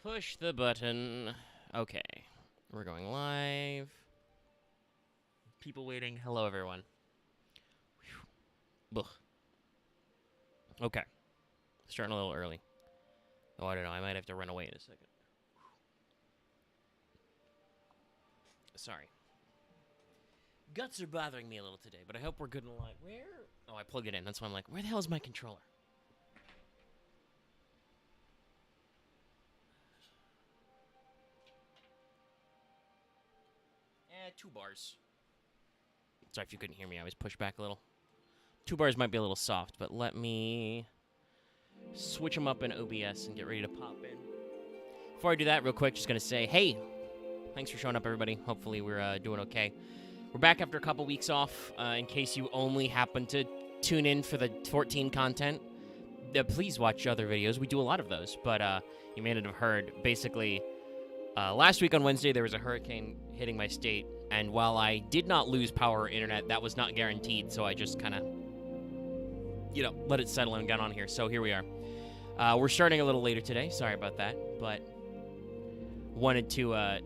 Push the button. Okay. We're going live. People waiting. Hello, everyone. Whew. Okay. Starting a little early. Oh, I don't know. I might have to run away in a second. Sorry. Guts are bothering me a little today, but I hope we're good and alive. Where? Oh, I plugged it in. That's why I'm like, where the hell is my controller? 2 bars. Sorry if you couldn't hear me. I was pushed back a little. 2 bars might be a little soft, but let me switch them up in OBS and get ready to pop in. Before I do that, real quick, just going to say, hey, thanks for showing up, everybody. Hopefully we're doing okay. We're back after a couple weeks off. In case you only happen to tune in for the 14 content, please watch other videos. We do a lot of those, but you may not have heard. Basically, last week on Wednesday, there was a hurricane hitting my state, and while I did not lose power or internet, that was not guaranteed, so I just kind of, let it settle and got on here. So here we are. We're starting a little later today. Sorry about that, but wanted to,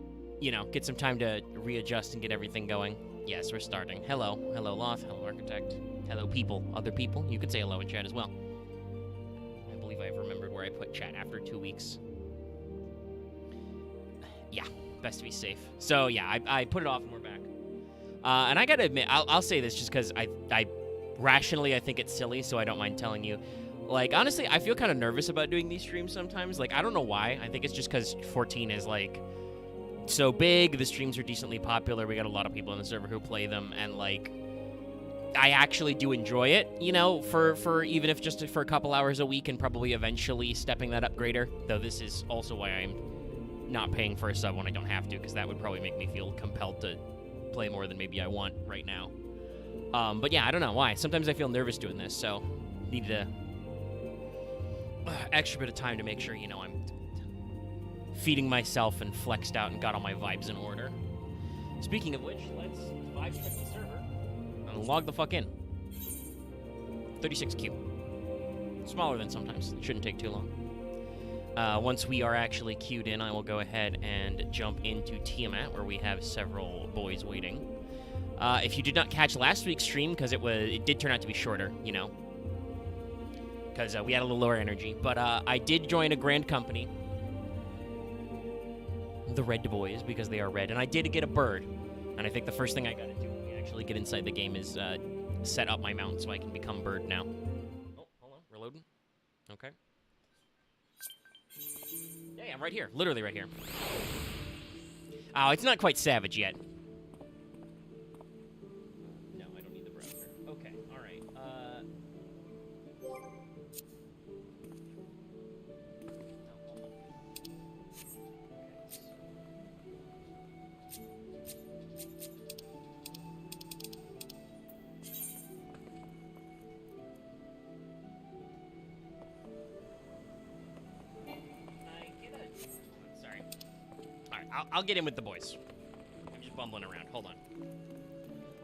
get some time to readjust and get everything going. Yes, we're starting. Hello. Hello, Loth. Hello, Architect. Hello, people. Other people. You could say hello in chat as well. I believe I've remembered where I put chat after 2 weeks. Yeah, best to be safe. So, yeah, I put it off and we're back. And I gotta admit, I'll say this just because I rationally, I think it's silly, so I don't mind telling you. Like, honestly, I feel kind of nervous about doing these streams sometimes. Like, I don't know why. I think it's just because 14 is, like, so big. The streams are decently popular. We got a lot of people on the server who play them. And, like, I actually do enjoy it, for even if just for a couple hours a week and probably eventually stepping that up greater. Though this is also why I'm not paying for a sub when I don't have to, because that would probably make me feel compelled to play more than maybe I want right now. But yeah, I don't know why. Sometimes I feel nervous doing this, so need a extra bit of time to make sure, I'm feeding myself and flexed out and got all my vibes in order. Speaking of which, let's vibe check the server and log the fuck in. 36Q. Smaller than sometimes. Shouldn't take too long. Once we are actually queued in, I will go ahead and jump into Tiamat, where we have several boys waiting. If you did not catch last week's stream, because it did turn out to be shorter, because we had a little lower energy. But I did join a grand company, the Red Boys, because they are red, and I did get a bird. And I think the first thing I gotta do when we actually get inside the game is set up my mount so I can become bird now. Oh, hold on, reloading. Okay. Yeah, I'm right here. Literally right here. Oh, it's not quite savage yet. No, I don't need the browser. Okay, alright. I'll get in with the boys. I'm just bumbling around. Hold on.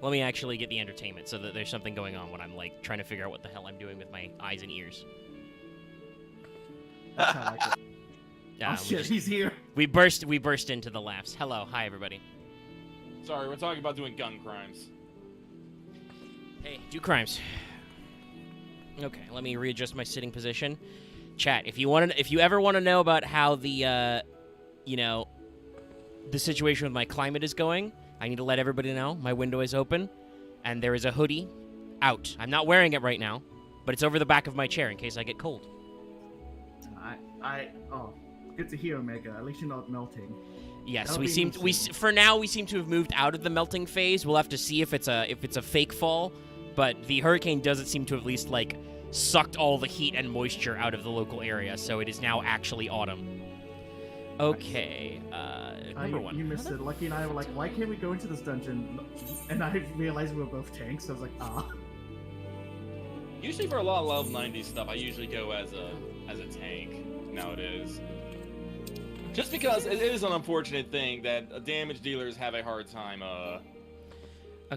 Let me actually get the entertainment so that there's something going on when I'm, like, trying to figure out what the hell I'm doing with my eyes and ears. That's how I like it. Oh shit, he's here. We burst into the laughs. Hello. Hi, everybody. Sorry, we're talking about doing gun crimes. Hey, do crimes. Okay, let me readjust my sitting position. Chat, if you ever want to know about how the, the situation with my climate is going, I need to let everybody know my window is open, and there is a hoodie out. I'm not wearing it right now, but it's over the back of my chair in case I get cold. Oh, good to hear, Omega. At least you're not melting. Yes, for now we seem to have moved out of the melting phase. We'll have to see if it's a fake fall, but the hurricane doesn't seem to have at least like sucked all the heat and moisture out of the local area, so it is now actually autumn. Okay, number one. You missed it. Lucky and I were like, why can't we go into this dungeon? And I realized we were both tanks, so I was like, ah. Usually for a lot of level 90 stuff, I usually go as a tank nowadays. Just because it is an unfortunate thing that damage dealers have a hard time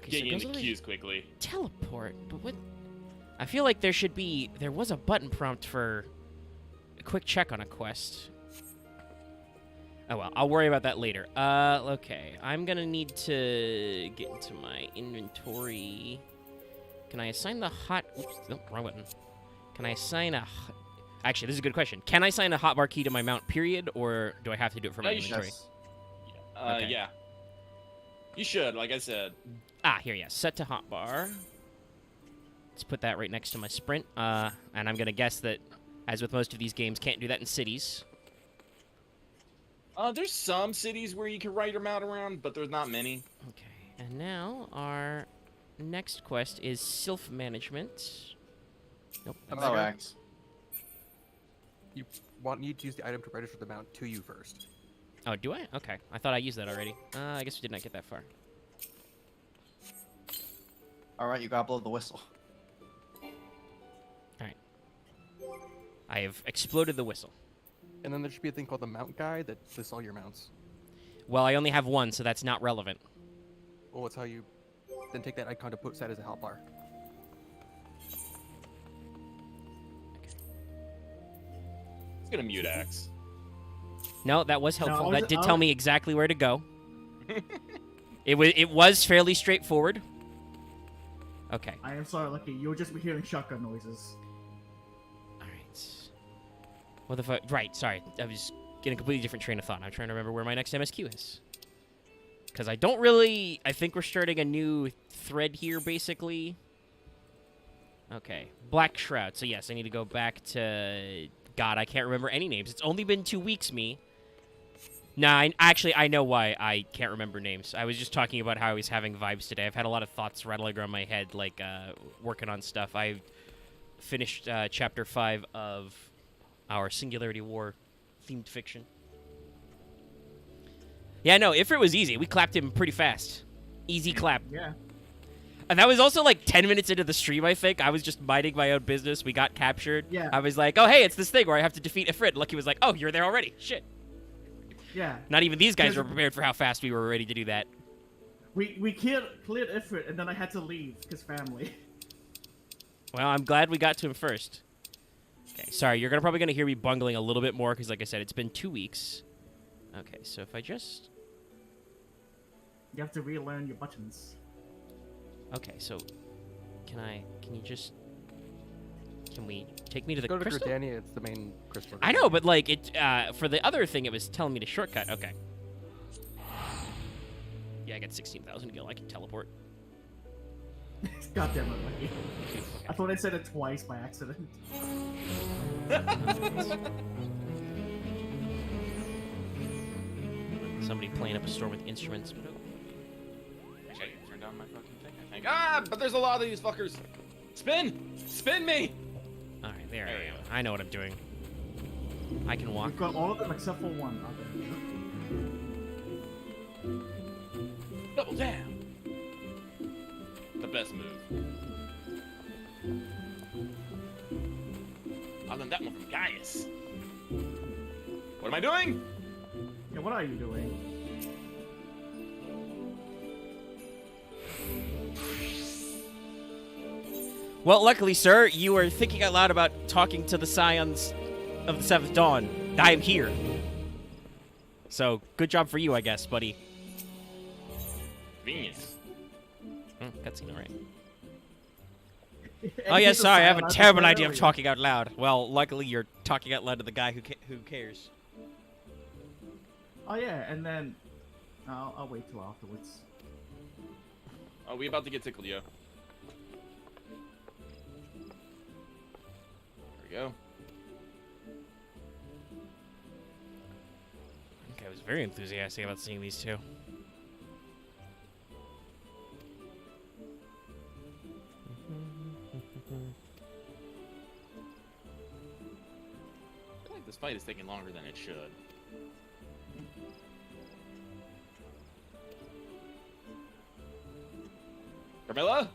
getting into queues quickly. Teleport, but what? I feel like there was a button prompt for a quick check on a quest. Oh well, I'll worry about that later. Okay. I'm gonna need to get into my inventory. Can I assign the hot... Oops, nope, wrong button. Can I assign a... Actually, this is a good question. Can I assign a hotbar key to my mount, period, or do I have to do it for my No, you should. inventory? Okay. Yeah. You should, like I said. Ah, here, yeah. Set to hotbar. Let's put that right next to my sprint. And I'm gonna guess that, as with most of these games, can't do that in cities. There's some cities where you can ride your mount around, but there's not many. Okay, and now our next quest is Sylph Management. Nope. that's Hello, not- Axe. You need to use the item to register the mount to you first. Oh, do I? Okay. I thought I used that already. I guess we did not get that far. All right, you gotta blow the whistle. I have exploded the whistle. And then there should be a thing called the mount guide that lists all your mounts. Well, I only have one, so that's not relevant. Well, that's how you then take that icon to put set as a hotbar. Let's get a mute axe. No, that was No, helpful. I was- That did I tell was- me exactly where to go. It was fairly straightforward. Okay. I am sorry, Lucky. You'll just be hearing shotgun noises. All right. What the fuck? Right. Sorry, I was getting a completely different train of thought. I'm trying to remember where my next MSQ is. Because I don't really... I think we're starting a new thread here, basically. Okay. Black Shroud. So, yes, I need to go back to... God, I can't remember any names. It's only been 2 weeks, me. Nah, I know why I can't remember names. I was just talking about how I was having vibes today. I've had a lot of thoughts rattling around my head, like, working on stuff. I finished Chapter 5 of our Singularity War themed fiction. Yeah, no, Ifrit was easy. We clapped him pretty fast. Easy clap. Yeah. And that was also like 10 minutes into the stream, I think. I was just minding my own business. We got captured. Yeah. I was like, oh, hey, it's this thing where I have to defeat Ifrit. Lucky was like, oh, you're there already. Shit. Yeah. Not even these guys Because- were prepared for how fast we were ready to do that. We cleared Ifrit, and then I had to leave because family. Well, I'm glad we got to him first. Okay, sorry, you're probably going to hear me bungling a little bit more because, like I said, it's been 2 weeks. Okay, so if I just... You have to relearn your buttons. Okay, so can you just... Can we take me to the Go to crystal? Gridania, it's the main crystal. I know, but like it for the other thing, it was telling me to shortcut. Okay. Yeah, I got 16,000 gil. I can teleport. God damn it, Lucky. I thought I said it twice by accident. Somebody playing up a store with instruments. Actually, I can turn down my fucking thing, I think. Ah, but there's a lot of these fuckers. Spin! Spin me! All right, there There I we am. go. I know what I'm doing. I can walk. We've got all of them except for one. Double down! The best move. I learned that one from Gaius. What am I doing? Yeah, what are you doing? Well, luckily, sir, you were thinking out loud about talking to the scions of the Seventh Dawn. I am here. So, good job for you, I guess, buddy. Convenience. Cutscene, all right. And Oh, yeah, he's sorry, I have a silent terrible player idea of earlier. talking out loud. Well, luckily, you're talking out loud to the guy who cares. Oh yeah, and then I'll wait till afterwards. Oh, we about to get tickled, yo. There we go. Okay, I was very enthusiastic about seeing these two. I feel like this fight is taking longer than it should. Camilla?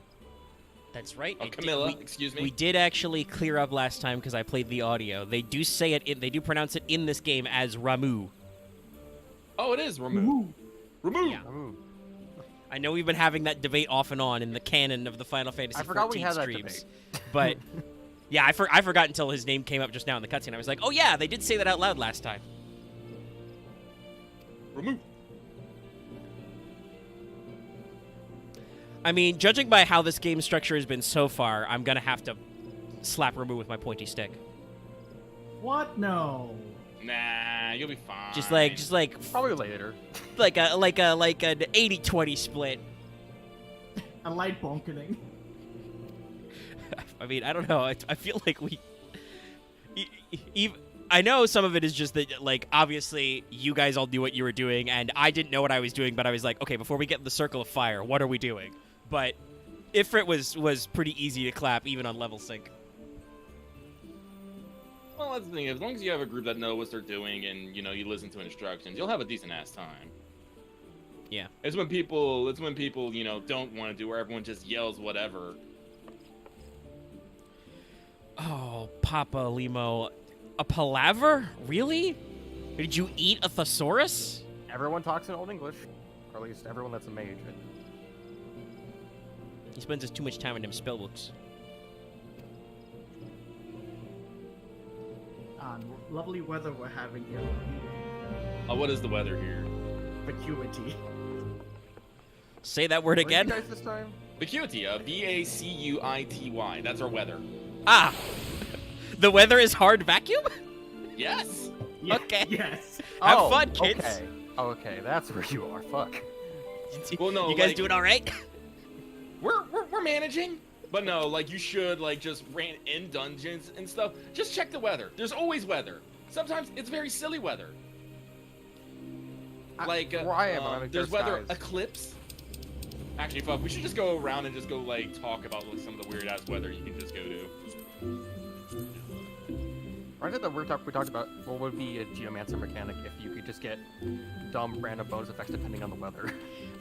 That's right. Oh, it did- Camilla, excuse me. We did actually clear up last time because I played the audio. They do say it. They do pronounce it in this game as Ramu. Oh, it is remove. Remove. Yeah. Ooh. I know we've been having that debate off and on in the canon of the Final Fantasy I forgot 14 we had that streams. debate. But yeah, I forgot until his name came up just now in the cutscene. I was like, oh yeah, they did say that out loud last time. Remove. I mean, judging by how this game structure has been so far, I'm gonna have to slap remove with my pointy stick. What? No. Nah, you'll be fine. Just like Probably later. like an 80-20 split. A light bonkening. I mean, I don't know. I feel like we. I know some of it is just that, like, obviously you guys all knew what you were doing, and I didn't know what I was doing, but I was like, okay, before we get in the circle of fire, what are we doing? But Ifrit was pretty easy to clap, even on level sync. Well, that's the thing. As long as you have a group that knows what they're doing and you listen to instructions, you'll have a decent ass time. Yeah. It's when people don't want to do where everyone just yells whatever. Oh, Papa Limo. A palaver? Really? Did you eat a thesaurus? Everyone talks in Old English, or at least everyone that's a mage. He spends too much time in them spellbooks. Lovely weather we're having here. What is the weather here? Vacuity. Say that word Where are you again. guys this time? Vacuity. Vacuity. That's our weather. Ah! The weather is hard vacuum? Yes. Yeah, Okay. Yes. Have Oh, fun, kids. Okay. Okay, that's where you are. Fuck. Well, no. You guys like, doing all right? We're managing. But no, like you should just ran in dungeons and stuff. Just check the weather. There's always weather. Sometimes it's very silly weather. Like where I am, I'm in there's clear weather skies. eclipse. Actually, fuck, we should just go around and just go talk about some of the weird ass weather you can just go to. Right at the we talked about what would be a geomancer mechanic if you could just get dumb random bonus effects depending on the weather.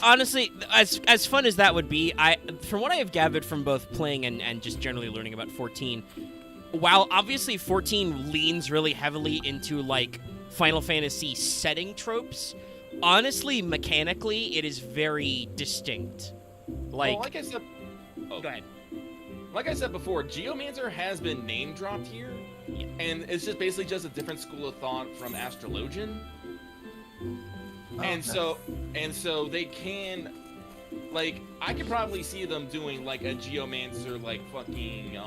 Honestly, as fun as that would be, from what I have gathered from both playing and just generally learning about 14, while obviously 14 leans really heavily into like Final Fantasy setting tropes, honestly, mechanically, it is very distinct. Like, Well, like I said, go ahead. Like I said before, Geomancer has been name dropped here, and it's just basically just a different school of thought from Astrologian. And so they can, like, I could probably see them doing like a Geomancer fucking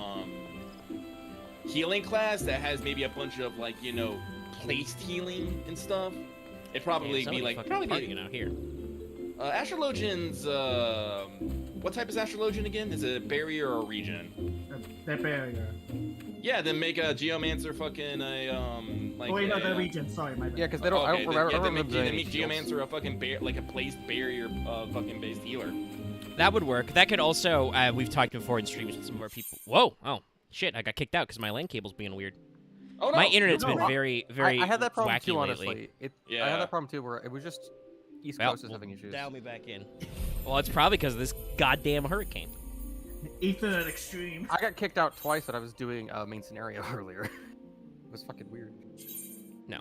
healing class that has maybe a bunch of placed healing and stuff. It'd probably be like out here. Astrologian's what type is Astrologian again? Is it a barrier or a region? That barrier. Yeah, then make a Geomancer fucking Wait, no, the region. Sorry, my bad. Yeah, because they don't. I don't remember. Then remember make Geomancer a fucking a placed barrier fucking based healer. That would work. That could also, we've talked before in streams with some of our people. Whoa, oh, shit, I got kicked out because my LAN cable's being weird. Oh no! My internet's no, been very, very I had that problem wacky too, lately. honestly. I Yeah. had that problem too, where it was just East Well, Coast is having issues. dial me back in. Well, it's probably because of this goddamn hurricane. Ethernet extreme. I got kicked out twice that I was doing main scenario earlier. It was fucking weird. No.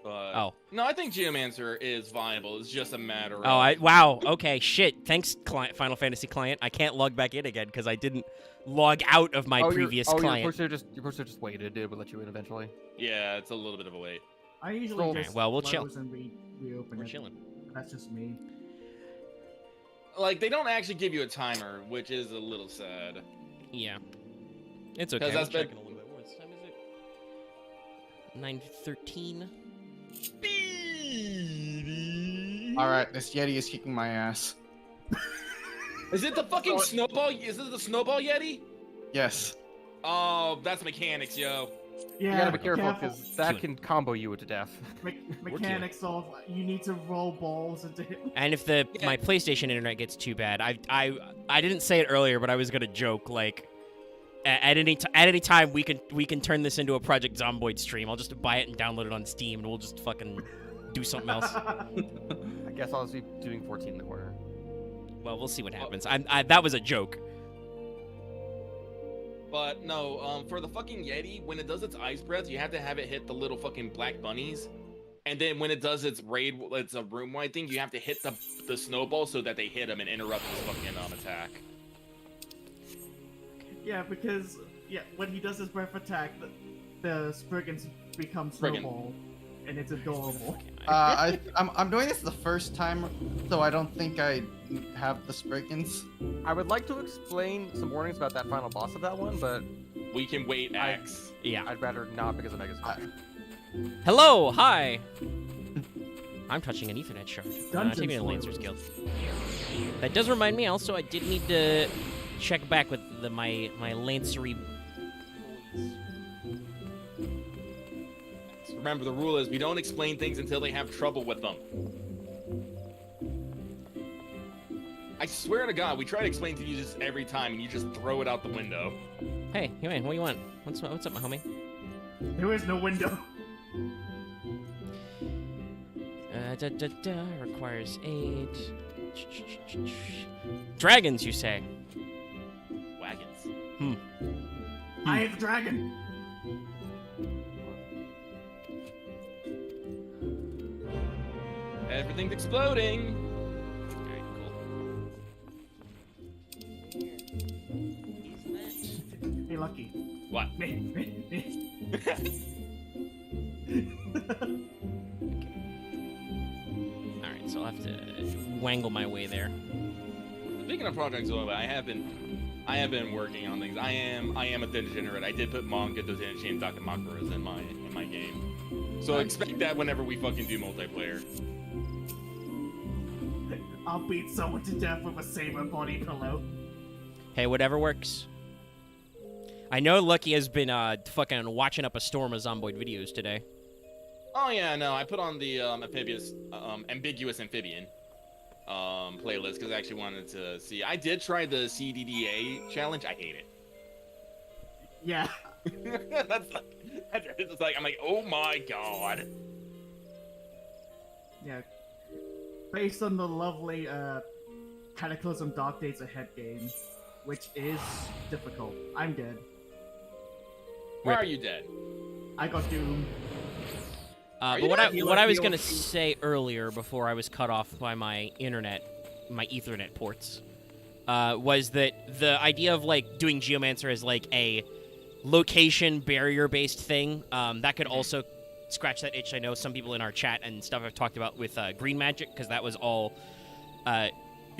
But, Oh. No, I think Geomancer is viable. It's just a matter of. Oh, wow. Okay, shit. Thanks, Final Fantasy client. I can't log back in again because I didn't log out of my previous client. You're supposed to just waited. It would let you in eventually. Yeah, it's a little bit of a wait. I usually Okay, just well, we'll chill. close and reopen We're it. chilling. That's just me. Like they don't actually give you a timer, which is a little sad. Yeah. It's okay. 'Cause that's We'll been- check in a little bit. What time is it? 9:13. Alright, this Yeti is kicking my ass. Is it the fucking snowball? Is it the snowball Yeti? Yes. Oh, that's mechanics, yo. Yeah, You gotta be careful because that Cute. can combo you to death. Mechanics of you need to roll balls into him. And if my PlayStation internet gets too bad, I didn't say it earlier, but I was gonna joke like, at any time we can turn this into a Project Zomboid stream. I'll just buy it and download it on Steam, and we'll just fucking do something else. I guess I'll just be doing 14 in the corner. Well, we'll see what happens. That was a joke. But no, for the fucking Yeti, when it does its ice breath, you have to have it hit the little fucking black bunnies. And then when it does its raid, it's a room-wide thing, you have to hit the snowball so that they hit him and interrupt his fucking attack. Yeah, because when he does his breath attack, the Spriggans become Spriggan. snowball. and it's adorable. I'm doing this the first time, so I don't think I have the Spriggans. I would like to explain some warnings about that final boss of that one, but We can wait X. Yeah. I'd rather not because of Mega's time. Hello, hi. I'm touching an Ethernet shard. Dungeon Taking a spoilers. Lancer's Guild. That does remind me. Also, I did need to check back with my Lancery. Remember, the rule is we don't explain things until they have trouble with them. I swear to God, we try to explain to you this every time, and you just throw it out the window. Hey, man, what do you want? What's up, my homie? There is no window. Requires aid. Dragons, you say? Wagons. I am the dragon. Everything's exploding. Alright, cool. Hey, Lucky. What? Alright, so I'll have to wangle my way there. Speaking of projects, I have been working on things. I am a degenerate. I did put Monka to Chain Dr. Makaras in my game. So expect that whenever we fucking do multiplayer. I'll beat someone to death with a saber body pillow. Hey, whatever works. I know Lucky has been fucking watching up a storm of Zomboid videos today. Oh yeah, no, I put on the ambiguous amphibian playlist because I actually wanted to see. I did try the CDDA challenge. I hate it. Yeah. It's like I'm like, oh my god. Yeah. Based on the lovely Cataclysm Dark Days Ahead game, which is difficult. I'm dead. Why are you dead? I got Doom. But you what not- I was gonna say earlier before I was cut off by my internet, my Ethernet ports, was that the idea of like doing Geomancer as like a location barrier-based thing, that could also scratch that itch. I know some people in our chat and stuff have talked about with Green Magic, because that was all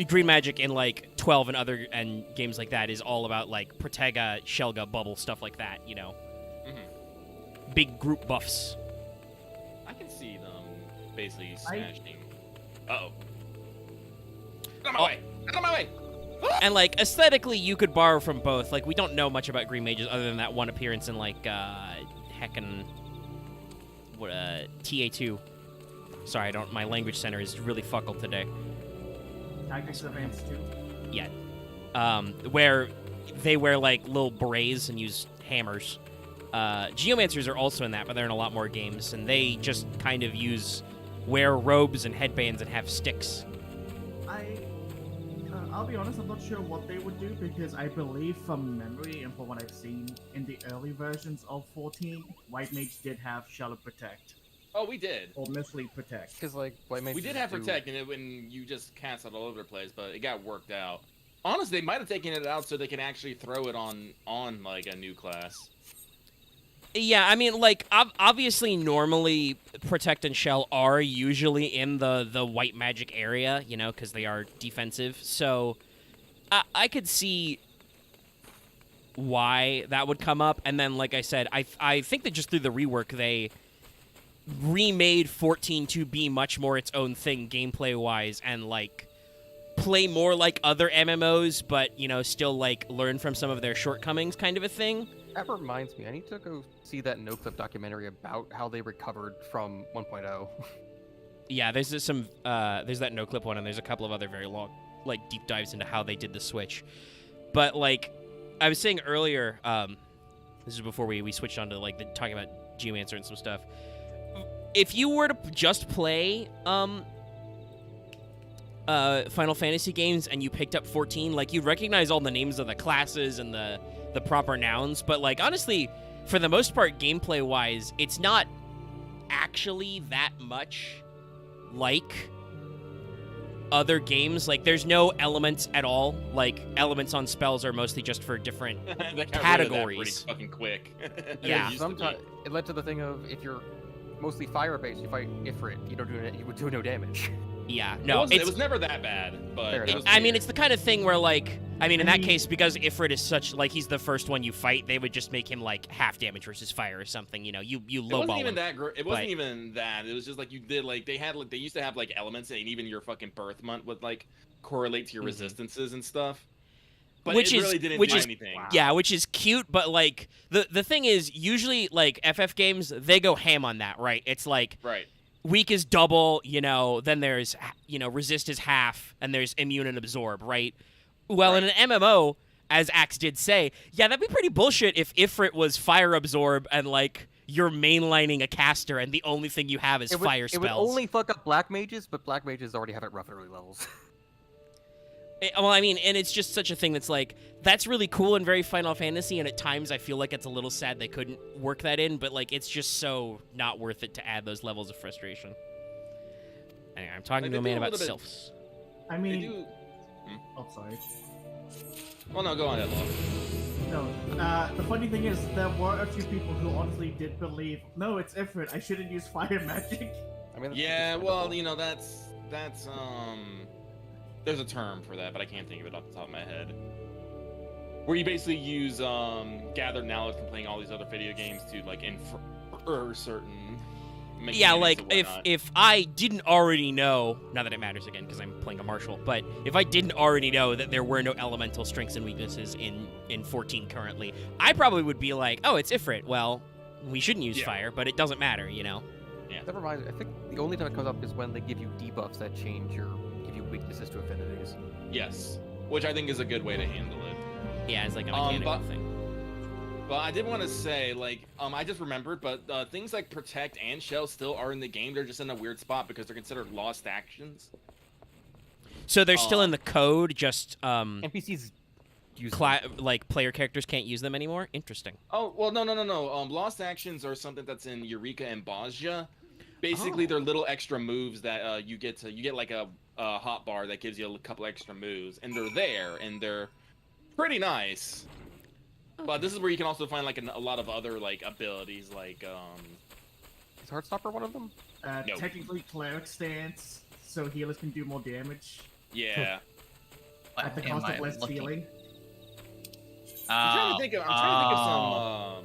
Green Magic in like 12 and other and games like that is all about like Protega, Shelga, Bubble, stuff like that. You know, big group buffs. I can see them basically smashing. Uh-oh. Get out of my way! Get out of my way! And like aesthetically, you could borrow from both. Like we don't know much about Green Mages other than that one appearance in like heckin' what TA2. Sorry, I don't. My language center is really fuckled today. Tactics Advance 2. Yeah, where they wear like little berets and use hammers. Geomancers are also in that, but they're in a lot more games, and they just kind of wear robes and headbands and have sticks. I'll be honest, I'm not sure what they would do, because I believe from memory and from what I've seen in the early versions of 14, White Mage did have Shallow Protect. Oh, we did. Or Mislead Protect. Because like White Mage We did have Protect, and when you just cast it all over the place, but it got worked out. Honestly, they might have taken it out so they can actually throw it on like a new class. Yeah, I mean, like, obviously, normally, Protect and Shell are usually in the white magic area, you know, because they are defensive. So, I could see why that would come up. And then, like I said, I think that just through the rework, they remade 14 to be much more its own thing gameplay-wise and, like, play more like other MMOs, but, you know, still, like, learn from some of their shortcomings kind of a thing. That reminds me, I need to go see that NoClip documentary about how they recovered from 1.0. Yeah, there's that NoClip one, and there's a couple of other very long, like, deep dives into how they did the switch. But, like, I was saying earlier, this is before we switched on to, like, talking about Geomancer and some stuff. If you were to just play Final Fantasy games and you picked up 14, like, you'd recognize all the names of the classes and the proper nouns, but, like, honestly, for the most part, gameplay-wise, it's not actually that much like other games. Like, there's no elements at all. Like, elements on spells are mostly just for different They got rid of that categories. pretty fucking quick. Yeah. It used to be. Sometimes it led to the thing of if you're mostly fire-based. You fight Ifrit, you would do no damage. Yeah, It no, was never that bad, but Fair it enough. was I mean, weird. it's the kind of thing where, like, I mean, in I that mean- case, because Ifrit is such, like, he's the first one you fight, they would just make him, like, half damage versus fire or something, you know, you It lowball wasn't even him. that. It wasn't but- even that. It was just like you did. Like they had. Like they used to have like elements, and even your fucking birth month would like correlate to your Mhm. resistances and stuff. But Which it is- really didn't which do is- anything. Yeah, which is cute, but, like, the thing is, usually, like, FF games, they go ham on that, right? It's like, Right. weak is double, you know, then there's, you know, resist is half, and there's immune and absorb, right? Well, in an MMO, as Axe did say, yeah, that'd be pretty bullshit if Ifrit was fire absorb and, like, you're mainlining a caster and the only thing you have is fire It would spells. only fuck up black mages, but black mages already have it rough at early levels. Well, I mean, and it's just such a thing that's like, that's really cool and very Final Fantasy, and at times I feel like it's a little sad they couldn't work that in, but, like, it's just so not worth it to add those levels of frustration. Anyway, I'm talking Like, to a they man do a about little bit- sylphs. I They mean, do. oh sorry. Oh no, go on, Edlock. No, the funny thing is, there were a few people who honestly did believe, no, it's Ifrit, I shouldn't use fire magic. I mean, Yeah, well, you know that's there's a term for that, but I can't think of it off the top of my head. Where you basically use gathered knowledge from playing all these other video games to like infer certain. Yeah, mechanics like and if whatnot. if I didn't already know, not that it matters again because I'm playing a marshal, but if I didn't already know that there were no elemental strengths and weaknesses in 14 currently, I probably would be like, oh, it's Ifrit. Well, we shouldn't use Yeah. fire, but it doesn't matter, you know. never mind. I think the only time it comes up is when they give you debuffs that give you weaknesses to affinities. Yes, which I think is a good way to handle it. Yeah, it's like a mechanical but- thing. But I did want to say, like, I just remembered, but things like Protect and Shell still are in the game. They're just in a weird spot because they're considered lost actions. So they're still in the code, just NPCs use like player characters can't use them anymore. Interesting. Oh, well, no. Lost actions are something that's in Eureka and Bosja. Basically, Oh. they're little extra moves that you get like a hot bar that gives you a couple extra moves, and they're there, and they're pretty nice. But this is where you can also find like a lot of other like abilities, like Is Heartstopper one of them? No. Technically cleric stance, so healers can do more damage yeah. at the cost of less healing. I'm trying to think of some.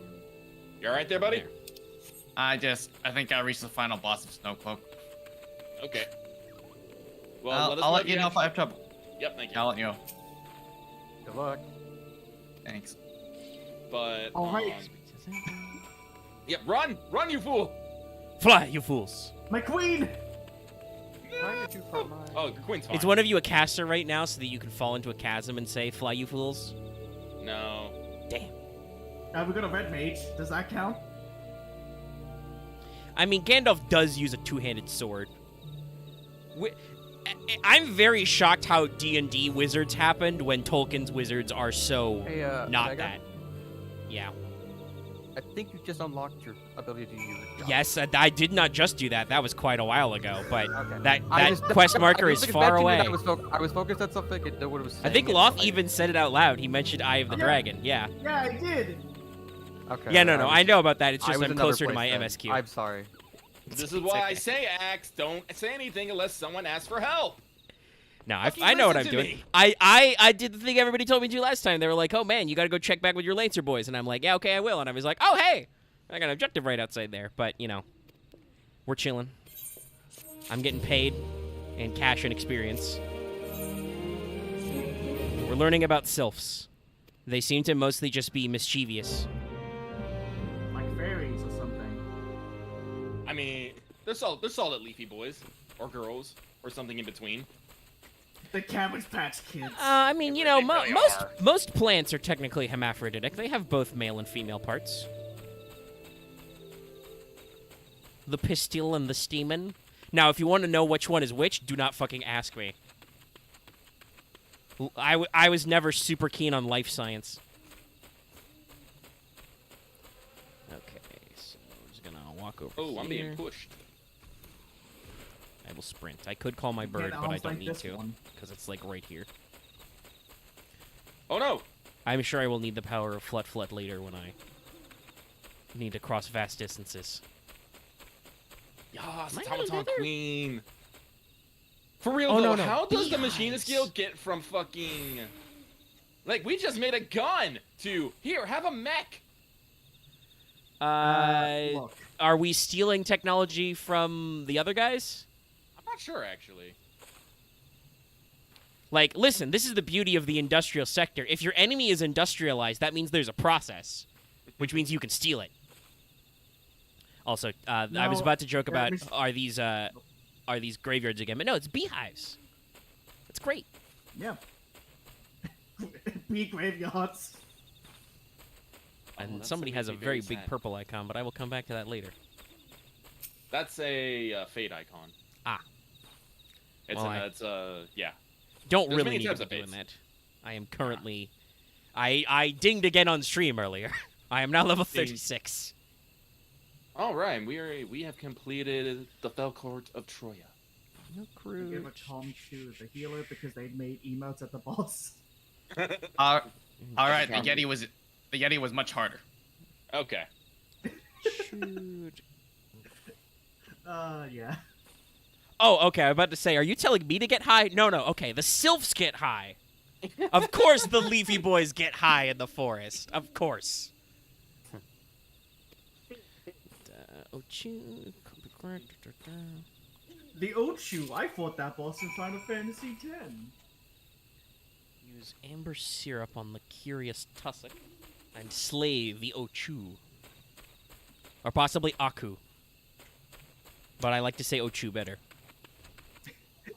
You all right there, buddy? I think I reached the final boss of Snowcloak. Okay. Well, I'll let you know if I have trouble. Yep, thank you. I'll let you know. Good luck. Thanks. But All right. Yep, run, you fool! Fly, you fools! My queen! Why did you front line? Oh, Quinn's fine. Is one of you a caster right now, so that you can fall into a chasm and say, "Fly, you fools"? No. Damn. We got a red mage. Does that count? I mean, Gandalf does use a two-handed sword. I'm very shocked how D&D wizards happened when Tolkien's wizards are so Hey, not Omega? that. Yeah. I think you just unlocked your ability to use your job. Yes, I did not just do that. That was quite a while ago, but Okay. that I just- quest marker I is just far mentioned away. that I was focused on something. I didn't know what it was I think saying, Loth and even said it out loud. He mentioned Eye of the Yeah. Dragon. Yeah. Yeah, I did. Okay. Yeah, no, I know about that. It's I just was I'm another closer to place my then. MSQ. I'm sorry. This is why I say, Axe, don't say anything unless someone asks for help. No, Fucking I know what I'm listen to doing. me. I did the thing everybody told me to last time. They were like, "Oh man, you got to go check back with your Lancer boys," and I'm like, "Yeah, okay, I will." And I was like, "Oh hey, I got an objective right outside there." But you know, we're chilling. I'm getting paid, and cash and experience. We're learning about sylphs. They seem to mostly just be mischievous. Like fairies or something. I mean, they're solid leafy boys or girls or something in between. The Cabbage Patch Kids. I mean, you know, They really most are. most plants are technically hermaphroditic. They have both male and female parts. The pistil and the stamen. Now, if you want to know which one is which, do not fucking ask me. I was never super keen on life science. Okay, so I'm just gonna walk over Oh, here. I'm being pushed. I will sprint. I could call my Get bird, but I almost don't like need this to, one. because it's like right here. Oh no! I'm sure I will need the power of Flut later when I need to cross vast distances. Yas, Am I out of Automaton nether? Queen. For real Oh, though, no, how does the machine beehives. skill get from fucking... Like, we just made a gun to, here, have a mech. Look, Are we stealing technology from the other guys? I'm not sure, actually. Like, listen, this is the beauty of the industrial sector. If your enemy is industrialized, that means there's a process, which means you can steal it. Also, I was No, about to joke about Miss- are these graveyards again, but no, it's beehives. That's great. yeah. Bee graveyards. And that's somebody something has a to be very very big sad. purple icon, but I will come back to that later. That's a fade icon. Ah. It's Well, yeah. Don't There's really many need to types be of doing fades. that. I am currently... I dinged again on stream earlier. I am now level Ding. 36. All right, we have completed the Fell Court of Troya. No I give a crude. calm to the healer because they made emotes at the boss. All right, the Yeti was much harder. Okay. Shoot. Yeah. Oh, okay. I'm about to say, are you telling me to get high? No. Okay, the sylphs get high. Of course, the leafy boys get high in the forest. Of course. The Ochu, I fought that boss in Final Fantasy X. Use amber syrup on the curious tussock and slay the Ochu. Or possibly Aku. But I like to say Ochu better.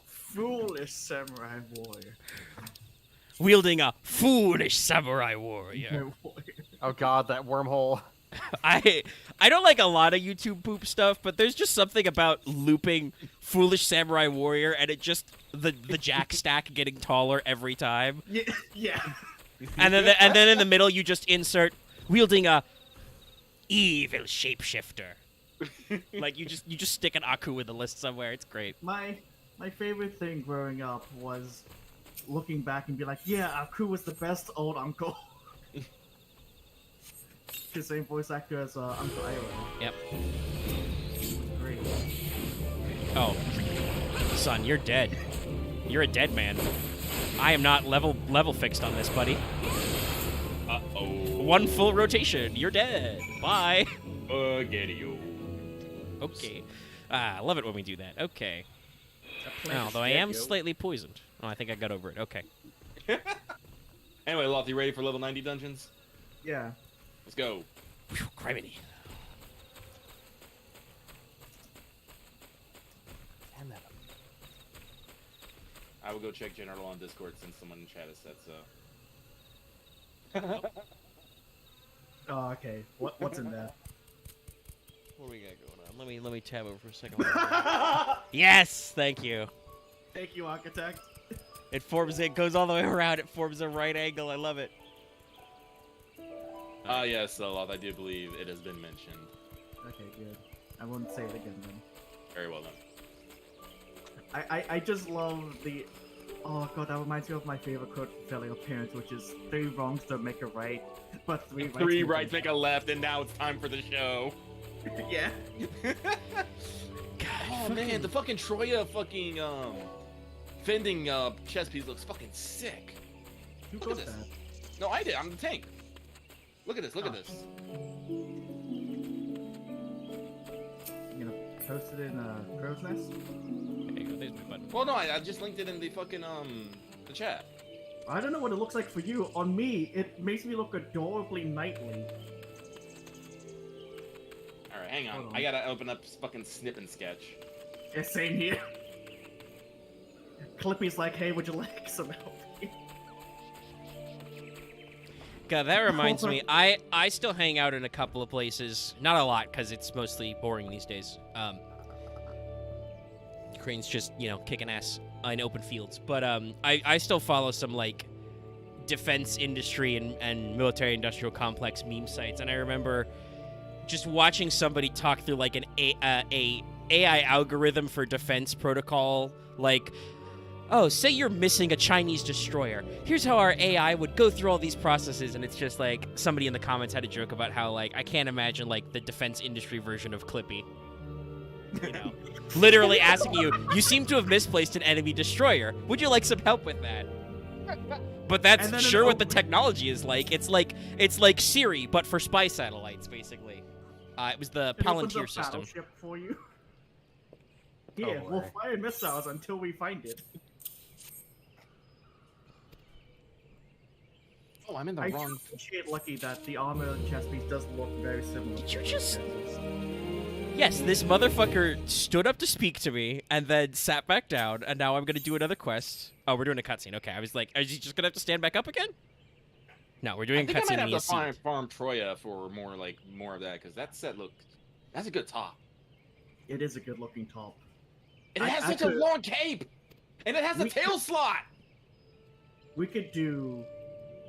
Foolish samurai warrior. Wielding a foolish samurai warrior. Oh god, that wormhole. I don't like a lot of YouTube poop stuff, but there's just something about looping foolish samurai warrior and it just the jack stack getting taller every time. Yeah, yeah. And then in the middle you just insert wielding a evil shapeshifter. Like you just stick an Aku in the list somewhere. It's great. My favorite thing growing up was looking back and be like, yeah, Aku was the best old uncle. The same voice actor as Uncle Iroh. Yep. Great. Oh, son, you're dead. You're a dead man. I am not level fixed on this, buddy. Uh-oh. One full rotation. You're dead. Bye. Spaghetti-o. Okay. I love it when we do that. Okay. Although I am slightly poisoned. Oh, I think I got over it. Okay. Anyway, Loth, you ready for level 90 dungeons? Yeah. Let's go. Whew, criminy. Damn that. I will go check general on Discord since someone in chat has said so. Oh, okay. What's in there? What do we got going on? Let me tab over for a second. Yes, thank you. Thank you, Architect. It goes all the way around. It forms a right angle. I love it. Yes, Loth, I do believe it has been mentioned. Okay, good. I won't say it again then. Very well done. I just love the... Oh god, that reminds me of my favorite quote from Failure Parents, which is 3 wrongs don't make a right, but 3 rights... Three rights make a left, and now it's time for the show. Yeah. Oh man, the fucking Troya fucking fending chess piece looks fucking sick. Who Look at got this. that? No, I did. I'm the tank. Look at this. Look at this. You know, post it in Crow's Nest? There you go. There's my button. Well, no, I just linked it in the fucking the chat. I don't know what it looks like for you. On me, it makes me look adorably knightly. All right, hang on. Hold on. I gotta open up fucking Snip and Sketch. Yeah, same here. Clippy's like, hey, would you like some help? God, that reminds me. I still hang out in a couple of places. Not a lot, because it's mostly boring these days. Crane's just, kicking ass in open fields. But I still follow some, like, defense industry and military-industrial complex meme sites. And I remember just watching somebody talk through, like, an AI algorithm for defense protocol. Like, oh, say you're missing a Chinese destroyer. Here's how our AI would go through all these processes, and it's just like somebody in the comments had a joke about how, like, I can't imagine, like, the defense industry version of Clippy. You know, literally asking you, you seem to have misplaced an enemy destroyer. Would you like some help with that? But And then that's an sure what the open- technology is like. It's like Siri, but for spy satellites, basically. It was the It opens Palantir up system. Battleship for you. Here, we'll boy. fire missiles until we find it. Oh, I'm in the I wrong. do appreciate Lucky that the armor and chest piece does look very similar. Did to you the just- chest piece. Yes, this motherfucker stood up to speak to me and then sat back down, and now I'm gonna do another quest. Oh, we're doing a cutscene. Okay, I was like, is he just gonna have to stand back up again? No, we're doing I a think I cutscene might in have the to seat. farm Troya for more of that because that set that's a good top. It is a good looking top. It I- has I such a could- long cape, and it has a We- tail slot. We could do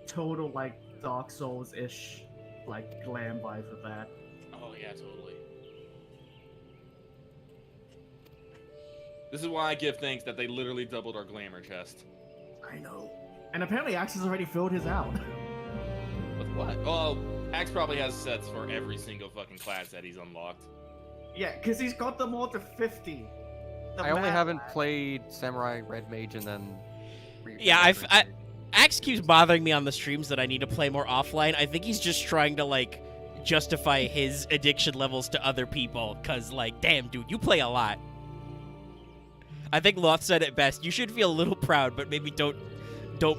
total like Dark Souls ish like glam vibes with that. Oh yeah, totally. This is why I give thanks that they literally doubled our glamour chest. I know. And apparently Axe has already filled his out. With what? Well, Axe probably has sets for every single fucking class that he's unlocked. Yeah, because he's got them all to 50. The I only Mad haven't Lad. played Samurai Red Mage and then. Yeah, Red Mage. Axe keeps bothering me on the streams that I need to play more offline. I think he's just trying to, like, justify his addiction levels to other people. Because, like, damn, dude, you play a lot. I think Loth said it best. You should feel a little proud, but maybe don't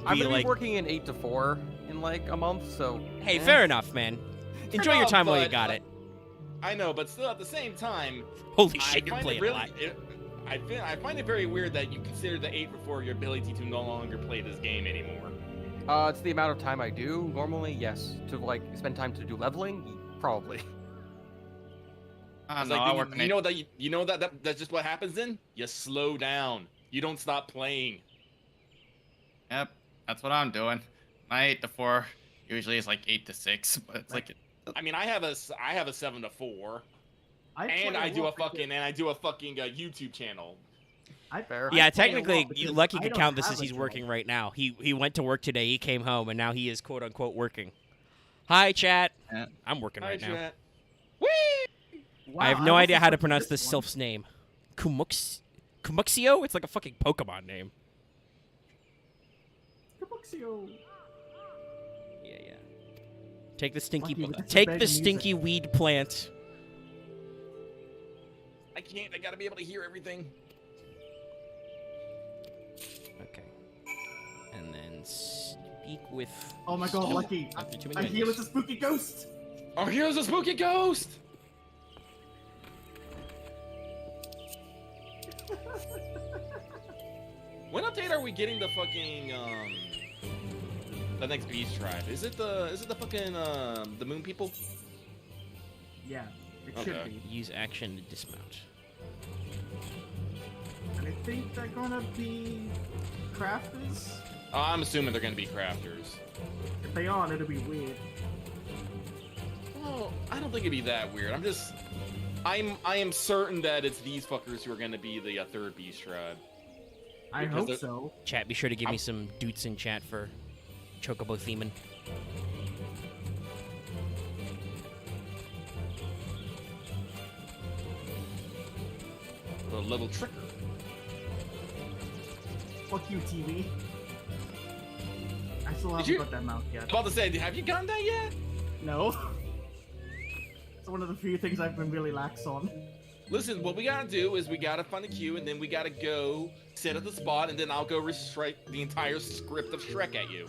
I'm be gonna like, be working in 8 to 4 in like a month, so. hey, eh. fair enough, man. Enjoy your enough, time while you but, got it. I know, but still at the same time, Holy I shit, you're find playing it a lot. I find it very weird that you consider the 8 before your ability to no longer play this game anymore. It's the amount of time I do. Normally, yes. To like spend time to do leveling, probably. It's No, like, I you, work in you eight. know that you know that's just what happens then? You slow down. You don't stop playing. Yep, that's what I'm doing. My 8 to 4 usually is like 8 to 6, but it's like I mean, I have a 7 to 4, and play I do a lot because fucking YouTube channel. Fair. Yeah, I play a technically, lot because Lucky I could don't count this have as a he's job. working right now. He went to work today, he came home, and now he is quote unquote working. Hi, chat. Yeah. I'm working right now. Chat. Wow, I have no also idea how to took pronounce this one. sylph's name. Kumuxio? It's like a fucking Pokemon name. Kabuxio. Yeah, yeah. Take the stinky, Lucky, this is take bad the music. stinky weed plant. I can't. I gotta be able to hear everything. Okay. And then speak with. Oh my god, Lucky. After too I many hear menus. it's a spooky ghost. Our hero's a spooky ghost. When update are we getting the fucking the next beast tribe? Is it the fucking the moon people? Yeah, it Okay. should be. Use action to dismount. And I think they're gonna be crafters. I'm assuming they're gonna be crafters. If they aren't, it'll be weird. Well, I don't think it'd be that weird. I am certain that it's these fuckers who are gonna be the third beast tribe. I Because hope they're- so. Chat, be sure to give me some doots in chat for Chocobo theming. The level tricker. Fuck you, TV. I still haven't you- got that mount yet. About to say, have you gotten that yet? No. It's one of the few things I've been really lax on. Listen, what we gotta do is we gotta find a queue, and then we gotta go sit at the spot, and then I'll go recite the entire script of Shrek at you.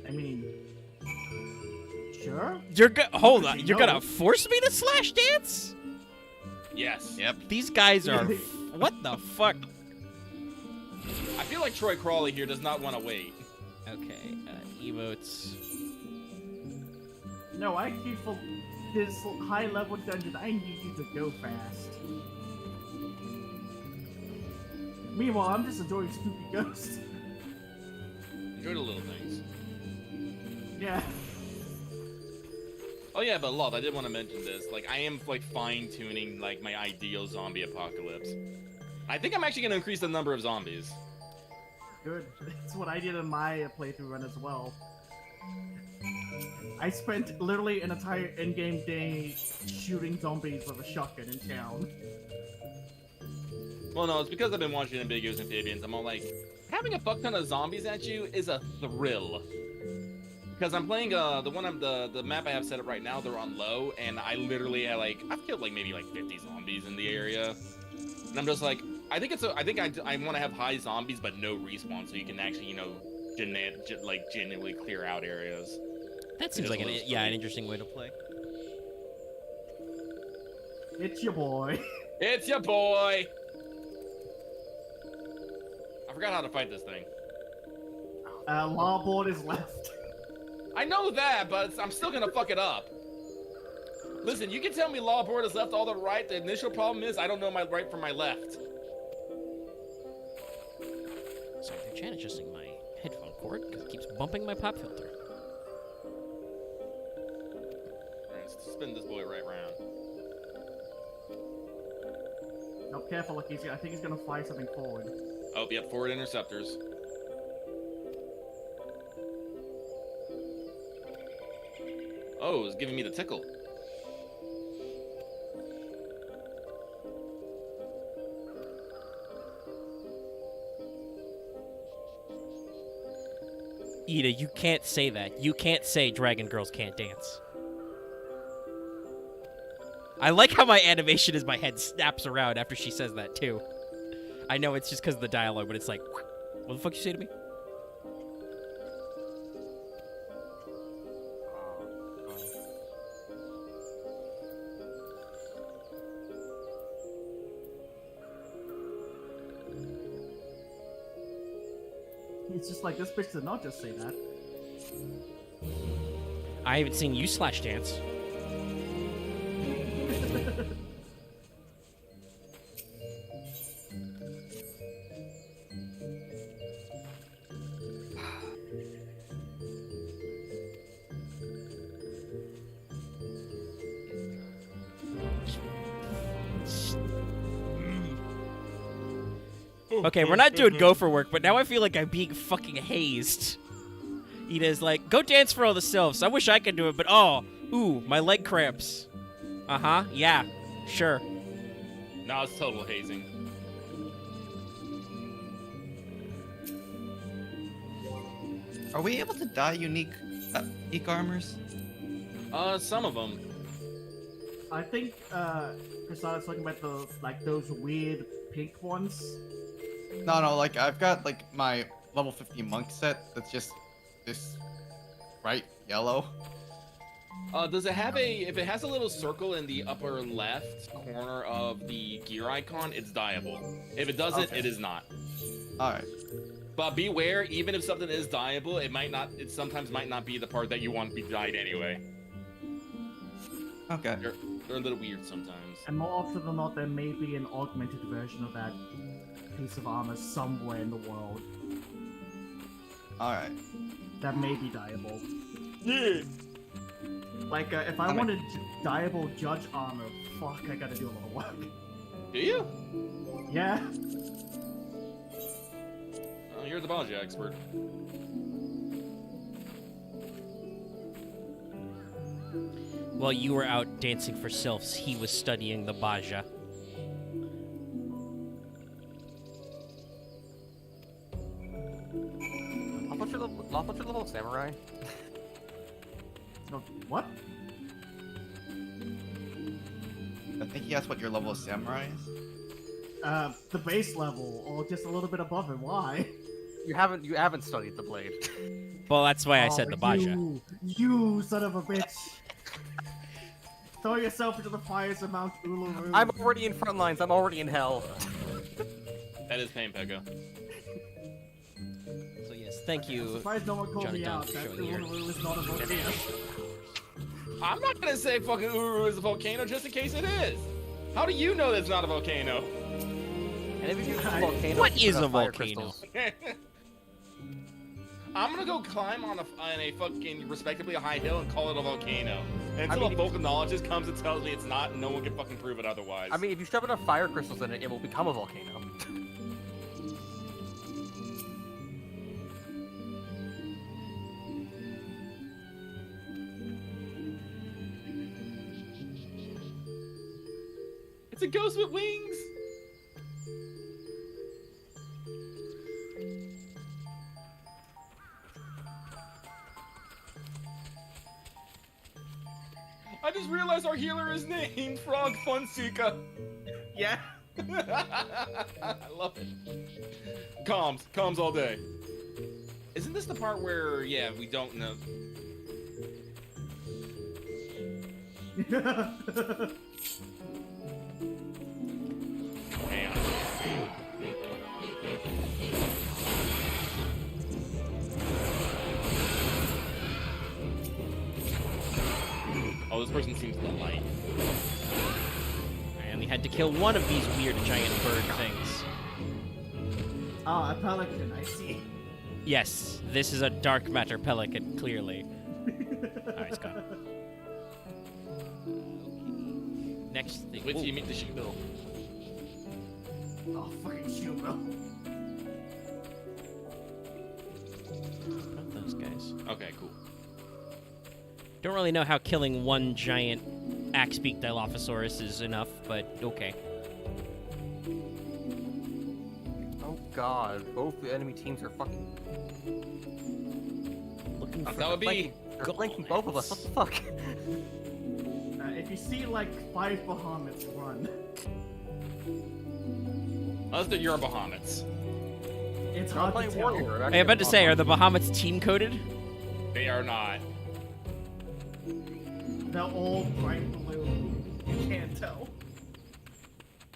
I mean, sure. You're hold Because on. you You're know. gonna force me to slash dance? Yes. Yep. These guys are. What the fuck? I feel like Troy Crawley here does not want to wait. Okay, emotes. No, I keep for this high level dungeon. I need you to go fast. Meanwhile, I'm just enjoying spooky ghosts. Enjoy the little things. Yeah. Oh yeah, but Love, I did want to mention this. Like, I am like fine-tuning like my ideal zombie apocalypse. I think I'm actually gonna increase the number of zombies. Good. That's what I did in my playthrough run as well. I spent literally an entire in-game day shooting zombies with a shotgun in town. Well, no, it's because I've been watching Ambiguous Amphibians. I'm all like, having a fuck ton of zombies at you is a thrill. Because I'm playing the map I have set up right now, they're on low, and I literally I've killed like maybe like 50 zombies in the area. And I'm just like, I think I want to have high zombies but no respawn, so you can actually, you know, genuinely clear out areas. That seems like an interesting way to play. It's your boy. It's your boy. I forgot how to fight this thing. Lawboard is left. I know that, but I'm still gonna fuck it up. Listen, you can tell me lawboard is left, all the right. The initial problem is I don't know my right from my left. Sorry, they're chat adjusting my headphone cord because it keeps bumping my pop filter. Alright, let's spin this boy right round. No, careful, look, I think he's gonna fly something forward. Oh, yep, forward interceptors. Oh, it's giving me the tickle. Ida, you can't say that. You can't say Dragon Girls can't dance. I like how my animation is my head snaps around after she says that, too. I know it's just because of the dialogue, but it's like, what the fuck you say to me? It's just like, this bitch did not just say that. I haven't seen you slash dance. Okay, we're not doing gopher work, but now I feel like I'm being fucking hazed. Ida's like, go dance for all the sylphs. I wish I could do it, but ooh, my leg cramps. Uh-huh, yeah, sure. No, it's total hazing. Are we able to dye unique armors? Some of them. I think, Prasada's talking about those weird pink ones. No, like I've got like my level 50 monk set that's just this bright yellow. Does it have if it has a little circle in the upper left corner of the gear icon, it's dyeable. If it doesn't, Okay. it is not. Alright. But beware, even if something is dyeable, it sometimes might not be the part that you want to be dyed anyway. Okay. They're a little weird sometimes. And more often than not, there may be an augmented version of that piece of armor somewhere in the world Alright. that may be dyeable. Yeah. Like, if I wanted dyeable judge armor, fuck, I gotta do a little work. Do you? Yeah. Oh, you're the Baja expert. While you were out dancing for sylphs, he was studying the Baja. What's your level samurai? No, what? I think he asked what your level of samurai is. The base level, or just a little bit above it. Why? You haven't studied the blade. Well, that's why I said the Baja. You son of a bitch! Throw yourself into the fires of Mount Uluru. I'm already in front lines. I'm already in hell. That is pain, Pekka. So yes, thank you. I'm surprised no one called Johnny me Dunn, out. for That showing your- Uluru is not a volcano. I'm not gonna say fucking Uru is a volcano just in case it is. How do you know that's not a volcano? And if you use a volcano, What you is put a out fire volcano? crystals. I'm gonna go climb on a fucking respectably high hill and call it a volcano. And I until mean, a volcanologist comes and tells me it's not, and no one can fucking prove it otherwise. I mean, if you shove enough fire crystals in it, it will become a volcano. It's a ghost with wings. I just realized our healer is named Frog Funseeker. Yeah. I love it. Comms all day. Isn't this the part where, yeah, we don't know? Hang on. Oh, this person seems to light. I only had to kill one of these weird giant bird things. Oh, a pelican, I see. Yes, this is a dark matter pelican, clearly. Alright, it's gone. Next thing. Wait till Ooh. you meet the shoe bill. Oh, fucking shoot, bro. Not those guys. Okay, cool. Don't really know how killing one giant axe-beak Dilophosaurus is enough, but okay. Oh god, both the enemy teams are fucking Looking for That would be. they're flanking both of us. What the fuck? If you see like 5 Bahamets, run. Unless they're your Bahamets. It's I'm hard to playing tell. Warrior. I'm about to say, are the Bahamets team-coded? They are not. They're all bright blue. You can't tell.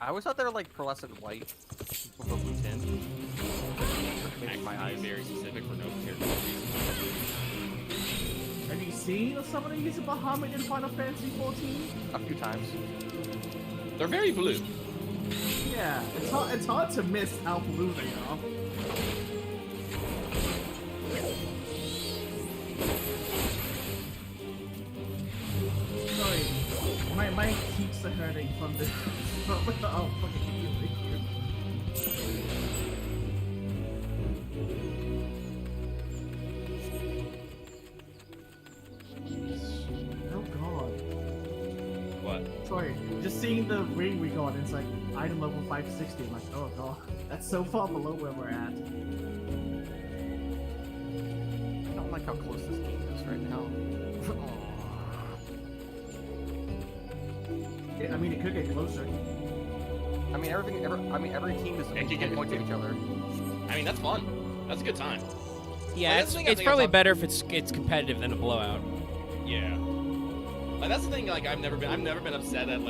I always thought they were like pearlescent white with a blue tint. Maybe my eyes. Very specific for no character reason. Have you seen someone use a Bahamut in Final Fantasy 14? A few times. They're very blue. Yeah, it's hard to miss how blue they are. Sorry, my cheeks are hurting from this. Oh, fucking healing here. Oh god. What? Sorry, just seeing the ring we got, it's like item level 560. I'm like, oh god, that's so far below where we're at. I don't like how close this game is right now. I mean, it could get closer. I mean, every team is Yeah, you can get- point to each other. I mean, that's fun. That's a good time. Yeah, Well, it's, that's the thing I it's think probably about- better if it's competitive than a blowout. Yeah. Like that's the thing. Like I've never been upset at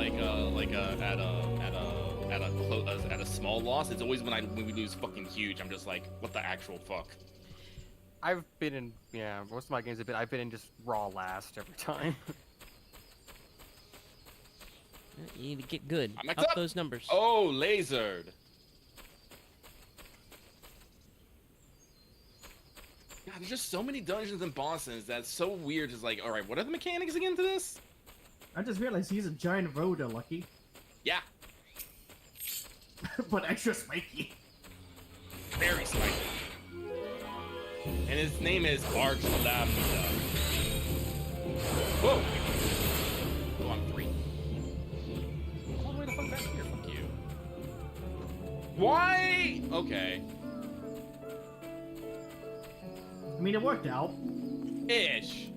at a small loss. It's always when we lose fucking huge. I'm just like, what the actual fuck? I've been in, yeah, most of my games I've been in just raw last every time. You need to get good. I'm Up those numbers. Oh, lasered. God, there's just so many dungeons and bosses that's so weird. It's like, all right, what are the mechanics again to this? I just realized he's a giant rotor, Lucky. Yeah, But extra spiky. very spiky. And his name is Arch Lambda. Whoa! Go on 3. All the way the fuck back here, fuck you. Why? Okay. I mean, it worked out. Ish.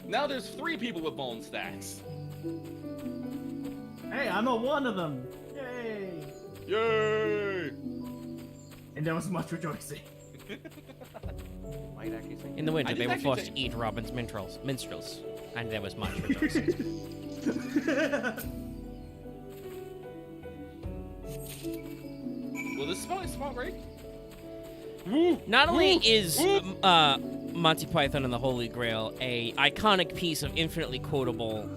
Now there's 3 people with bone stacks. Hey, I'm not one of them. Yay! Yay! And there was much rejoicing. Might actually think. In the winter, I they didn't were actually forced think- to eat Robin's minstrels, and there was much rejoicing. Will this spot break? Not only is Monty Python and the Holy Grail a iconic piece of infinitely quotable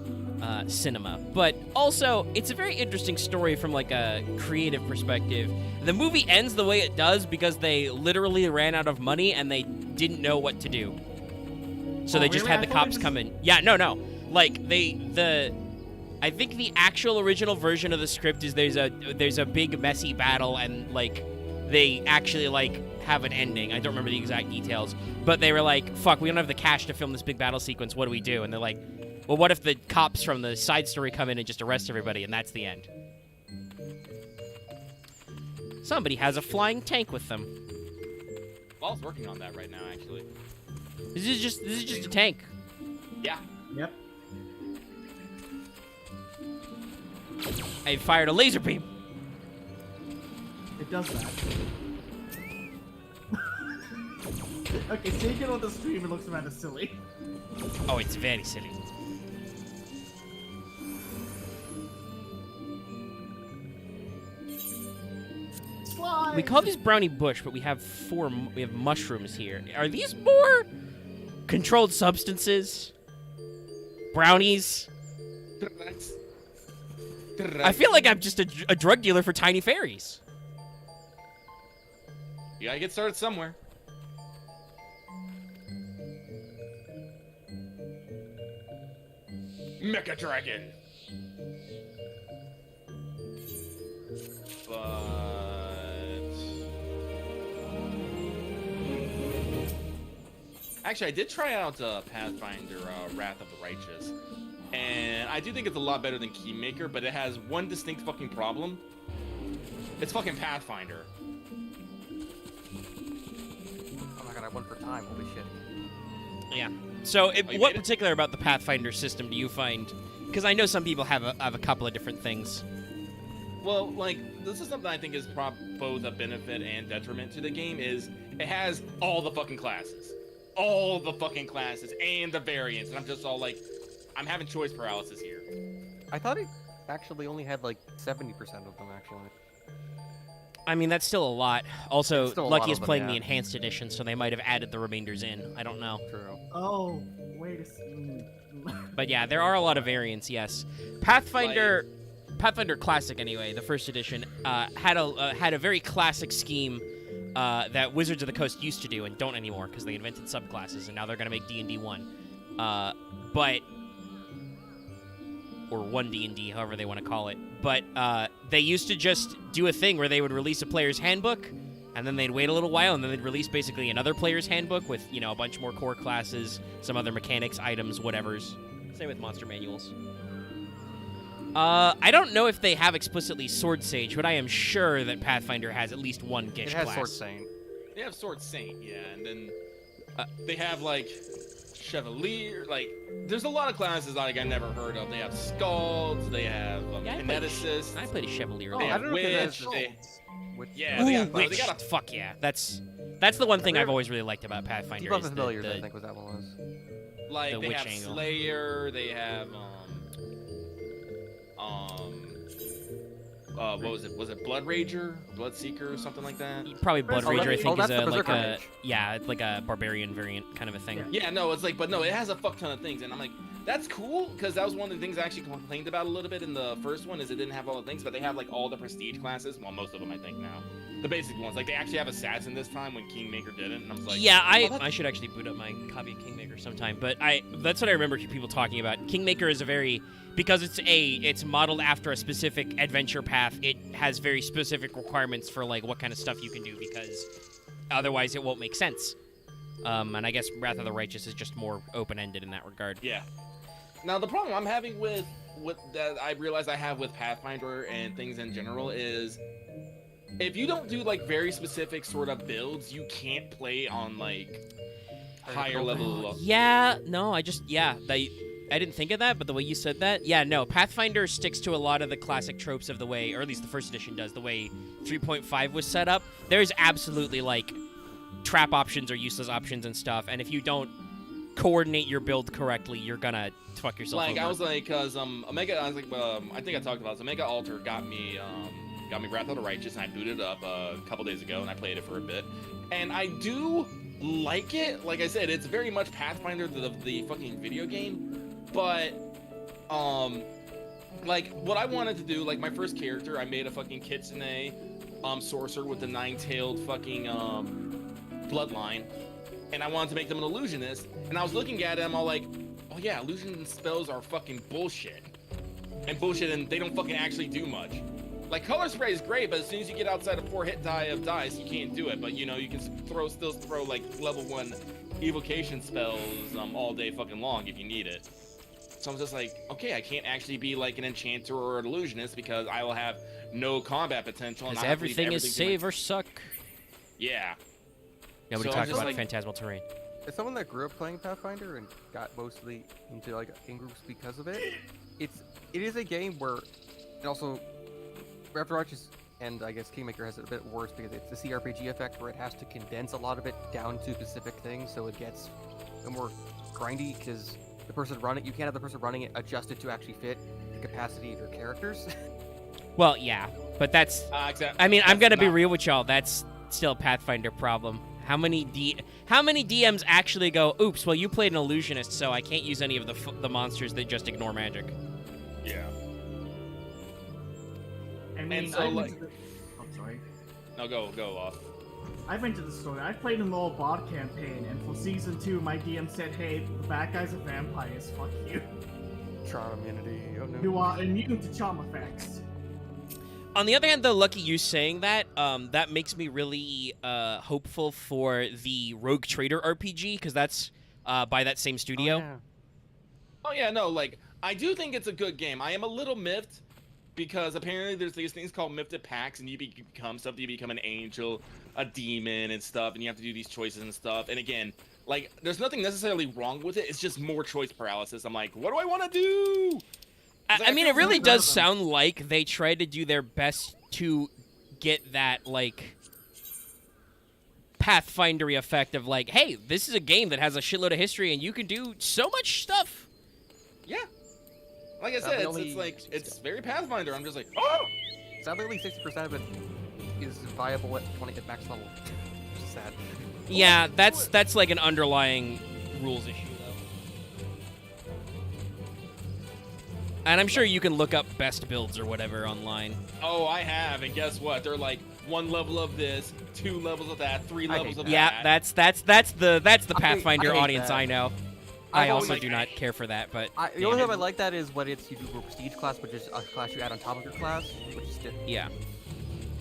cinema, but also it's a very interesting story from like a creative perspective. The movie ends the way it does because they literally ran out of money and they didn't know what to do. So Oh, they just really? had the I thought cops it come in. Yeah, no. Like I think the actual original version of the script is there's a big messy battle and like they actually like have an ending. I don't remember the exact details, but they were like, "Fuck, we don't have the cash to film this big battle sequence. What do we do?" And they're like, "Well, what if the cops from the side story come in and just arrest everybody and that's the end?" Somebody has a flying tank with them. Ball's working on that right now, actually. This is just a tank. Yeah. Yep. I fired a laser beam. It does that. Okay, seeing it on the stream, it looks rather silly. Oh, it's very silly. Slide! We call these brownie bush, but we have mushrooms here. Are these more controlled substances? Brownies? I feel like I'm just a drug dealer for tiny fairies. You gotta get started somewhere. Mecha Dragon. Actually, I did try out Pathfinder Wrath of the Righteous, and I do think it's a lot better than Keymaker, but it has one distinct fucking problem. It's fucking Pathfinder. Oh my god, I went for time. Holy shit. Yeah. So, you what made it? particular about the Pathfinder system do you find? Because I know some people have a couple of different things. Well, like, this is something I think is both a benefit and detriment to the game, is it has all the fucking classes. All the fucking classes and the variants, and I'm just all like, I'm having choice paralysis here. I thought it actually only had like 70% of them actually. I mean, that's still a lot. Also, It's still a Lucky lot is of them, playing the yeah. enhanced edition, so they might have added the remainders in. I don't know. True. Oh, wait a second. But yeah, there are a lot of variants, yes. Pathfinder Classic, anyway, the first edition, had a very classic scheme that Wizards of the Coast used to do and don't anymore because they invented subclasses, and now they're going to make D&D 1. Or 1 D&D, however they want to call it. But they used to just do a thing where they would release a player's handbook, and then they'd wait a little while, and then they'd release basically another player's handbook with, you know, a bunch more core classes, some other mechanics, items, whatevers. Same with monster manuals. I don't know if they have explicitly Sword Sage, but I am sure that Pathfinder has at least one Gish It has class. Sword Saint. They have Sword Saint, yeah, and then they have, like, Chevalier, like, there's a lot of classes like I never heard of. They have Scalds, they have Yeah, I played Kineticists, I played a Chevalier. Oh, they I have don't know if it has Witch, they, Which, yeah, Ooh, they got, Witch. they got a, Fuck yeah. That's the one thing I've always really liked about Pathfinder. Keep Up is the Familiars, I the- think was that one was. like, the they witch have angle. Slayer, they have, what was it? Was it Blood Rager? Blood Seeker or something like that? Probably Blood Oh, Rager, I that- think, that's is the a, like Berserker a mage. yeah, it's like a barbarian variant kind of a thing. Yeah. Yeah, no, it's like, but no, it has a fuck ton of things, and I'm like, that's cool, because that was one of the things I actually complained about a little bit in the first one, is it didn't have all the things, but they have, like, all the prestige classes, well, most of them, I think, now. The basic ones, like, they actually have Assassin this time when Kingmaker didn't, and I was like, Yeah, oh, that's- I should actually boot up my copy of Kingmaker sometime. But that's what I remember people talking about. Kingmaker is a very, because it's modeled after a specific adventure path. It has very specific requirements for like what kind of stuff you can do, because otherwise it won't make sense. And I guess Wrath of the Righteous is just more open-ended in that regard. Yeah. Now the problem I'm having with that I realize I have with Pathfinder and things in general is, if you don't do like very specific sort of builds, you can't play on like higher level. Yeah, no, I didn't think of that, but the way you said that, yeah, no, Pathfinder sticks to a lot of the classic tropes of the way, or at least the first edition does, the way 3.5 was set up. There's absolutely like trap options or useless options and stuff, and if you don't coordinate your build correctly, you're gonna fuck yourself Like over. I was like, cause Omega, I was like, I think I talked about this. Omega Alter got me Wrath of the Righteous, and I booted it up a couple days ago, and I played it for a bit, and I do like it. Like I said, it's very much Pathfinder, the fucking video game, but like what I wanted to do, like my first character, I made a fucking Kitsune sorcerer with the 9-tailed fucking bloodline, and I wanted to make them an illusionist, and I was looking at it, I'm all like, oh yeah, illusion spells are fucking bullshit, and they don't fucking actually do much. Like, color spray is great, but as soon as you get outside of 4 hit die of dice, you can't do it. But, you know, you can still throw, like, level 1 evocation spells all day fucking long if you need it. So I'm just like, okay, I can't actually be, like, an enchanter or an illusionist because I will have no combat potential, and Because I have to leave everything is everything to save or suck. Yeah. Nobody So I'm talked just about like- Phantasmal Terrain. As someone that grew up playing Pathfinder and got mostly into like in groups because of it, it is a game where, and also, Breath of the Righteous and I guess Kingmaker has it a bit worse because it's the CRPG effect where it has to condense a lot of it down to specific things, so it gets a more grindy because the person running you can't have the person running it adjusted to actually fit the capacity of your characters. Well, yeah, but that's. Exactly. I mean, I'm That's gonna be not- real with y'all. That's still a Pathfinder problem. How many DMs actually go? Oops. Well, you played an illusionist, so I can't use any of the monsters that just ignore magic. Yeah. I mean, And so, like- I'm sorry. No, go off. I've been to the story. I've played an old bot campaign, and for season 2, my DM said, "Hey, the bad guy's a vampire. Fuck you. Charm immunity. Oh no. You are immune to charm effects." On the other hand, though, lucky you saying that, that makes me really hopeful for the Rogue Trader RPG, because that's by that same studio. Oh, yeah. Oh yeah, no, like I do think it's a good game. I am a little miffed because apparently there's these things called mifted packs, and you become something. You become an angel, a demon, and stuff, and you have to do these choices and stuff. And again, like there's nothing necessarily wrong with it. It's just more choice paralysis. I'm like, what do I want to do? I mean, it really none of does them- sound like they tried to do their best to get that, like, Pathfindery effect of, like, hey, this is a game that has a shitload of history, and you can do so much stuff. Yeah. Like I the said, only- it's like it's very Pathfinder. I'm just like, oh. Sadly, only 60% of it is viable at 20 at max level. Which is sad. Yeah, that's like an underlying rules issue, though. And I'm sure you can look up best builds or whatever online. Oh, I have, and guess what? They're like 1 level of this, 2 levels of that, 3 I levels hate of Yeah, that. that's the I Pathfinder hate audience that. I know. I I've also always- do not care for that, but The only time I like that is when it's you do a prestige class, which is a class you add on top of your class, which is different. yeah.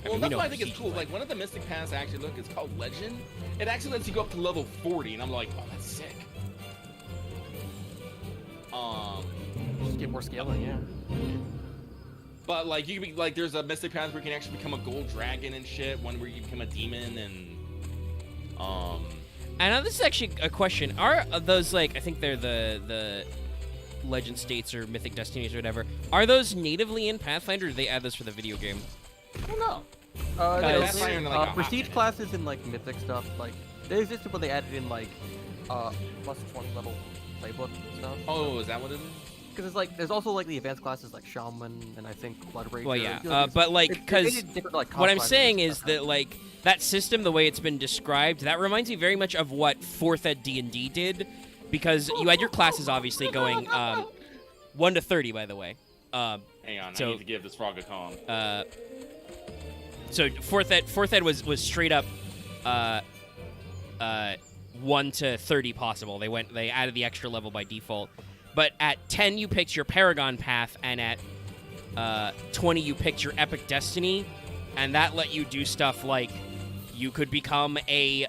Well, we that's know why I think it's Prestige cool. is Like one of the Mystic Paths actually look, it's called Legend. It actually lets you go up to level 40, and I'm like, oh, that's sick. Just get more scaling, yeah. But like you can be like, there's a Mystic Path where you can actually become a gold dragon and shit. One where you become a demon and And now this is actually a question. Are those, like, I think they're the Legend States or Mythic Destinies or whatever, are those natively in Pathfinder, or do they add those for the video game? I don't know. Guys- Pathfinder in, like, a hot Prestige minute. classes in like mythic stuff, like they existed when they added in like plus 20 level playbook and stuff. Oh, is that what it is? Because it's like there's also like the advanced classes like Shaman and I think Blood Rager. Well, yeah, I feel like but like, they because did different, like, what I'm cost saying drivers and is stuff, that, like, that system, the way it's been described, that reminds me very much of what 4th Ed D&D did, because you had your classes obviously going 1 to 30, by the way. Hang on, So- I need to give this frog a calm. So 4th Ed was straight up 1 to 30 possible. They added the extra level by default. But at 10 you picked your Paragon path, and at 20 you picked your Epic Destiny, and that let you do stuff like you could become an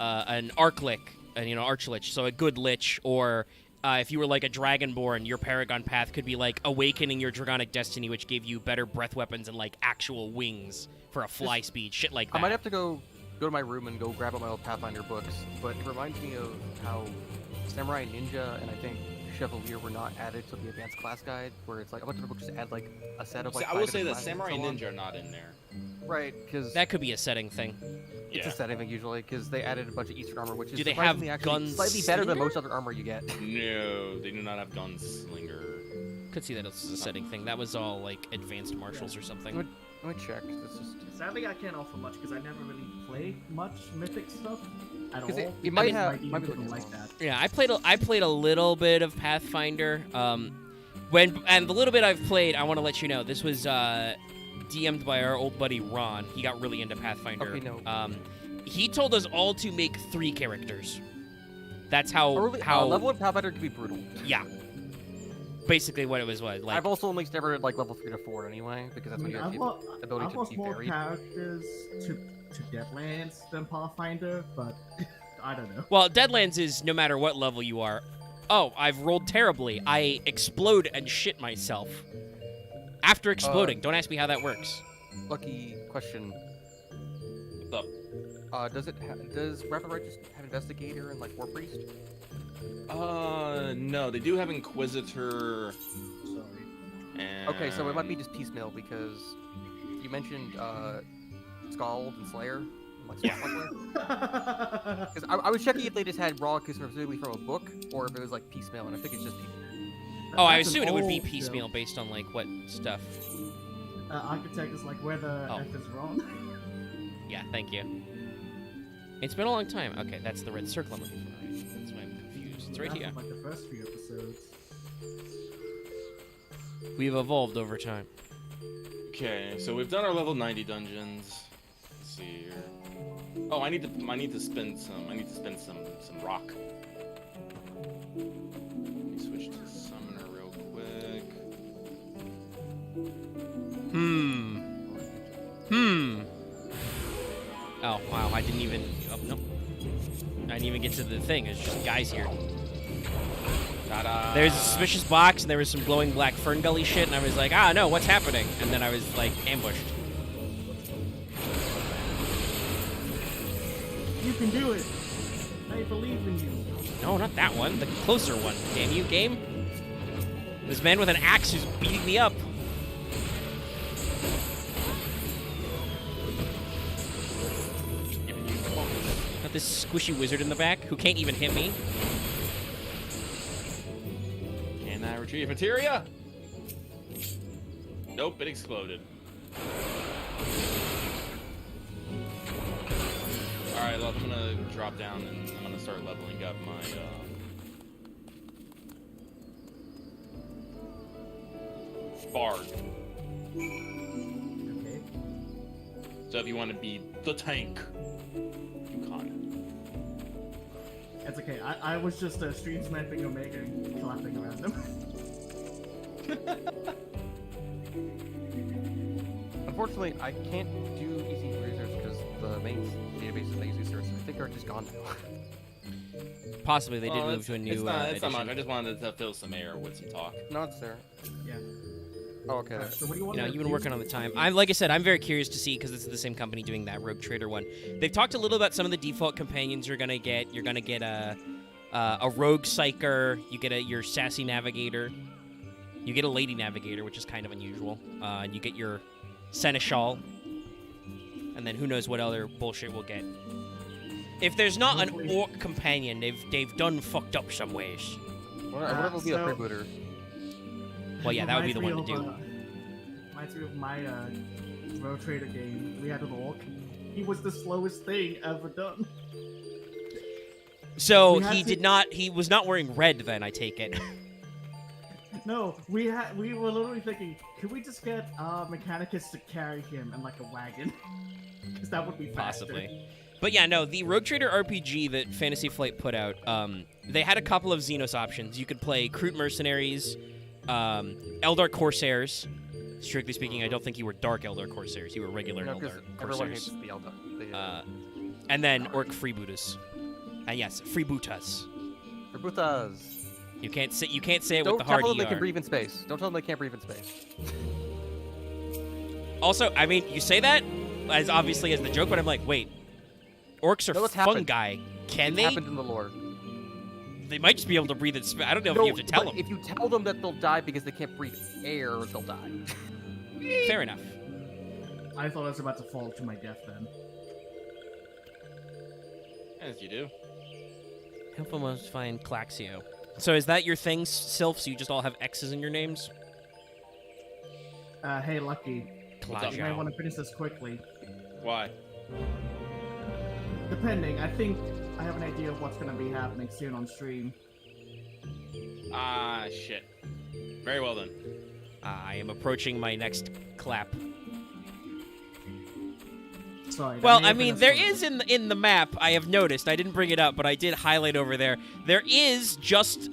Archlich, Archlich, so a good lich, or if you were like a Dragonborn, your Paragon path could be like awakening your Dragonic Destiny, which gave you better breath weapons and like actual wings for a fly speed, shit like that. I might have to go to my room and go grab up my old Pathfinder books, but it reminds me of how Samurai Ninja and I think Chevalier were not added to the advanced class guide, where it's like a bunch of books just add like a set of like. I 5 will say different that classes and Samurai so on. Ninja are not in there. Right, because That could be a setting thing. it's Yeah. a setting thing usually, because they added a bunch of Eastern armor, which is Do they have surprisingly actually slightly better than gunslinger? most other armor you get. No, they do not have Gunslinger. Could see that as a setting thing. That was all like advanced martials or something. Let me check. This is Sadly, I can't offer much because I never really played much mythic stuff at all. 'Cause it because might my have- DM might be didn't looking like wrong. that. Yeah, I played a little bit of Pathfinder. And the little bit I've played, I want to let you know, this was DM'd by our old buddy Ron. He got really into Pathfinder. Okay, no. He told us all to make 3 characters. That's how early, level 1 Pathfinder can be brutal. yeah. Basically, what it was like. I've also only ever at like level 3 to 4 anyway, because that's when you have the ability I've to lost be more varied. characters to Deadlands than Pathfinder, but I don't know. Well, Deadlands is no matter what level you are. Oh, I've rolled terribly. I explode and shit myself. After exploding. Don't ask me how that works. Lucky question. What's up? Does Rapid Righteous have Investigator and like War Priest? No, they do have Inquisitor. Sorry. And... Okay, so it might be just piecemeal because you mentioned Scald and Slayer. Like Because I was checking if they just had raw specifically from a book or if it was like piecemeal, and I think it's just piecemeal. Oh, I That's an assumed it would be old piecemeal joke. based on like what stuff. Architect is like where the Oh. F is wrong. Yeah, thank you. It's been a long time. Okay, that's the red circle I'm looking for. Right? That's why I'm confused. It's right That here. was like the first few episodes. We've evolved over time. Okay, so we've done our level 90 dungeons. Let's see here. Oh, I need to spend some rock. Let me switch to summoner real quick. Oh, wow, I didn't even... Oh, no. I didn't even get to the thing. There's just guys here. Ta-da! There's a suspicious box, and there was some glowing black fern gully shit, and I was like, ah, no, what's happening? And then I was, like, ambushed. You can do it. I believe in you. No, not that one. The closer one. Damn you, game. This man with an axe who's beating me up. Got this squishy wizard in the back who can't even hit me. Can I retrieve materia? Nope, it exploded. Alright, I'm gonna drop down and I'm gonna start leveling up my, Bard. Okay. So if you want to be the tank, you can. It's okay. I was just stream sniping Omega and clapping around him. Unfortunately, I can't do easy research because the main databases I use research I think are just gone now. Possibly they did Oh, move to a new it's not much. edition. I just wanted to fill some air with some talk. No, it's there. Yeah. Oh, okay. Alright, so what do you want You know, to you've been do? working on the time. Like I said, I'm very curious to see because this is the same company doing that Rogue Trader one. They've talked a little about some of the default companions you're gonna get. You're gonna get a Rogue Psyker. You get your Sassy Navigator. You get a Lady Navigator, which is kind of unusual. And you get your Seneschal. And then who knows what other bullshit we'll get. If there's not an Hopefully- Orc companion, they've done fucked up some ways. I wonder if it'll be a so- freebooter. Well, yeah, that would be the Reminds one me to of, do. Reminds me of my Road Trader game. We had an orc. He was the slowest thing ever done. So we had to- he was not wearing red then, I take it. No, we were literally thinking, could we just get Mechanicus to carry him in like a wagon? Because that would be faster. Possibly. But yeah, no, the Rogue Trader RPG that Fantasy Flight put out, they had a couple of Xenos options. You could play Crude Mercenaries, Eldar Corsairs. Strictly speaking, I don't think you were Dark Eldar Corsairs. You were regular No, because Eldar everyone hates Corsairs. the Elda. And then Orc Freebooters. Yes, Freebootas. Rebutas. You can't say it Don't with the hard tell them they ER. can breathe in space. Don't tell them they can't breathe in space. Also, I mean, you say that as obviously as the joke, but I'm like, wait, orcs are No, it's happened. fungi. Can It they? happened in the lore. They might just be able to breathe in space. I don't know if No, you have to tell but them. if you tell them that they'll die because they can't breathe air, they'll die. Fair enough. I thought I was about to fall to my death then. As you do. Help almost find Claxio. So is that your thing, Sylph? So you just all have X's in your names? Hey, Lucky. What's up? You might want to finish this quickly. Why? Depending, I think I have an idea of what's going to be happening soon on stream. Ah, shit. Very well then. I am approaching my next clap. Sorry. that Well, may I have been mean, a there spoiler. is in the map. I have noticed. I didn't bring it up, but I did highlight over there. There is just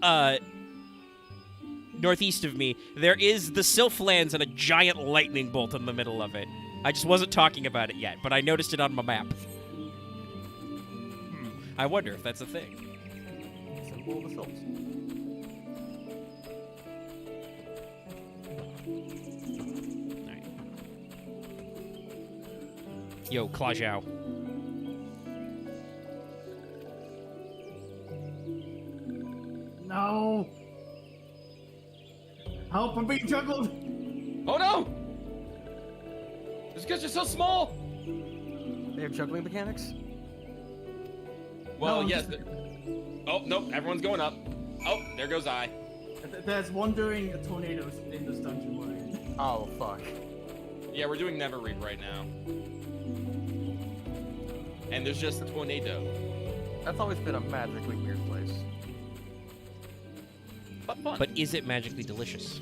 northeast of me. There is the Sylph lands and a giant lightning bolt in the middle of it. I just wasn't talking about it yet, but I noticed it on my map. I wonder if that's a thing. Symbol of the Sylphs. Yo, Claw Zhao. No! Help! I'm being juggled! Oh no! Just because you're so small. They have juggling mechanics? Well, No, yes. Oh nope, everyone's going up. Oh, there goes I. There's wandering tornadoes in this dungeon we're in. Oh, fuck. Yeah, we're doing Never Reap right now. And there's just a tornado. That's always been a magically weird place. But fun. But is it magically delicious?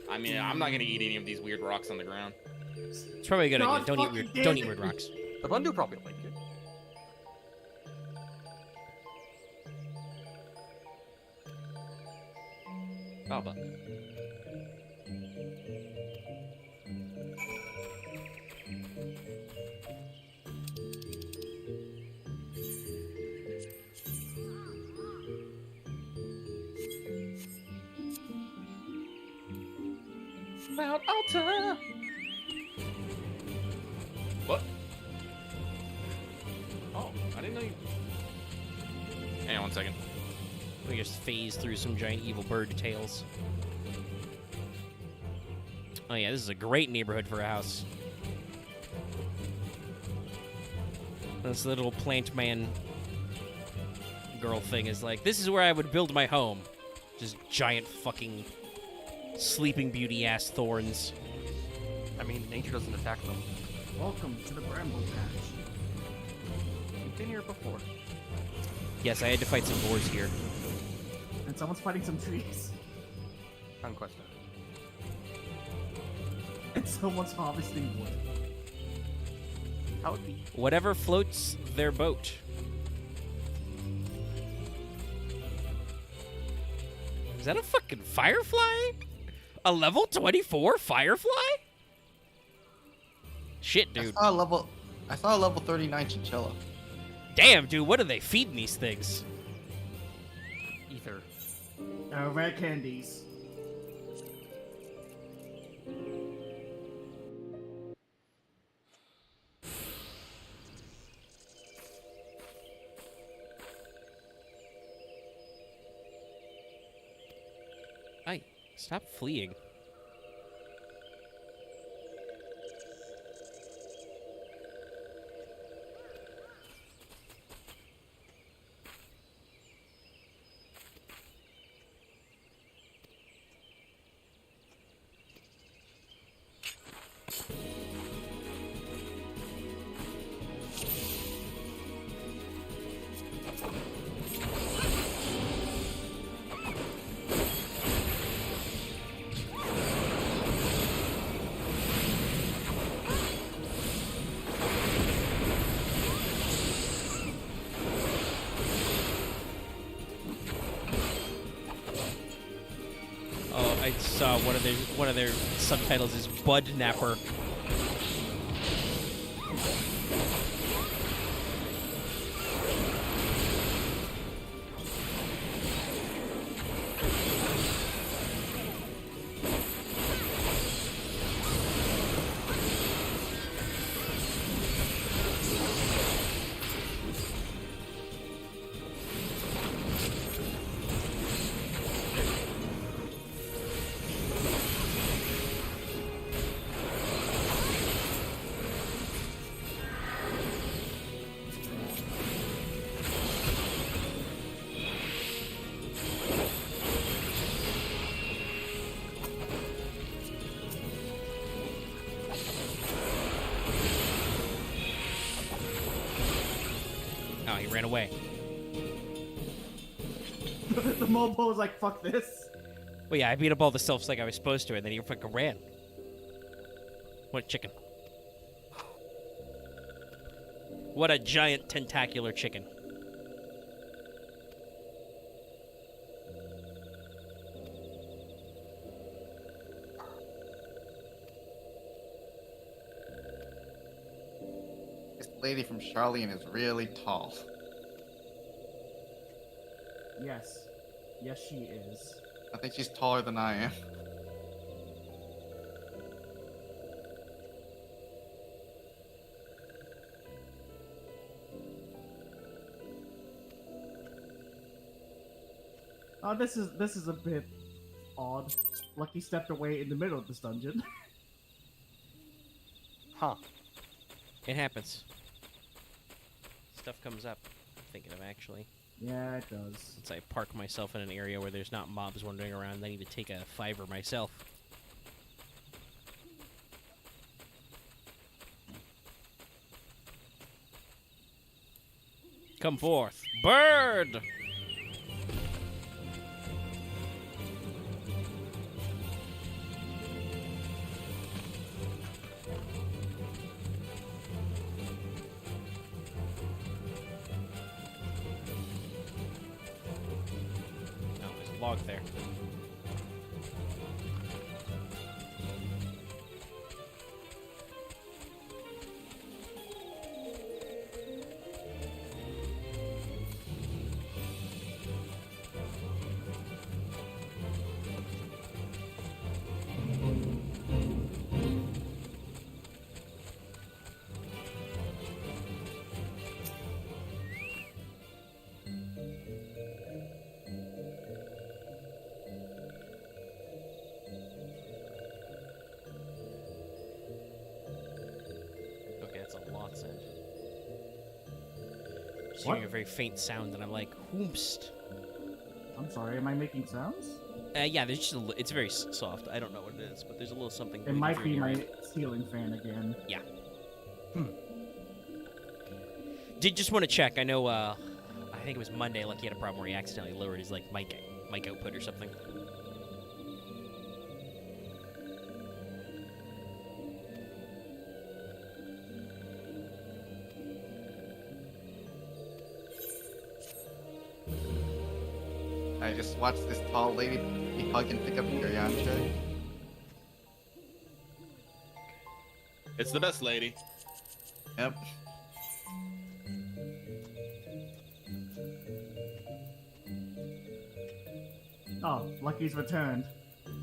I mean, I'm not gonna eat any of these weird rocks on the ground. It's probably a good God idea. Don't eat fucking weird. damn Don't eat it. weird rocks. The Bundu probably like it. Baba. Mount Alta. What? Oh, I didn't know you. Hang on 1 second. We just phase through some giant evil bird tails. Oh yeah, this is a great neighborhood for a house. This little plant man girl thing is like, this is where I would build my home. Just giant fucking sleeping beauty ass thorns. I mean, nature doesn't attack them. Welcome to the Bramble Patch. You've been here before. Yes, I had to fight some boars here. And someone's fighting some trees. Conquest. And someone's harvesting wood. How would be? Whatever floats their boat. Is that a fucking firefly? A level 24 firefly? Shit, dude. I saw a level 39 chinchilla. Damn, dude, what are they feeding these things? Ether. Rare candies. Hey, stop fleeing. Oh, I saw one of their subtitles is Bud Napper. Oh, he ran away. The mobile was like, fuck this. Well, yeah, I beat up all the selves like I was supposed to, and then he fucking ran. What a chicken. What a giant tentacular chicken. This lady from Charlene is really tall. Yes. Yes, she is. I think she's taller than I am. This is a bit odd. Lucky stepped away in the middle of this dungeon. Huh. It happens. Stuff comes up. I'm thinking of actually. Yeah, it does. Once I park myself in an area where there's not mobs wandering around, I need to take a fiver myself. Come forth, bird! Oh, there's a log there. Okay, that's a lot sound. Just What? hearing a very faint sound, and I'm like, whoomst. I'm sorry, am I making sounds? Yeah, there's just it's very soft. I don't know what it is, but there's a little something. It moving might through be your my ear. ceiling fan again. Yeah. Did just want to check. I know. I think it was Monday. Like he had a problem where he accidentally lowered his like mic output or something. I just watched this tall lady be hug and pick up your tray. It's the best lady. Yep. Oh, Lucky's returned.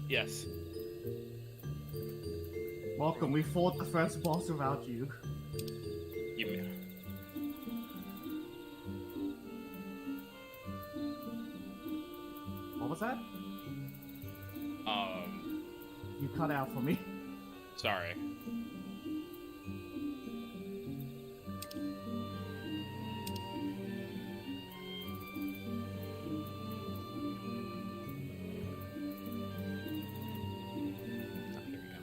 Yes. Welcome, we fought the first boss without you. You. What was that? You cut out for me. Sorry. Oh, here we go.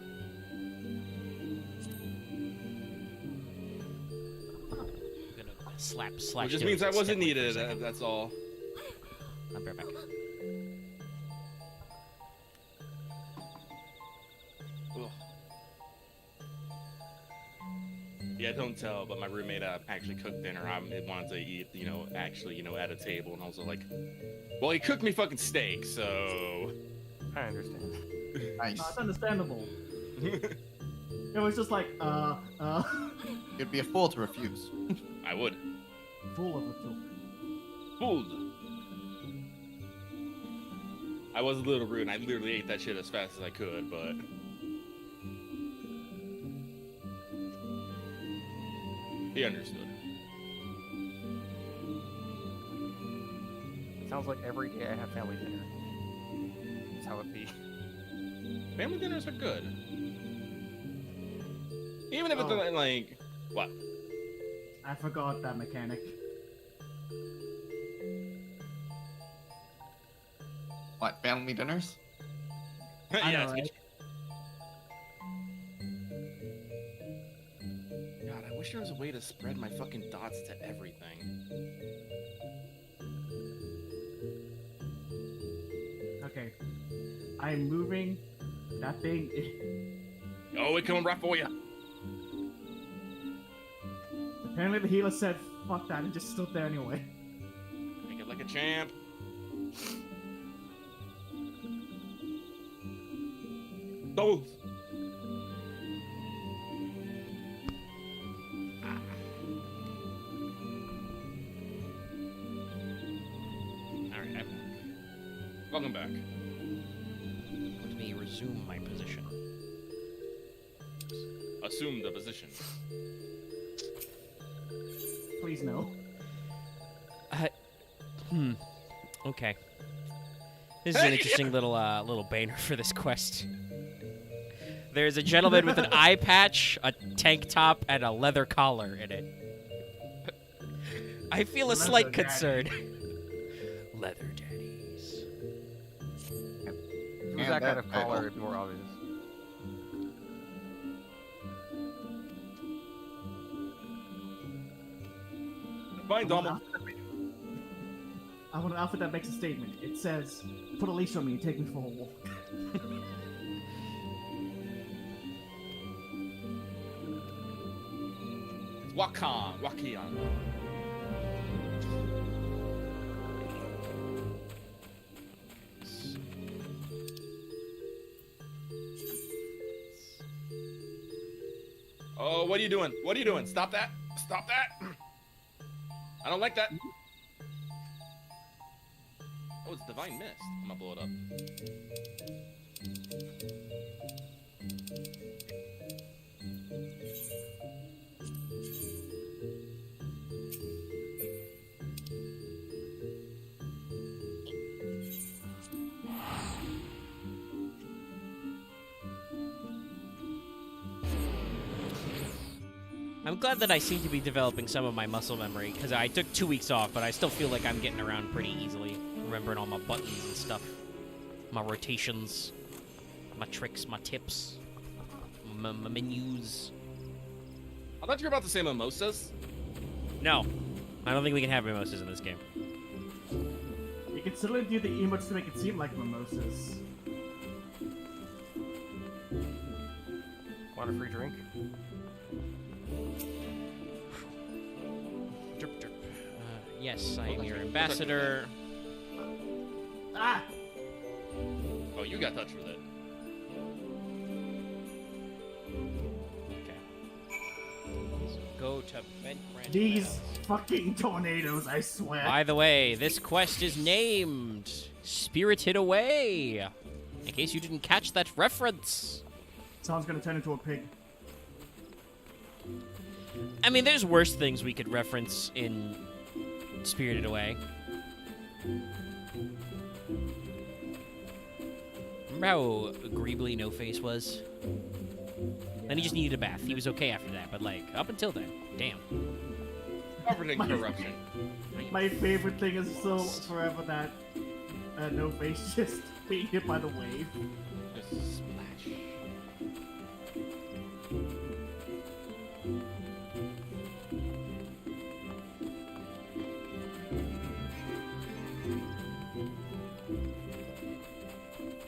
I'm gonna slash. Which just Dylan means I with a wasn't stick for a needed. second. That's all. I'll be right back. Ugh. Yeah, don't tell, but my roommate actually cooked dinner. I wanted to eat, actually, at a table, and I was like, well, he cooked me fucking steak, so. I understand. Nice. No, it's understandable. It was just like, You'd be a fool to refuse. I would. full of a tool. Fooled. I was a little rude, and I literally ate that shit as fast as I could, but. He understood. Sounds like every day I have family dinner. That's how it be. Family dinners are good. Even if it's Oh. like. What? I forgot that mechanic. What, family dinners? I Yeah, know, it's- right? God, I wish there was a way to spread my fucking dots to everything. Okay. I'm moving that thing. Oh, it coming right for you. Apparently the healer said, fuck that, and just stood there anyway. Make it like a champ. Doubles. Alright, I'm back. Welcome back. Let me resume my position. Assume the position. Please no. Okay. This is an interesting little banner for this quest. There's a gentleman with an eye patch, a tank top, and a leather collar in it. I feel a Leather slight daddy. concern. Leather daddies. It was Yeah, that kind that- of collar, it'd be more obvious. Fine, Dommel. I want an outfit that makes a statement. It says, "Put a leash on me and take me for a walk." Wakion. Oh, what are you doing? What are you doing? Stop that! Stop that! I don't like that. Oh, it's Divine Mist. I'm gonna blow it up. I'm glad that I seem to be developing some of my muscle memory, because I took 2 weeks off, but I still feel like I'm getting around pretty easily, remembering all my buttons and stuff. My rotations, my tricks, my tips, my menus. I thought you were about to say mimosas. No, I don't think we can have mimosas in this game. You can still do the emotes to make it seem like mimosas. Want a free drink? Derp, derp. Yes, I am your ambassador. Ah! Oh, you got touched with it. Okay. So go to Vent Branch. These fucking tornadoes, I swear. By the way, this quest is named Spirited Away. In case you didn't catch that reference. Someone's gonna turn into a pig. I mean, there's worse things we could reference in Spirited Away. Remember how agreeably No Face was? Then he just needed a bath. He was okay after that, but like, up until then, damn. Covered in corruption. My favorite thing is still forever that No Face just being hit by the wave. Just splash.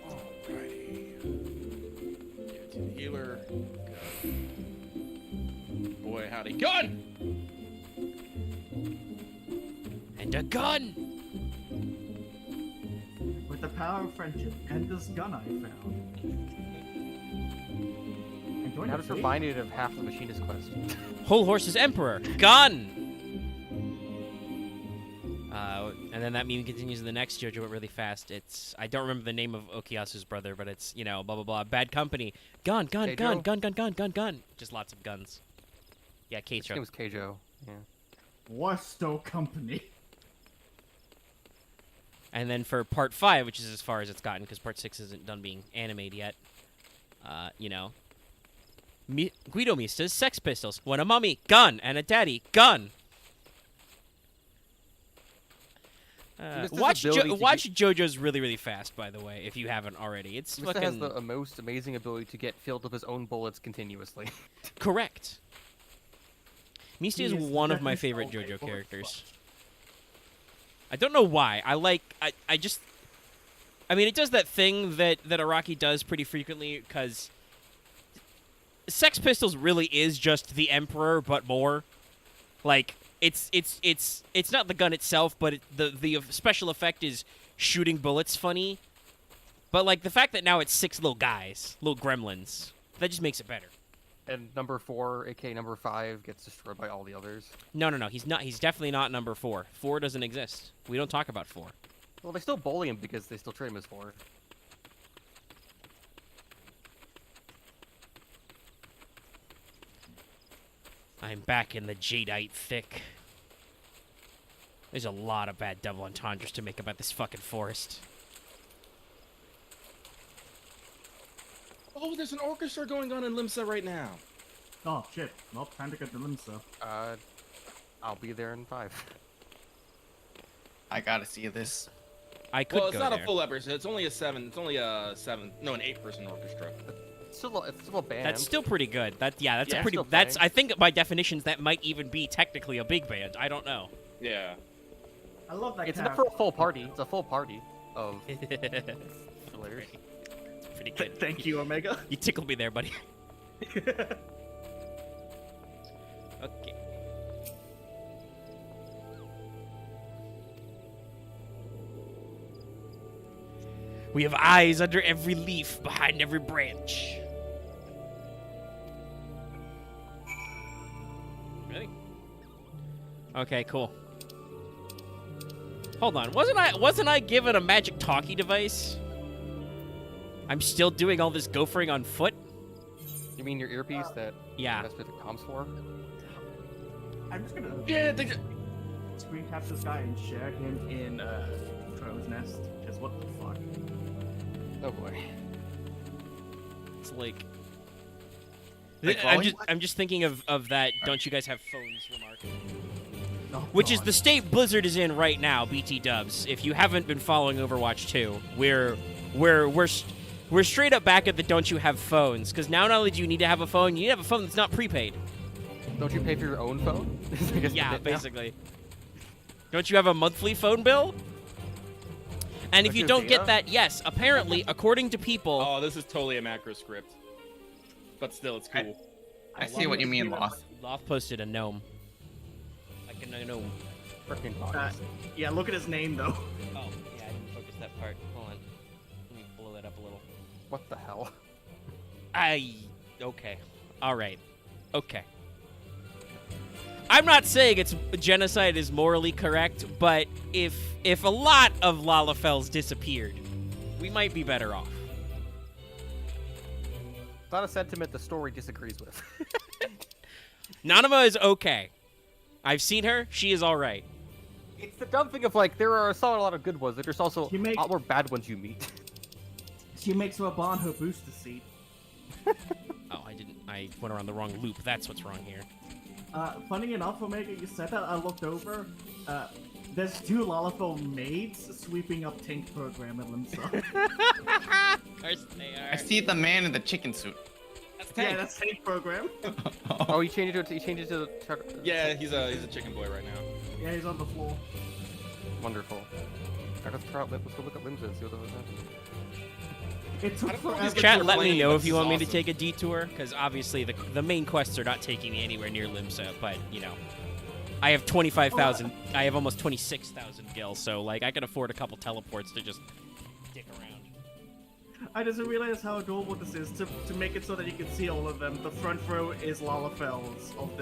Alrighty. Give it to the healer. Go. Boy, howdy. Gun! And a gun! With the power of friendship and this gun I found. And join Now the just faith. reminded of half the machinist quest. Whole horse's emperor. Gun! And then that meme continues in the next JoJo but really fast. It's, I don't remember the name of Okiyasu's brother, but it's, you know, blah, blah, blah. Bad company. Gun, gun, gun, Keijo? gun, gun, gun, gun, gun. Just lots of guns. Yeah, His name Keijo. was Keijo. Yeah. Warstow Company. And then for part 5, which is as far as it's gotten, because part 6 isn't done being animated yet, you know, Guido Mista's Sex Pistols. One a mummy, gun, and a daddy, gun. Mista's Watch ability to watch JoJo's really, really fast, by the way, if you haven't already. It's Mista fucking has the most amazing ability to get filled with his own bullets continuously. correct. Mista is He is one of my definitely favorite so JoJo faithful. characters. I don't know why. I mean, it does that thing that Araki does pretty frequently, because Sex Pistols really is just the Emperor, but more. Like, it's not the gun itself, but the special effect is shooting bullets funny. But, like, the fact that now it's 6 little guys, little gremlins, that just makes it better. And number 4, aka number 5, gets destroyed by all the others. No, he's not. He's definitely not number 4. 4 doesn't exist. We don't talk about 4. Well, they still bully him because they still treat him as 4. I'm back in the Jadeite thick. There's a lot of bad double entendres to make about this fucking forest. Oh, there's an orchestra going on in Limsa right now. Oh shit. Well, time to get to Limsa. I'll be there in 5. I gotta see this. I could Well, it's go not there. a full orchestra. It's only a 7. It's only a 7. No, an 8-person orchestra. It's still a band. That's still pretty good. That's Yeah, a pretty. still That's playing. I think by definitions that might even be technically a big band. I don't know. Yeah. I love that. It's enough for a full party. It's a full party of players. Pretty good. Thank you, Omega. You tickled me there, buddy. Okay. We have eyes under every leaf, behind every branch. Really? Okay, cool. Hold on, wasn't I given a magic talkie device? I'm still doing all this gophering on foot? You mean your earpiece that Yeah. that's what the comms for? I'm just gonna Yeah, screen cap this guy and share him in Crow's Nest. Because what the fuck? Oh boy. It's like Like I'm just thinking of that don't you guys have phones remark. Oh, Which is God. the state Blizzard is in right now, BT Dubs. If you haven't been following Overwatch 2, we're straight up back at the don't you have phones, because now not only do you need to have a phone, you need to have a phone that's not prepaid. Don't you pay for your own phone? I guess Yeah, the bit now. basically. Don't you have a monthly phone bill? And if Don't you you don't have get data? that, yes, apparently, according to people, Oh, this is totally a macro script. But still, it's cool. I see what you mean, Loth. Loth posted a gnome. Like a gnome. Freaking Yeah, look at his name though. Oh, yeah, I didn't focus that part. Hold on. Let me blow that up a little. What the hell? Okay. Alright. Okay. I'm not saying genocide is morally correct, but if a lot of Lalafels disappeared, we might be better off. It's not a sentiment the story disagrees with. Nanama is okay. I've seen her. She is alright. It's the dumb thing of like there are a lot of good ones. There's also You make- a lot more bad ones you meet. She makes Raban her booster seat. Oh, I went around the wrong loop. That's what's wrong here. Funny enough, Omega, you said that. I looked over. There's 2 Lalafell maids sweeping up tank program at Limsa. Of course they are. I see the man in the chicken suit. That's Yeah, tank. that's tank program. Oh, he changed it to Yeah, he's a chicken boy right now. Yeah, he's on the floor. Wonderful. Alright, let's try out. Let's go look at Limsa and see what that was happening. It took I don't know if forever. these guys Chat, are let me playing, know but if you this want is me to awesome. take a detour, because obviously the main quests are not taking me anywhere near Limsa, but, you know. I have 25,000, I have almost 26,000 gil, so, like, I can afford a couple teleports to just dick around. I just realized how adorable this is. To make it so that you can see all of them, the front row is Lalafells of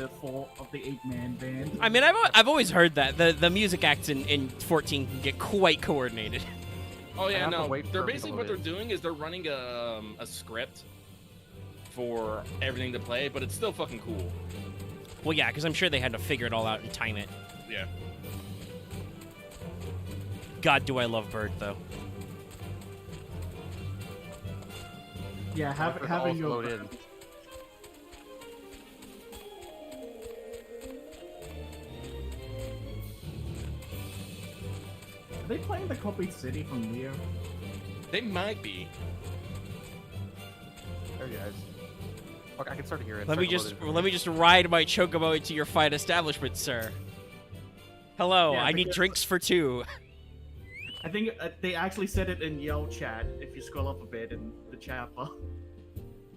the 8-man band. I mean, I've always heard that. The music acts in 14 can get quite coordinated. Oh I yeah, have to no. wait They're for basically people what to- they're doing is they're running a script for everything to play, but it's still fucking cool. Well, yeah, because I'm sure they had to figure it all out and time it. Yeah. God, do I love Bird, though. Yeah, having your load in. Are they playing the Copy City from Neo? They might be. There you guys. Okay, I can start here. Let me just ride my chocobo into your fine establishment, sir. Hello, Yeah, I need because- drinks for 2. I think they actually said it in Yell chat if you scroll up a bit in the chat bar.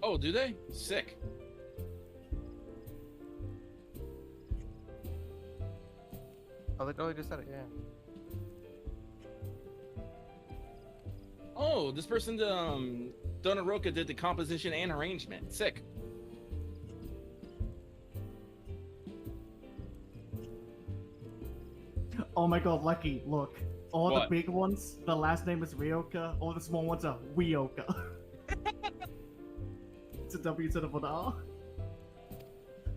Oh, do they? Sick. Oh, they just said it. Yeah. Oh, this person, Donaroka did the composition and arrangement. Sick. Oh my god, Lucky, look. All What? the big ones, the last name is Ryoka. All the small ones are Wioka. It's a W instead of an R.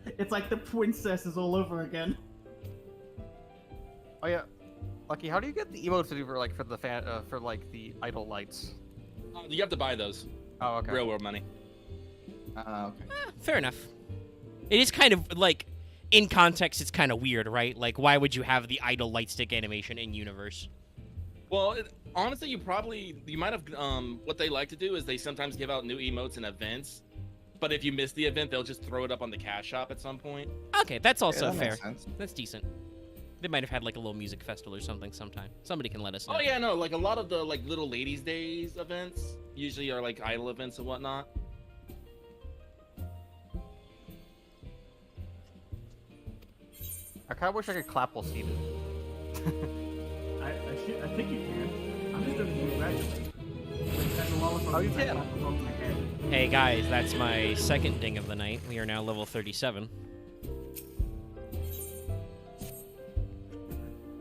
It's like the princesses all over again. Oh yeah. Lucky, how do you get the emotes to do for the fan for like the idol lights? You have to buy those. Oh, okay. Real world money. Okay. Fair enough. It is kind of like, in context, it's kind of weird, right? Like, why would you have the idle light stick animation in universe? Well, honestly, you might have what they like to do is they sometimes give out new emotes and events, but if you miss the event, they'll just throw it up on the cash shop at some point. Okay, that's also that fair. makes sense. That's decent. They might have had like a little music festival or something sometime. Somebody can let us know. Oh yeah, no, like a lot of the like little ladies' days events usually are like idle events and whatnot. I kind of wish I could clap while seated. I think you can. I'm just doing it gradually. Oh, you can. Hey guys, that's my second ding of the night. We are now level 37.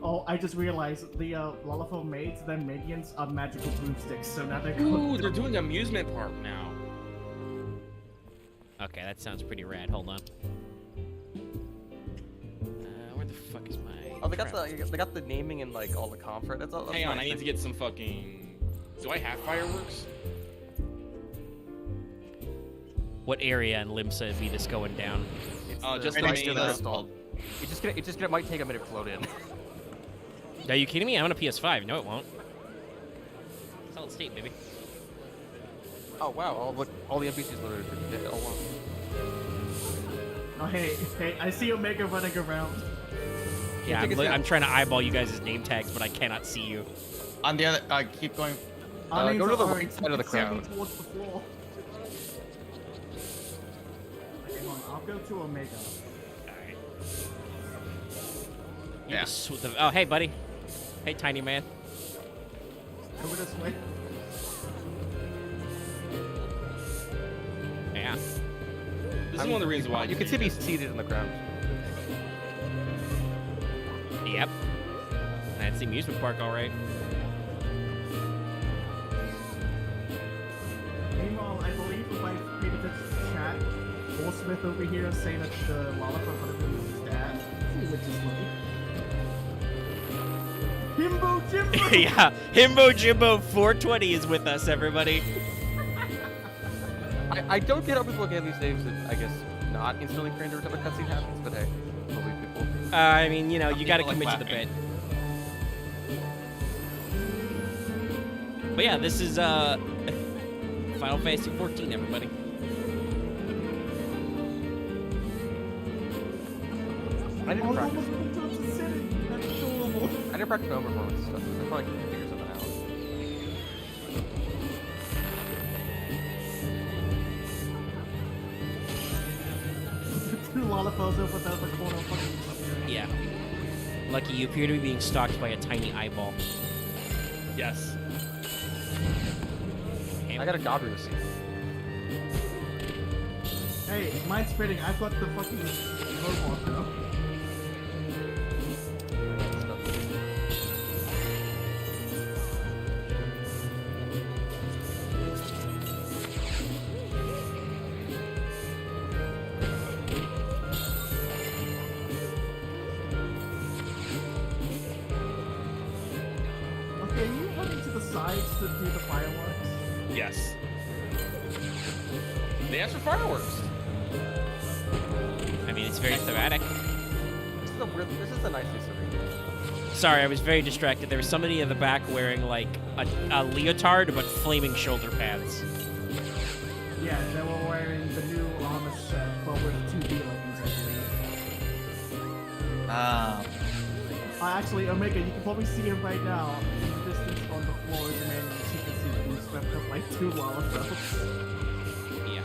Oh, I just realized the Lullaphone maids, their minions are magical broomsticks, so now they're Ooh, they're doing amusement park now. Okay, that sounds pretty rad. Hold on. Where the fuck is my... Oh, they got crap? they got the naming and like all the comp for it. That's all. That's Hang on, nice. I need to get some fucking. Do I have fireworks? What area in Limsa is this going down? It's Just the the main main, install. It might take a minute to load in. Are you kidding me? I'm on a PS5. No, it won't. Solid state, baby. Oh wow! All the NPCs loaded for all one. Oh hey, I see Omega running around. Yeah, take it down. I'm trying to eyeball you guys' name tags, but I cannot see you. On the other, keep going. Our names go to the are right side of the standing crowd. towards the floor. Hang on, I'll go to Omega. Alright. Yeah. Oh, hey, buddy. Hey, tiny man. Over this way. Yeah. This is one of the reasons why You can see me seated in the ground. Yep. That's the amusement park, all right. Meanwhile, I believe if I paid attention to the chat, Will Smith over here is saying that the Lollipop would have been his dad, which is funny. Himbo Jimbo! Yeah, Himbo Jimbo 420 is with us, everybody. I don't get how people get these names and I guess not instantly cringe every time a cutscene happens, but hey, believe people. I mean, you know, Some you got to people like commit to the bit. laughing. But yeah, this is Final Fantasy 14, everybody. I didn't practice. That's adorable. I didn't practice my own performance stuff. I probably can figure something out. Two Lollipops over there in the corner fucking... Yeah. Lucky you appear to be being stalked by a tiny eyeball. Yes. I got a god receipt. Hey, mine's fitting. I've got the fucking robot though. Okay, are you running to the sides to do the fireworks? Yes. They asked for fireworks. I mean, it's very thematic. This is a nice use of it. Sorry, I was very distracted. There was somebody in the back wearing, like, a leotard, but flaming shoulder pads. Yeah, they were wearing the new armor set, but with 2D leggings, I believe. Actually, Omega, you can probably see him right now in the distance on the floor as a man, as you can see being swept up like 2 lollipops. Yeah.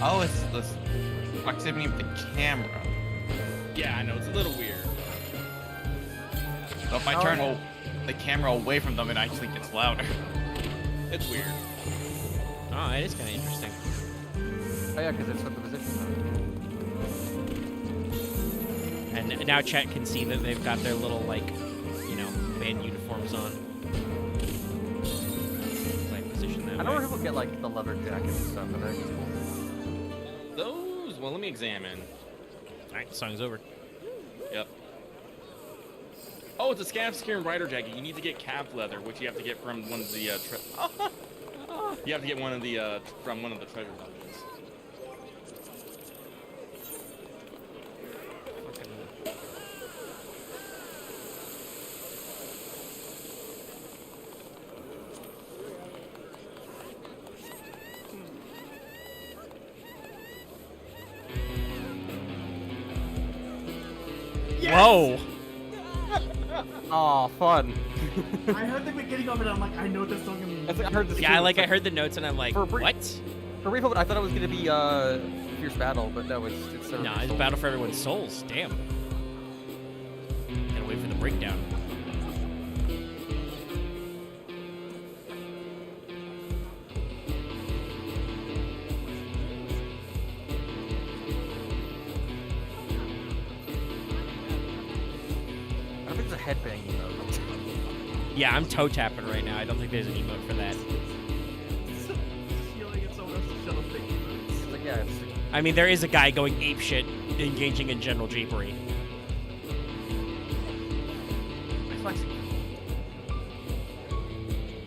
Oh, it's the proximity of the camera. Yeah, I know, it's a little weird. So if I turn the camera away from them, it actually gets louder. It's weird. Oh, it is kind of interesting. Oh yeah, because it's what the position. And now chat can see that they've got their little, like, you know, band uniforms on. Like, position that I don't know way. if people get like the leather jackets and stuff, but I think it's cool. Those, well, let me examine. Alright, song's over. Yep. Oh, it's a scab skin rider jacket. You need to get calf leather, which you have to get from one of the you have to get one of the from one of the treasure dungeons. Whoa! Oh, fun. I heard the beginning of it. I'm like, I know this song. I heard this. Yeah, too. I heard the notes and I'm like, For a brief- what? For a brief moment, I thought it was gonna be Fierce Battle, but no, it's Nah, it's Battle for Everyone's Souls. Damn. Gotta wait for the breakdown. I don't think there's a headbang emote. Yeah, I'm toe tapping right now. I don't think there's an emote for that. Yelling at someone else to shut up. It's like, yeah, it's I mean, there is a guy going apeshit, engaging in general japery. flexing.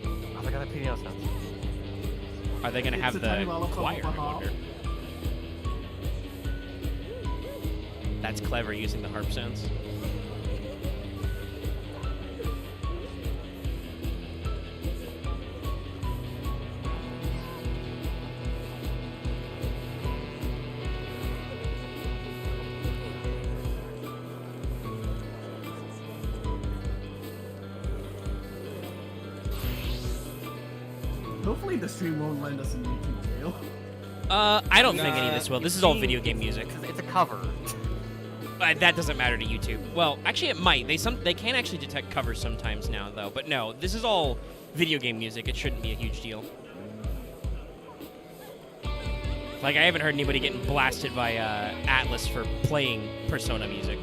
Oh, they got the piano sounds. Are they gonna It's have a the tiny lollipop choir? of a I harp. wonder. That's clever using the harp sounds. Hopefully the stream won't land us in YouTube jail. I don't think any of Nah, this will. This is all video game music. It's a cover. That doesn't matter to YouTube. Well, actually, it might. They can actually detect covers sometimes now, though. But no, this is all video game music. It shouldn't be a huge deal. Like, I haven't heard anybody getting blasted by Atlas for playing Persona music.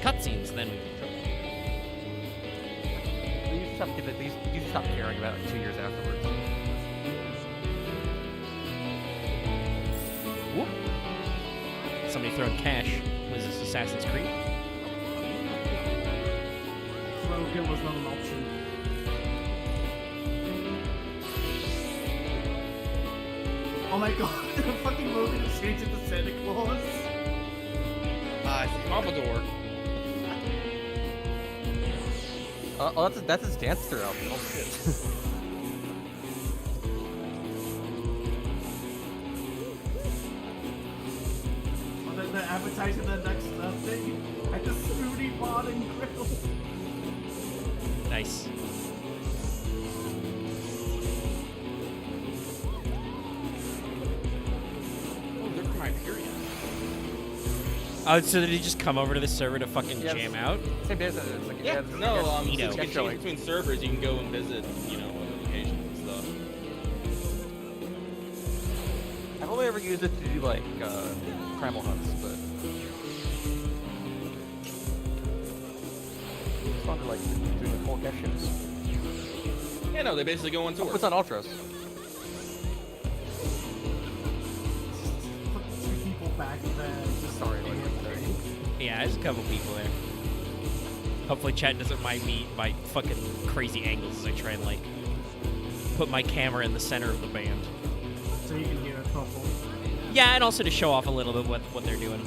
Cutscenes, then we can trouble. You should stop caring about it 2 years afterwards. Whoop. Somebody throwing cash. Was this Assassin's Creed? Slogan was not an option. Oh my god, the fucking Logan is changing to Santa Claus. Pompadour. Oh, that's his dance through album. Oh shit. Oh, they're advertising the next thing at the Smoothie Bar and Grill. Nice. Oh, they're from Hyperion. Oh, so did he just come over to the server to fucking Yes. jam out? Same day as it's like Yeah, it's no, like so you Neato. can change between servers. You can go and visit, you know, other locations and stuff. I've only ever used it to do like primal hunts, but it's fun to like doing the full cash ships. Yeah, no, they basically go on tour. It's on ultras. Put 2 people back there. Just Sorry, like, Yeah, there's a couple people there. Hopefully chat doesn't mind me my fucking crazy angles as I try and, like, put my camera in the center of the band. so you can hear a couple. Yeah, and also to show off a little bit what they're doing.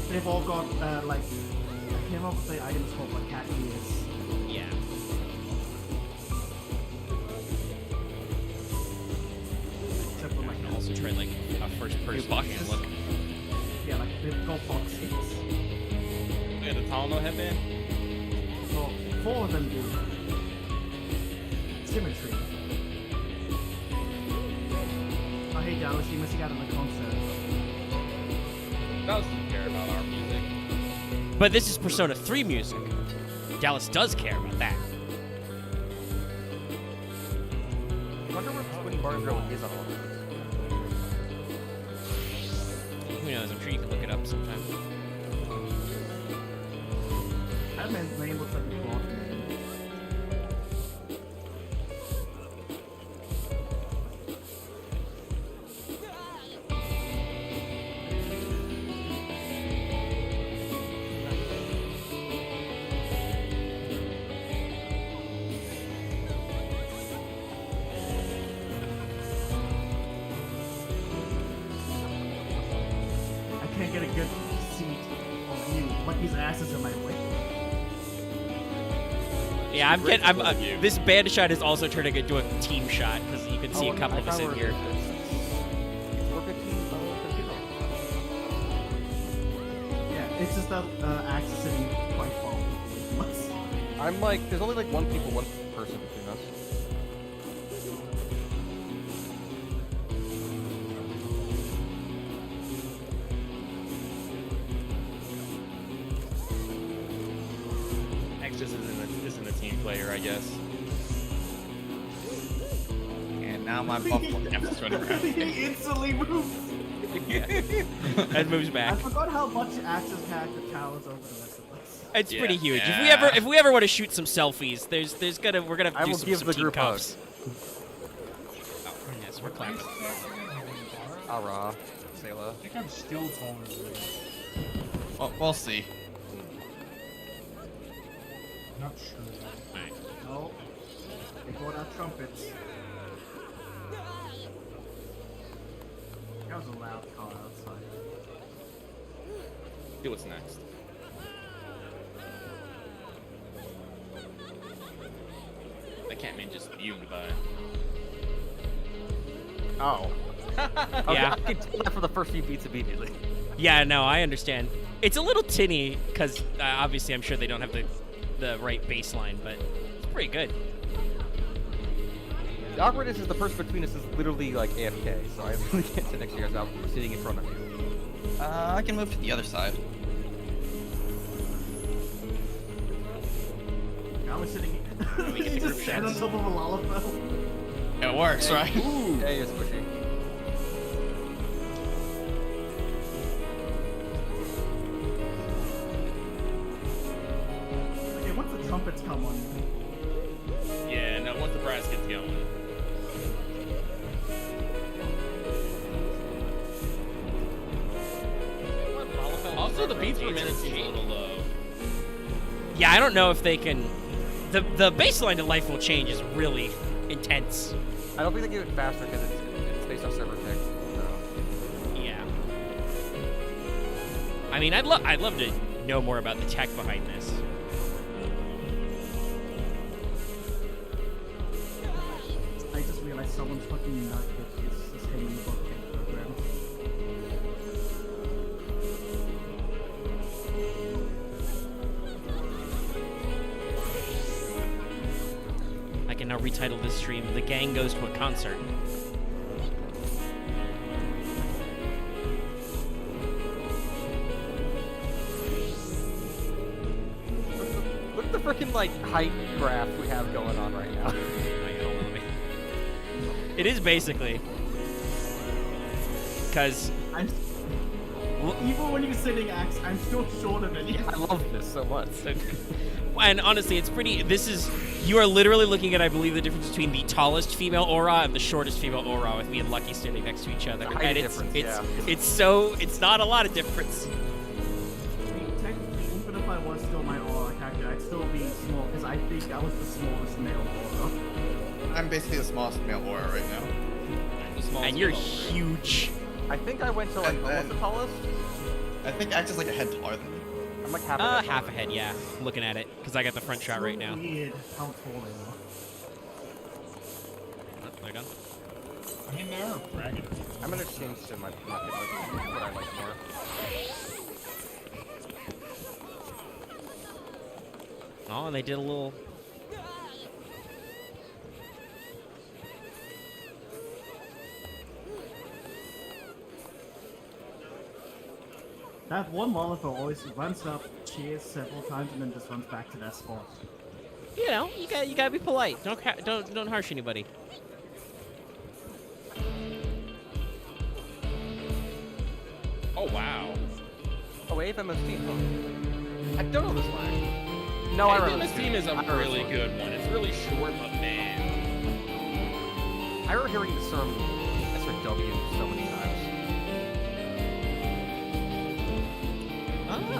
They've all got like I came up with the items called like cat ears. Yeah. Except for I like can also try, like, a first-person boxes. look. yeah, like they've got boxes. Yeah, the Talno headband. Well, 4 of them do. Symmetry. Oh hey Dallas, you're missing out on the concert. Doesn't care about our music. But this is Persona 3 music. Dallas does care about that. I wonder where Twin Bar and Grill is on all of this. Who knows? I'm sure you can look it up sometime. That man's name looks like a blonde man. good seat of view. Lucky's ass is in my way. Yeah, I'm Great getting. point of view. This band shot is also turning into a team shot because you can see a couple of us in here. We're 15 computer. Yeah, it's just that Axe is sitting quite far from us. I'm like, there's only like one person between us. X just isn't a team player, I guess. And now my buffalo is running around. He instantly moves. And moves I back. forgot how much Axe's character towers over the rest of us. It's Yeah. pretty huge. Yeah. If we ever want to shoot some selfies, we're gonna I have to do will some, give some the team group cups. Oh, yes, we're clapping. Ara, Sayla. I think I'm still taller than you. Well, we'll see. Not sure. No. They brought out trumpets. That was a loud car outside. See what's next. That Catman just fumed by. Oh. Okay, Yeah. I could tell that for the first few beats immediately. Yeah, no, I understand. It's a little tinny because obviously I'm sure they don't have the right baseline, but it's pretty good. The awkwardness is the person between us is literally like AFK, so I really can't sit next to you guys out sitting in front of you. I can move to the other side. I was sitting. we get He the just group stand on shots. top of a Lalafell. It works, right? Yeah, you're squishy. Okay, once the trumpets come on, Yeah, no, once the brass gets going. Also, the beats per minute seems a little low. Yeah, I don't know if they can. The baseline to Life Will Change is really intense. I don't think they get it faster because it's based off server pick. So. Yeah. I mean, I'd love to know more about the tech behind this. I just realized someone's fucking nut is hanging above the ground. I can now retitle this stream "The Gang Goes to a Concert." Look at the freaking like height graph we have going on right now. I know, let me- It is basically because I'm even when you're sitting Axe, I'm still shorter than you. I love this so much. and honestly, it's pretty. You are literally looking at, I believe, the difference between the tallest female aura and the shortest female aura, with me and Lucky standing next to each other. The height And it's difference, it's not a lot of difference. I mean, technically, even if I was still my aura character, I'd still be small because I think I was the smallest male aura. I'm basically the smallest male aura right now. The smallest And you're middle. huge. I think I went to like And almost then- the tallest. I think Axe is like a head taller than me. I'm like half. Half a head, yeah. Looking at it, because I got the front shot right now. Weird how tall they are. Oh, they're done. I mean, they're bragging. I'm gonna change to my what I like more. Oh, and they did a little. That one Molotov always runs up, cheers several times, and then just runs back to that spot. You know, you gotta be polite. Don't harsh anybody. Oh wow. Oh, wave MS Team. Huh? I don't know this line. No, I Hey, remember this this team is a I remember really this one. good one. It's really short, but man. I remember hearing this term SRW so many times.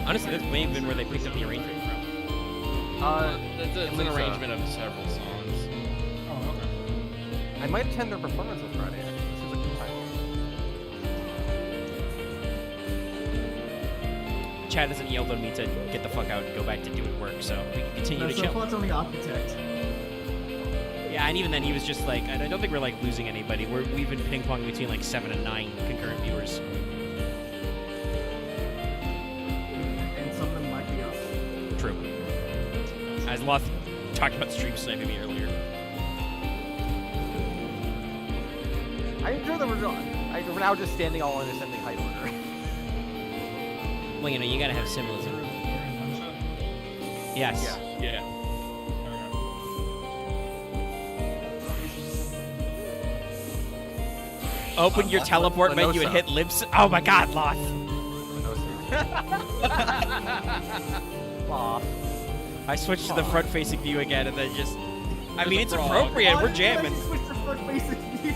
Honestly, that's may have been where they picked up the arrangement from. It's an Lisa. arrangement of several songs. Oh, okay. I might attend their performance on Friday. Actually. This is a good title. chat hasn't yelled on me to get the fuck out and go back to doing work, so we can continue No, to so chill. far it's only Architect. Yeah, and even then he was just like, and I don't think we're like losing anybody. We've been ping ponging between like 7 and 9 concurrent viewers. And some of them might be us. True. As Loth talked about stream sniping me earlier. I enjoy that we're now just standing all in ascending height order. Well, you know, you gotta have symbolism. Yes. Yeah. Open your teleport menu and hit lips. Oh my god, Loth. Aw. I switched to the front-facing view again, and then just... I mean, it's appropriate. We're jamming. Switch to front facing view.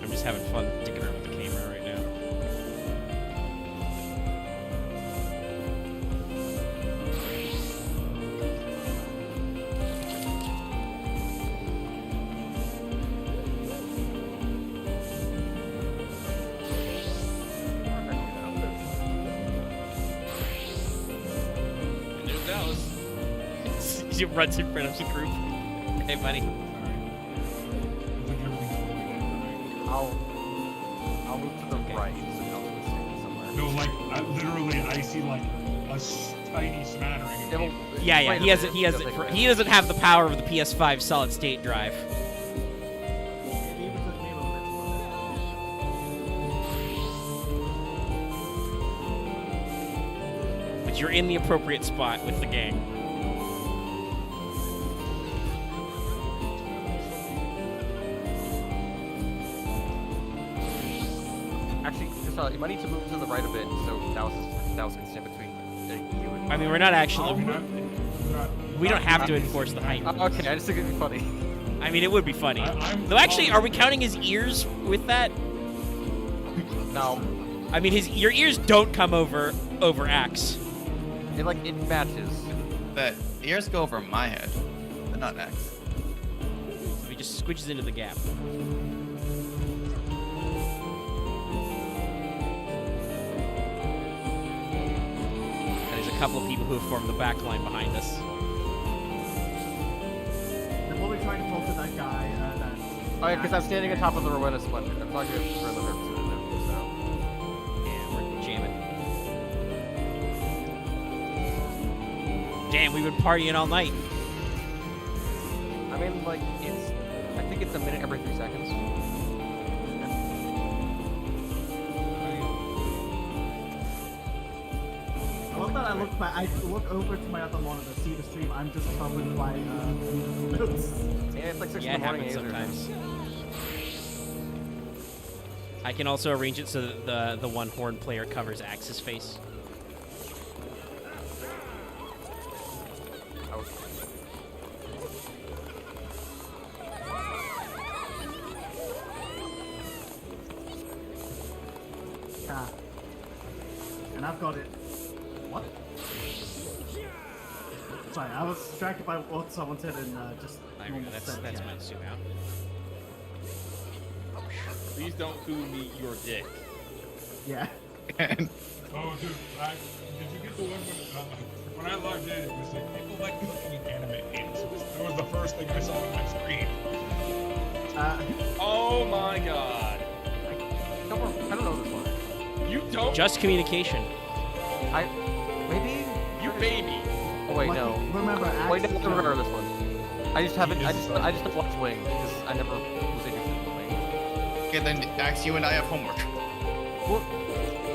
I'm just having fun dicking around with the camera right now. And there's Dallas. He runs in front of the group. Hey, buddy. I'll move to the right so we don't stand somewhere. No, like I see like a tiny smattering. Of It'll- people. Yeah, wait a he has minute, he has it'll take a he doesn't have the power of the PS5 solid state drive. It even took me a little bit to But you're in the appropriate spot with the gang. Actually, just, you might need to move to the right a bit so Dallas can stand between you and. I mean, we're not Are we actually. not- We don't have to enforce the height. Okay, I just think it'd be funny. I mean, it would be funny. I'm- Though, actually, are we counting his ears with that? No, I mean, your ears don't come over Axe. it matches. The ears go over my head, but not X. So he just squishes into the gap. And there's a couple of people who have formed the back line behind us. They're probably trying to talk to that guy. Oh yeah, because I'm standing on top of the Rowena Splendor. I'm talking to the representative, so. Yeah, we're jamming. Damn, we've been partying all night. I mean, like, I think it's a minute every 3 seconds. I love that I look back. I look over to my other monitor, see the stream. I'm just covered by notes. Yeah, it's like 6 Yeah, in it the morning. happens Azer. sometimes. I can also arrange it so that the one horn player covers Axe's face. Oh. Ah. And I've got it. What? Sorry, I was distracted by what someone said in just I normal that's sense, that's yeah. my zoom out. Please don't coo me your dick. Yeah. Oh, dude, did you get the one when I logged in? It was like people like looking at anime games. That was the first thing I saw on my screen. Oh my god. I don't know this one. You don't? Just communication. Maybe. You baby. Oh wait, Like, no. Remember, Wait, Axe- no, I remember this one. I just haven't. I just have watched Wing because I never was interested in Wing. Okay, then Axe, you and I have homework. Well,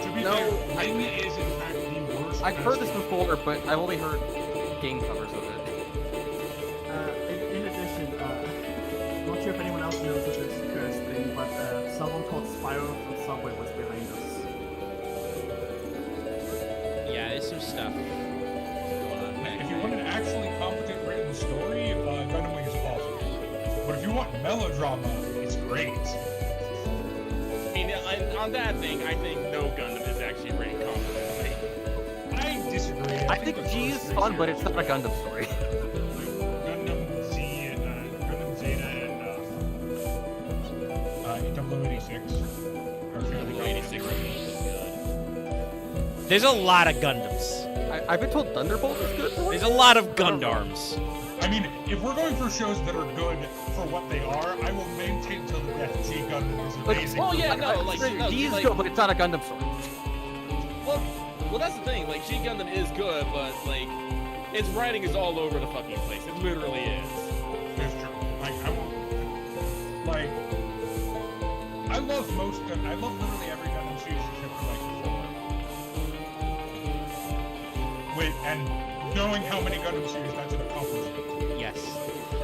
To be No, fair, Wing is in fact the worst. I've heard this before, but I've only heard game covers of it. in addition, I'm not sure if anyone else knows of this cursed thing, but someone called Spyro from Subway was behind us. Yeah, there's some stuff going on back If you there. want an actually competent written story, Gundam Wing is awesome. But if you want melodrama, it's great. I mean, on that thing, I think no Gundam is actually ranked competently. I disagree. I think the G is first fun, three but it's not a Gundam story. Gundam Z and Gundam Zeta and WO86 are fairly good. 86 is good. There's a lot of Gundams. I've been told Thunderbolt is good. For There's a lot of Gundams. I mean, if we're going for shows that are good for what they are, I will maintain till the death G Gundam is Like, amazing. oh, yeah, no, like, no, G is like- good, but it's not a Gundam story. Well, that's the thing. Like, G Gundam is good, but like, its writing is all over the fucking place. It literally is. That's true. Like, I love most Gundam. I love literally every Gundam series except for like 4. Wait, and knowing how many Gundam series, that's an accomplishment. Yes.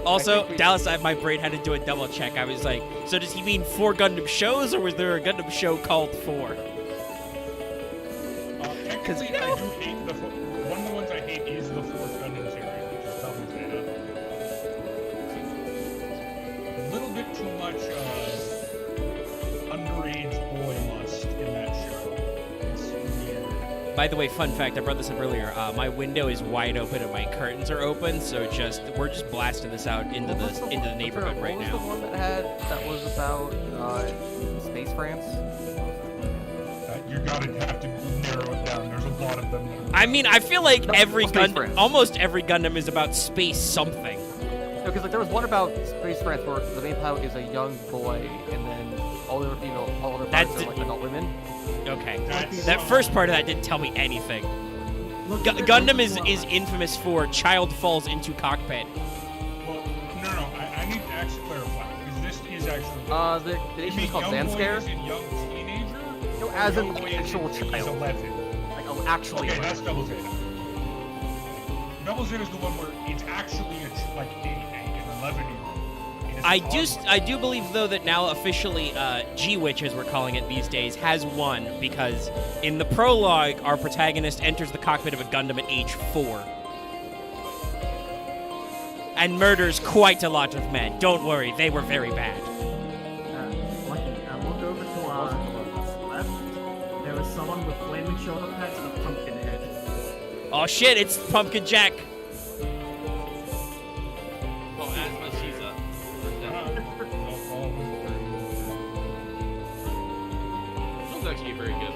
Also, think we- Dallas, my brain had to do a double check. I was like, so does he mean 4 Gundam shows, or was there a Gundam show called 4? Technically, I do hate one of the ones I hate is the 4th Gundam series, which is Double Zeta. A little bit too much underage boy lust in that show. It's weird. By the way, fun fact, I brought this up earlier. My window is wide open and my curtains are open, so we're just blasting this out into the neighborhood right now. What was the one that was about Space France? You have to narrow it down. There's a lot of them. I mean, I feel like No, every Space Gundam, Friends. almost every Gundam is about space something. No, because like there was one about Space France where the main pilot is a young boy, and then all the other That's pilots are like adult women. Okay. That's- That first part of that didn't tell me anything. Look, Gundam is infamous for child falls into cockpit. Well, no. I need to actually clarify because this is actually. The You nation mean is called young boy Zanskare. as in young teenager? No, Or as an young boy actual as in he's child. 11. Like actually. Okay, that's Double Zeta. Double Zeta is the one where it's actually an 11-year-old. I do believe though that now officially G-Witch, as we're calling it these days, has won because in the prologue our protagonist enters the cockpit of a Gundam at age 4 and murders quite a lot of men. Don't worry, they were very bad. Lucky, look over to our left. There is someone with flaming shoulder pads and a pumpkin head. Oh shit, it's Pumpkin Jack. Oh, Asma Shiza. That was actually very good.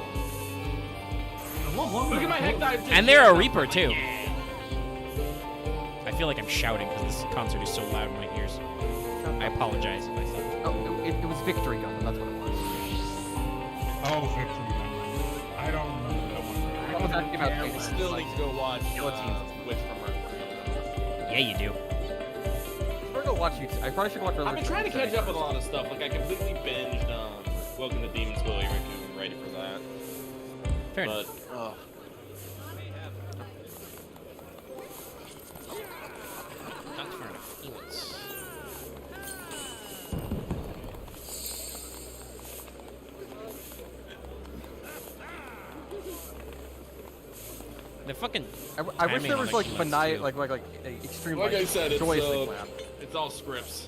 Look at my heck dive. And they're a Reaper too. I feel like I'm shouting because this concert is so loud in my ears. I apologize if I said. Oh, it was Victory Gundam. That's what it was. Oh, Victory Gundam. I don't remember that one. That was actually about I space. still need to go watch Guillotine. Witch from Mercury. Yeah, you do. I'm gonna go watch YouTube. I probably should watch. I've been trying to catch up on a lot of stuff. Like I completely binged Welcome to Demon School. I'm ready for that. Fair enough. But Not fair enough. Emotes. The fucking I wish timing there on was the like emotes, benign, too. like a extreme. like I said, it's joystick lamp. it's all scripts.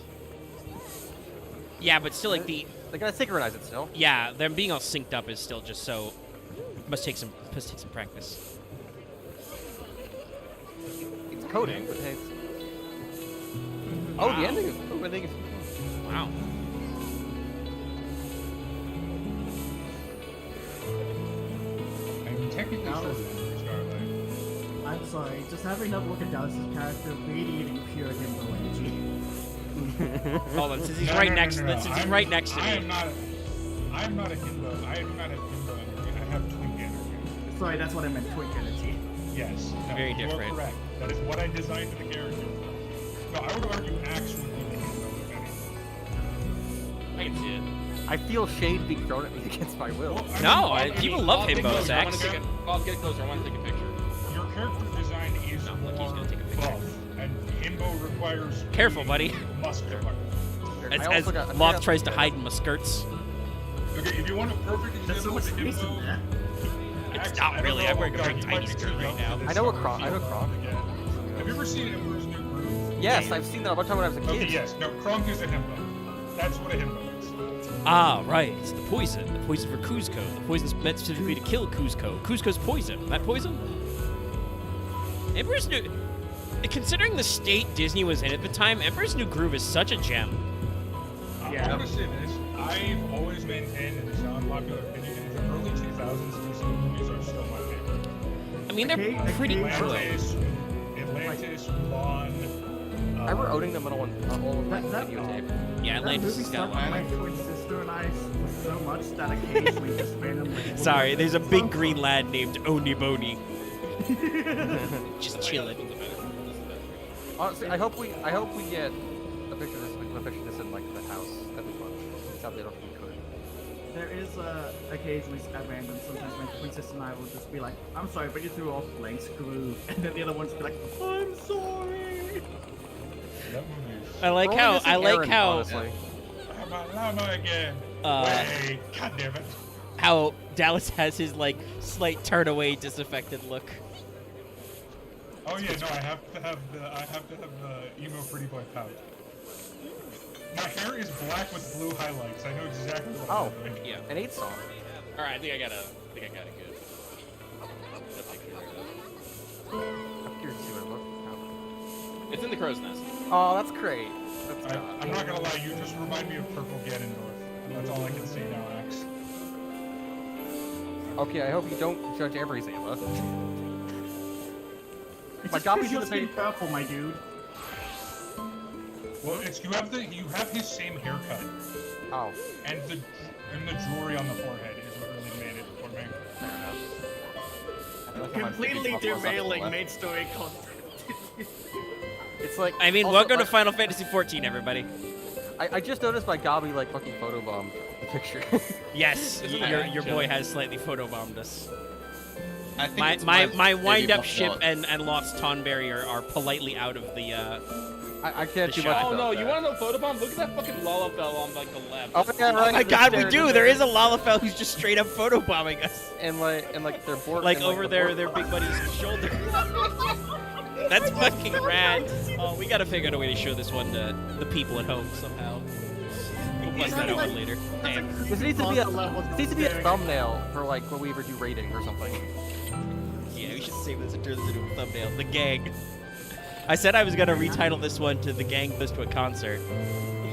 Yeah, but still, like the They gotta synchronize it still. yeah, them being all synced up is still just so must take some practice. It's coding, but hey. It's... Oh, the ending is. Oh, the ending is. Wow. I'm technically Now sure it's- it's Starlight. I'm sorry, just having another look at Dallas's character radiating pure himbo energy. Hold on, since he's No, right no, next, no, no, no. since he's I'm- right next to I am me. not. I'm not a himbo. I do not have himbo energy. I have twink energy. Sorry, that's what I meant, twink energy. Yes. No, Very you different. are correct. That is what I designed the character. No, I would argue Axe would be the himbo of anything. I can see it. I feel shade being thrown at me against my will. Well, No, mean, people love I'll get himbo closer. I wanna sex. take I'll get closer. I want to take a picture. Your character design is No, look, he's more gonna take a picture. buff, and himbo requires Careful, buddy. muscular. As, I also as got- Loth tries to hide in my skirts. Okay, if you want a perfect There's so example much of space in himbo, there. It's Axe, not I don't really. know, I'm wearing a God, very you tiny might be skirt too right young now. for this I know a summer Kronk. I know season. Kronk. Yeah. Have you ever seen Emperor's New Groove? Yes, I've seen that a bunch of times when I was a Okay, kid. yes. No, Kronk is a himbo. That's what a himbo is. Ah, right. It's the poison. The poison for Kuzco. The poison's meant specifically to kill Kuzco. Kuzco's poison. That poison? Emperor's New... Considering the state Disney was in at the time, Emperor's New Groove is such a gem. Yeah. I'm gonna say this. I've always maintained, and it's an unpopular opinion, in the early 2000s, Disney movies are still my favorite. I mean, they're pretty good. Atlantis, Mulan. I remember owning them all on like That- videotape. Yeah, That Atlantis movie has got stuck with one. my twin sister and I so much that occasionally just randomly. Sorry, there's a big green lad named Oni Boni. Just chilling. Honestly, I hope we get a picture of this, in like the house. That'd be fun. It's out there if we could. There is occasionally at random. Sometimes my twin sister and I will just be like, "I'm sorry, but you threw off blank screw," and then the other one's be like, "I'm sorry." That movie is... I like We're how only missing Aaron, honestly. Llama again. Wait, God damn it. how Dallas has his like slight turn away disaffected look. Oh yeah, no, I have to have the emo pretty boy pout. My hair is black with blue highlights. I know exactly what Oh, I'm doing. Yeah. an 8 song. All right, I think I got it good. That picture right I'm curious to see what it looks like. now. It's in the crow's nest. Oh, that's great. That's I'm not gonna lie, you just remind me of Purple Ganondorf. That's all I can say now, Axe. Okay, I hope you don't judge every Zayla. It's My just copy's 'cause you're gonna say- skin purple, my dude. Well, it's you have his same haircut, Oh, and the jewelry on the forehead is what really made it for me. fair enough. I feel like I might Completely be plus derailing left. main story content. It's like I mean, also, welcome to like, Final Fantasy XIV, everybody. I just noticed my Gabi like fucking photobombed the picture. Yes, Isn't your that boy chilling? has slightly photobombed us. I think My it's my baby wind-up buffalo. ship and Lost Tonberry are politely out of the. I can't The do much shot. Oh about no, that. you want to know photobomb? Look at that fucking Lalafell on like the left. Oh yeah, Oh right. my they're God, we staring do. at There it. is a Lalafell who's just straight up photobombing us, and like they're bored like and, over the their board- big buddy's shoulder. That's fucking rad. Oh, we gotta figure out a way to show this one to the people at home somehow. We'll bust that out later. Damn. This needs to be a Levels this needs to be a staring. thumbnail for like when we ever do rating or something. Yeah, we should save this and turn this into a thumbnail. The gang. I said I was gonna retitle this one to "The Gang Goes to a Concert."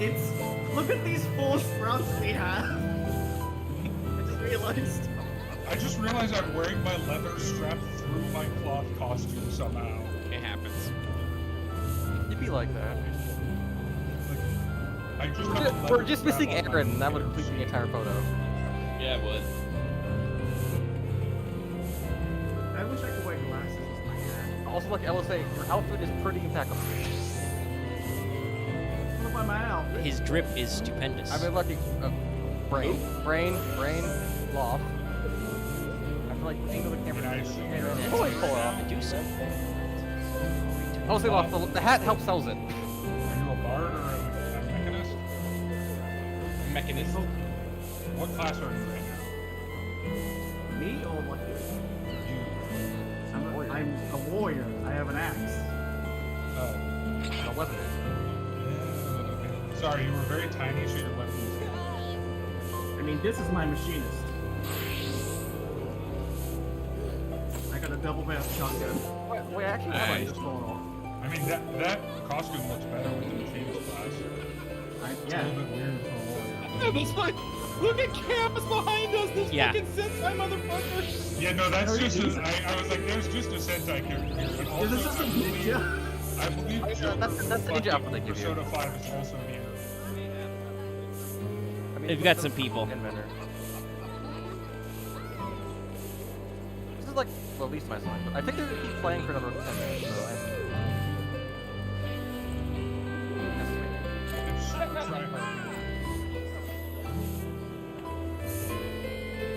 It's look at these 4 sprouts we have. I just realized. I just realized I'm wearing my leather strap through my cloth costume somehow. It happens. It'd be like that. I just have a We're leather just strap missing on my Aaron, and that would fingers. complete the entire photo. Yeah, it would. I wish I could wear glasses with my hair. Also, like I will say, your outfit is pretty impeccable. What about my outfit? His drip is stupendous. I've been lucky. Brain, loft. I feel like seeing the camera. And I assume and you're- then totally pull it off. Medusa. Honestly, loft. The hat helps sells it. Are you a bard or a mechanist? Mechanism. What class are you right now? Me or what? You. I'm a warrior. I have an axe. Oh. The weapon. Okay. Sorry, you were very tiny, so your weapon was I mean, this is my machinist. I got a double barrel shotgun. Wait, actually, I Nice. just fall off. I mean, that costume looks better with the machinist class. It's a Yeah. little bit weird for a warrior. Yeah, that's like, look at campus behind us. This Yeah. fucking Sentai motherfucker. Yeah, no, that's Oh, just yeah, I was like, there's just a Sentai character here. And also, Is this just a ninja? I believe Joker that's the from ninja outfit they give you. Persona 5 is also here. I mean, They've got some people. Inventor. This is like, well, at least my song. But I think they're gonna keep playing for another 10 minutes. So It's super tryhard.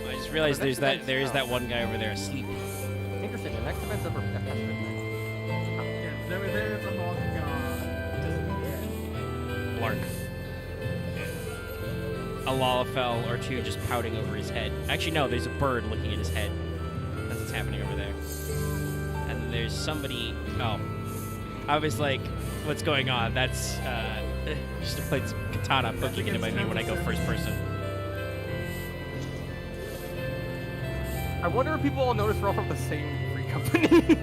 I just realized there is that one guy over there asleep. Interesting. The next event's over past midnight. Yeah, there's a long Lark. A Lalafell or two just pouting over his head. Actually, no, there's a bird looking at his head. That's what's happening over there. And there's somebody. Oh. I was like, what's going on? That's just a place katana poking into my knee when I go first person. I wonder if people all notice we're all from the same free company.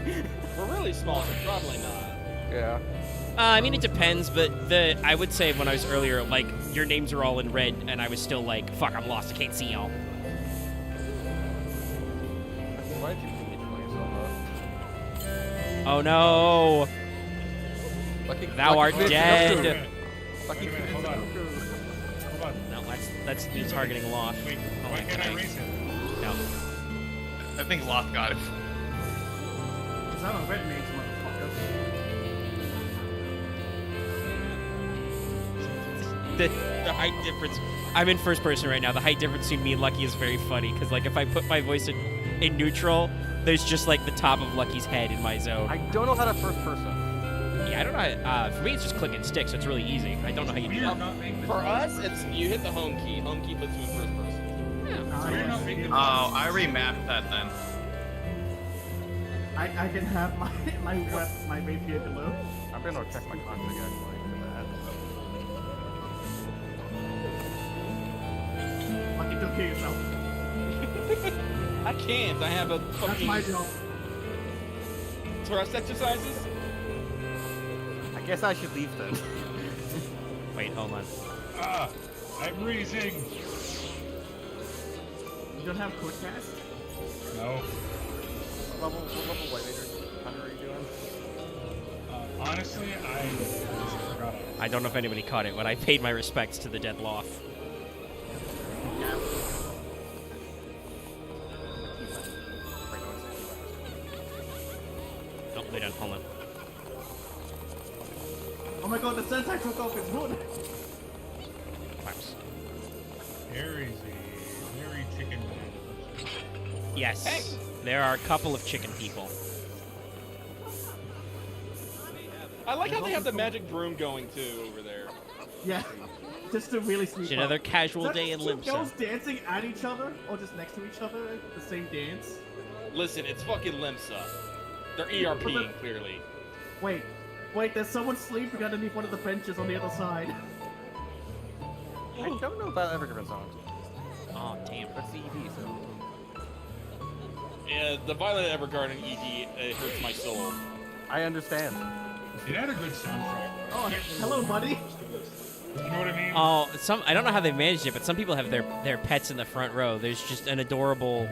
We're really small, so probably not. Yeah. I mean, it depends, but I would say when I was earlier, like, your names are all in red, and I was still like, fuck, I'm lost, I can't see y'all. Why did you condition yourself Oh no! up? Lucky, Thou art Lucky dead. Goku. Wait Lucky a minute, hold on. Hold on. No, that's me targeting Loth. Wait, Oh, why I can't I can't. raise him? No. I think Loth got it. Because I'm a red mage, motherfucker. The height difference. I'm in first person right now. The height difference between me and Lucky is very funny because, like, if I put my voice in neutral, there's just like the top of Lucky's head in my zone. I don't know how to first person. Yeah, I don't know. For me, it's just click and stick, so it's really easy. I don't know how you We do are that. not making For us, it's you hit the home key. Home key puts you in first person. Ah, We're yes. not making the Oh, I remapped that then. I can have my my rapier below. I'm gonna check my config actually. Lucky, don't kill yourself. I can't. I have a That's fucking my job. thrust exercises. I guess I should leave then. Wait, hold on. I'm raising. You don't have code cast? No. What level white major hunter are you doing? Honestly, I forgot. I don't know if anybody caught it, but I paid my respects to the dead Loth. Oh, wait on, hold on. Oh my god, the sensei took off his hood! Perhaps. There is a very chicken man. Yes. Hey. There are a couple of chicken people. I like how they have the magic broom going too over there. Yeah. Just to really sneak It's up. another casual Is that day in just two Limsa. girls dancing at each other? Or just next to each other? The same dance? Listen, it's fucking Limsa. They're ERPing clearly. Wait, there's someone sleeping underneath one of the benches on the other side. I don't know about Evergreen songs. Oh, damn. That's CED, so. Yeah, the Violet Evergarden ED it hurts my soul. I understand. It had a good soundtrack. Oh, hello, buddy. You know what I mean? Oh, I don't know how they managed it, but some people have their pets in the front row. There's just an adorable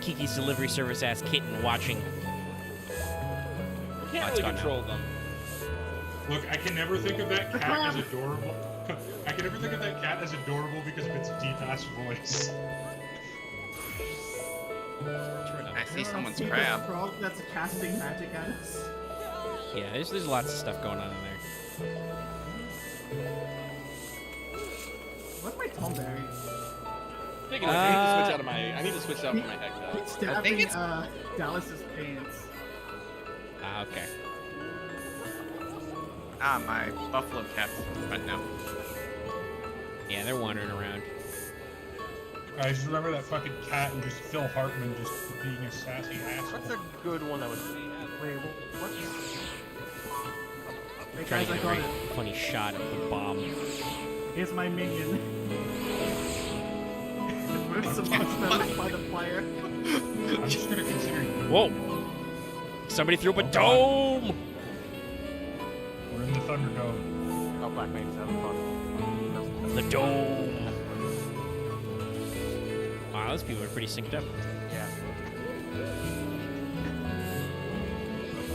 Kiki's Delivery Service ass kitten watching. You Oh, can't it's really gone now. control them. Look, I can never think of that cat as adorable. I can never think of that cat as adorable because of its deep-ass voice. I see someone's See this crab. frog that's casting magic at us. Yeah, there's lots of stuff going on in there. What's my Tom Berry? Speaking of, I need to switch out my heck He's though. stabbing it's- Dallas's pants. Ah, okay. Ah, my buffalo cat's right now. Yeah, they're wandering around. I just remember that fucking cat and just Phil Hartman just being a sassy asshole. What's a good one that would Wait, what? Hey Trying guys, to I get a got very it. funny shot of the bomb. Here's my minion. Burst some marshmallows by the fire. I'm just gonna consider you. Whoa! Somebody threw up a dome! We're in the Thunderdome. Oh, Black Mage's having fun. The dome! Wow, those people are pretty synced up. Yeah.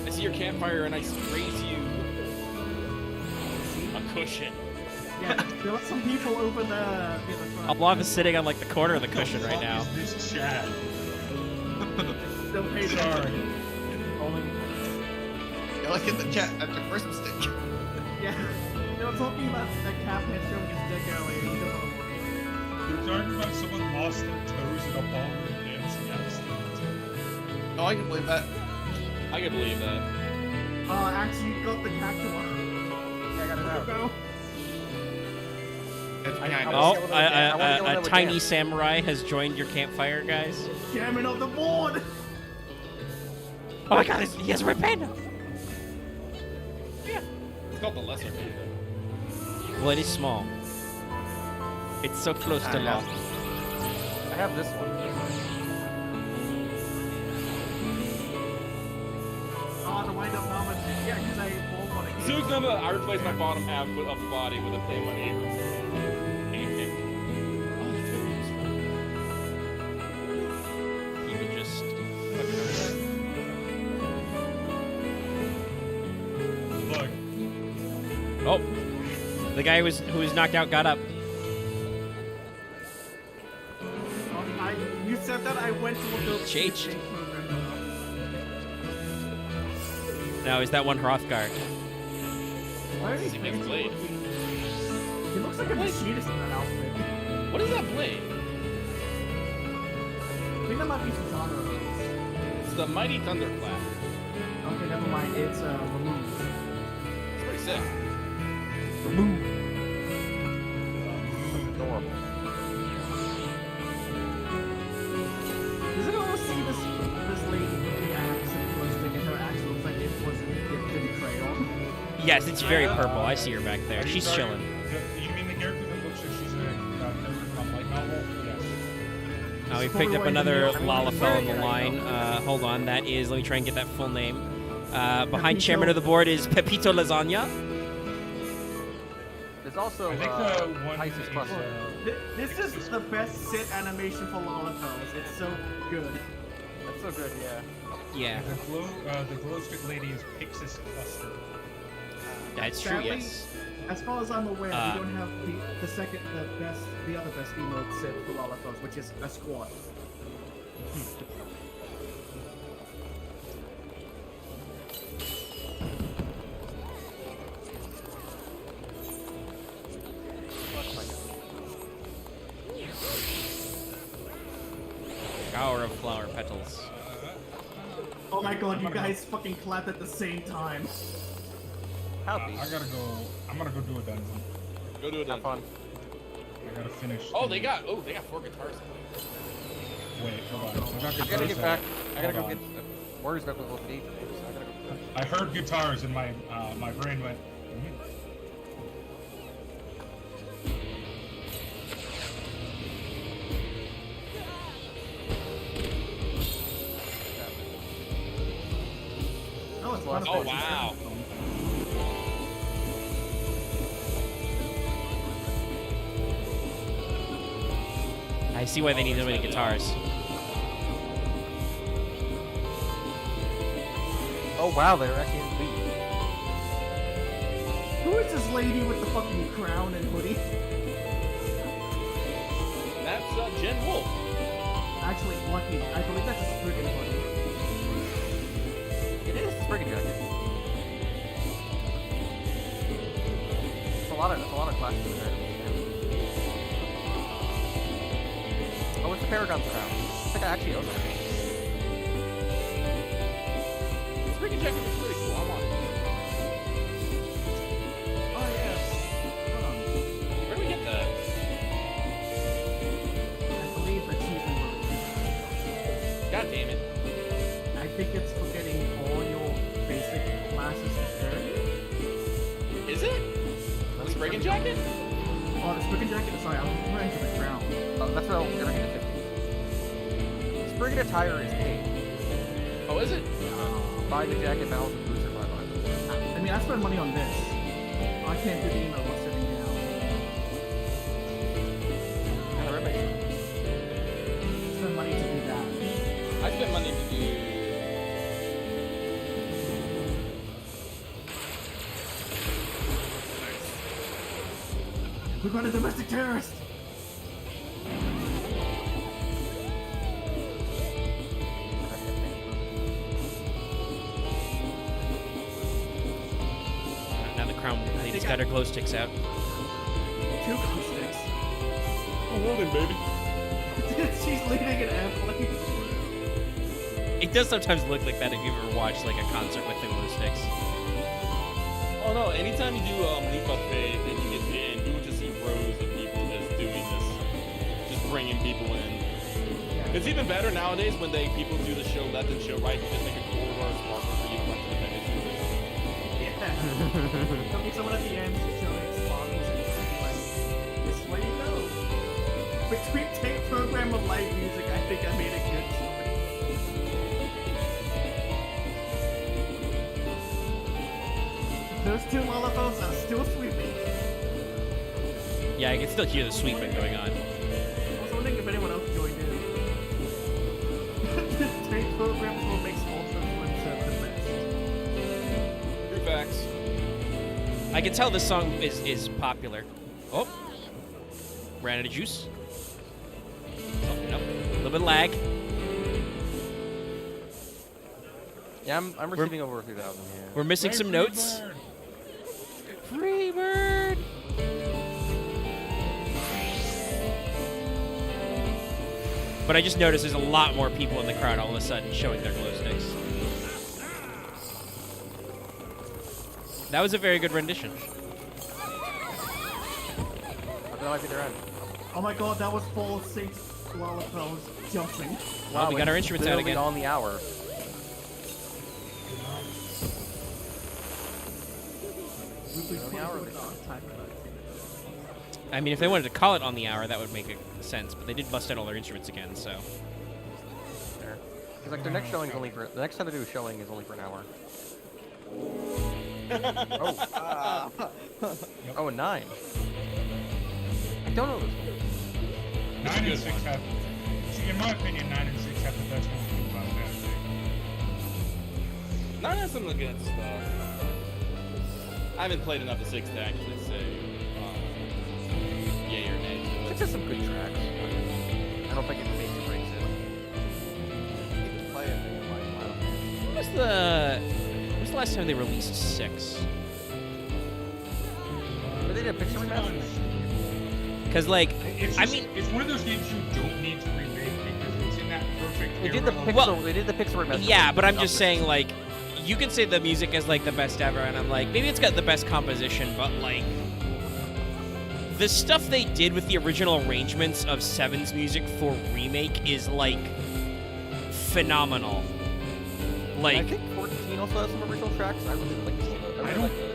I see your campfire and I raise you a cushion. Yeah, there are some people over the front. Alov is sitting on like the corner of the cushion right What now. is this Chad? Don't pay Sorry. attention. You're like in the chat at the first mistake. Yeah, they were talking about the Caphead showing his dick earlier. You don't want to worry. They're talking about someone lost their toes in a ballroom dancing at the stage. Oh, I can believe that. I can believe that. Actually, you got the cactus one. Yeah, I got it out. Go. It's I behind wanna us. Oh, see what I wanna see what I a would tiny dance. samurai has joined your campfire, guys. Chairman of the board. Oh my god, he has a red panda! It's called the lesser panda. Well, it is small. It's so close to I know. Loth. I have this one. Soon as I replace my bottom half of the body with a thing on Abrams. Oh, that's very useful. He would just. Look, Oh, the guy who was knocked out got up. You said that I went to look up. Changed. Now is that one Hrothgar? Why are He they makes blade. He looks like a machinist in that outfit. What is that blade? I think that might be some genre of those. It's the Mighty Thunderclap. Okay, never mind. It's removed. It's pretty sick. Adorable. Does anyone see this lady with the axe and glow stick, and her axe looks like it wasn't dipped in crayon? Yes, it's very purple. I see her back there. are you She's talking- chilling. You mean the character that looks like she's a character from light novel? Yes. Oh, we It's picked up probably another one of the- Lalafell on the line. Hold on, that is. Let me try and get that full name. Behind chairman of the board is Pepito Lasagna. There's also I think the one Isis is, Cluster. This is the best sit animation for Lalafells. It's so good. That's so good, yeah. Yeah, the glow stick lady is Pixis Cluster. that's true. Sadly, Yes. As far as I'm aware, Uh, we don't have the other best emote sit for Lalafells, which is a squad. Shower of flower petals. Oh my god, you guys fucking clapped at the same time. Happy. I'm gonna go do a dungeon. Go do it then. Have fun. I gotta finish. Oh, they got 4 guitars. Wait, hold on. I gotta get back. I gotta go get Warriors back with level 8 today, so I gotta go. I heard guitars and my my brain went. Oh, it's one of Oh, those. wow. I see why they need so many guitars. Oh wow, they're actually in the lead. Who is this lady with the fucking crown and hoodie? That's Jen Wolf. Actually, lucky. I believe that's a Spriggan hoodie. It is Spriggan jacket. It's a lot of classes in there. Oh, it's the Paragon's crown. I think I actually own that. This freaking jacket is pretty cool. I want it. Oh yes. Where do we get that? I believe achievement release. God damn it. I think it's for getting all your basic classes to 30. Is it? The Spriggan jacket? Oh, the Spriggan jacket? Sorry, I was referring to the crown. That's what everything is 50. Spriggan attire is paid. Oh, is it? Buy the jacket, battles, and booster by I mean, I spent money on this. I can't do the email while sitting down. Yeah, that makes sense. Spend money to do that. I spent money to do. We got a domestic terrorist! Now the crown lady's got her glow sticks out. 2 glow sticks. Oh, holding, baby. She's leading an airplane. It does sometimes look like that if you ever watched like a concert with the glow sticks. Oh no, anytime you do Leap Buffet and you get to the end, you will just see rows of people just doing this. Just bringing people in. It's even better nowadays when people do the show left and show right. You just make a corridor of sparkles for you to run to the finish. Yeah. There'll be someone at the end showing sparkles and it's like, this is where you go. Between tape program of live music, I think I made a good choice. Those two Lollaphones are still sweeping. Yeah, I can still hear the sweeping going on. I was wondering if anyone else joined in. This tank program is what makes Ultra Swim the best. True facts. I can tell this song is popular. Oh, ran out of juice. Oh, nope. A little bit of lag. Yeah, I'm receiving over 2,000. Yeah. We're missing some notes. Freebird. But I just noticed there's a lot more people in the crowd all of a sudden showing their glow sticks. That was a very good rendition. That might be their end. Oh my god, that was full 6 Lollaphones jumping. Well, we got our it's instruments out literally again. on the hour. I mean, if they wanted to call it on the hour, that would make sense. But they did bust out all their instruments again, so. Because like their next showing is only for the next time they do a showing is only for an hour. Oh, and 9. I don't know this one. 9 and 6 have. See, in my opinion, 9 and 6 have the best music about that thing. 9 has some of the good stuff. I haven't played enough of 6 to actually say yay or nay to It's it. just some good tracks. I don't think it makes or breaks it. You can play it. When was the last time they released 6? But they did a picture remaster. Because, like, It's I just, mean, it's one of those games you don't need to remake because it's in that perfect They did the era. pixel. Well, they did the pixel remaster. yeah, but I'm of just this. saying, like, you can say the music is, like, the best ever, and I'm like, maybe it's got the best composition, but, like, the stuff they did with the original arrangements of 7's music for remake is, like, phenomenal. I Like, think 14 also has some original tracks. I really like some of those. I really like those.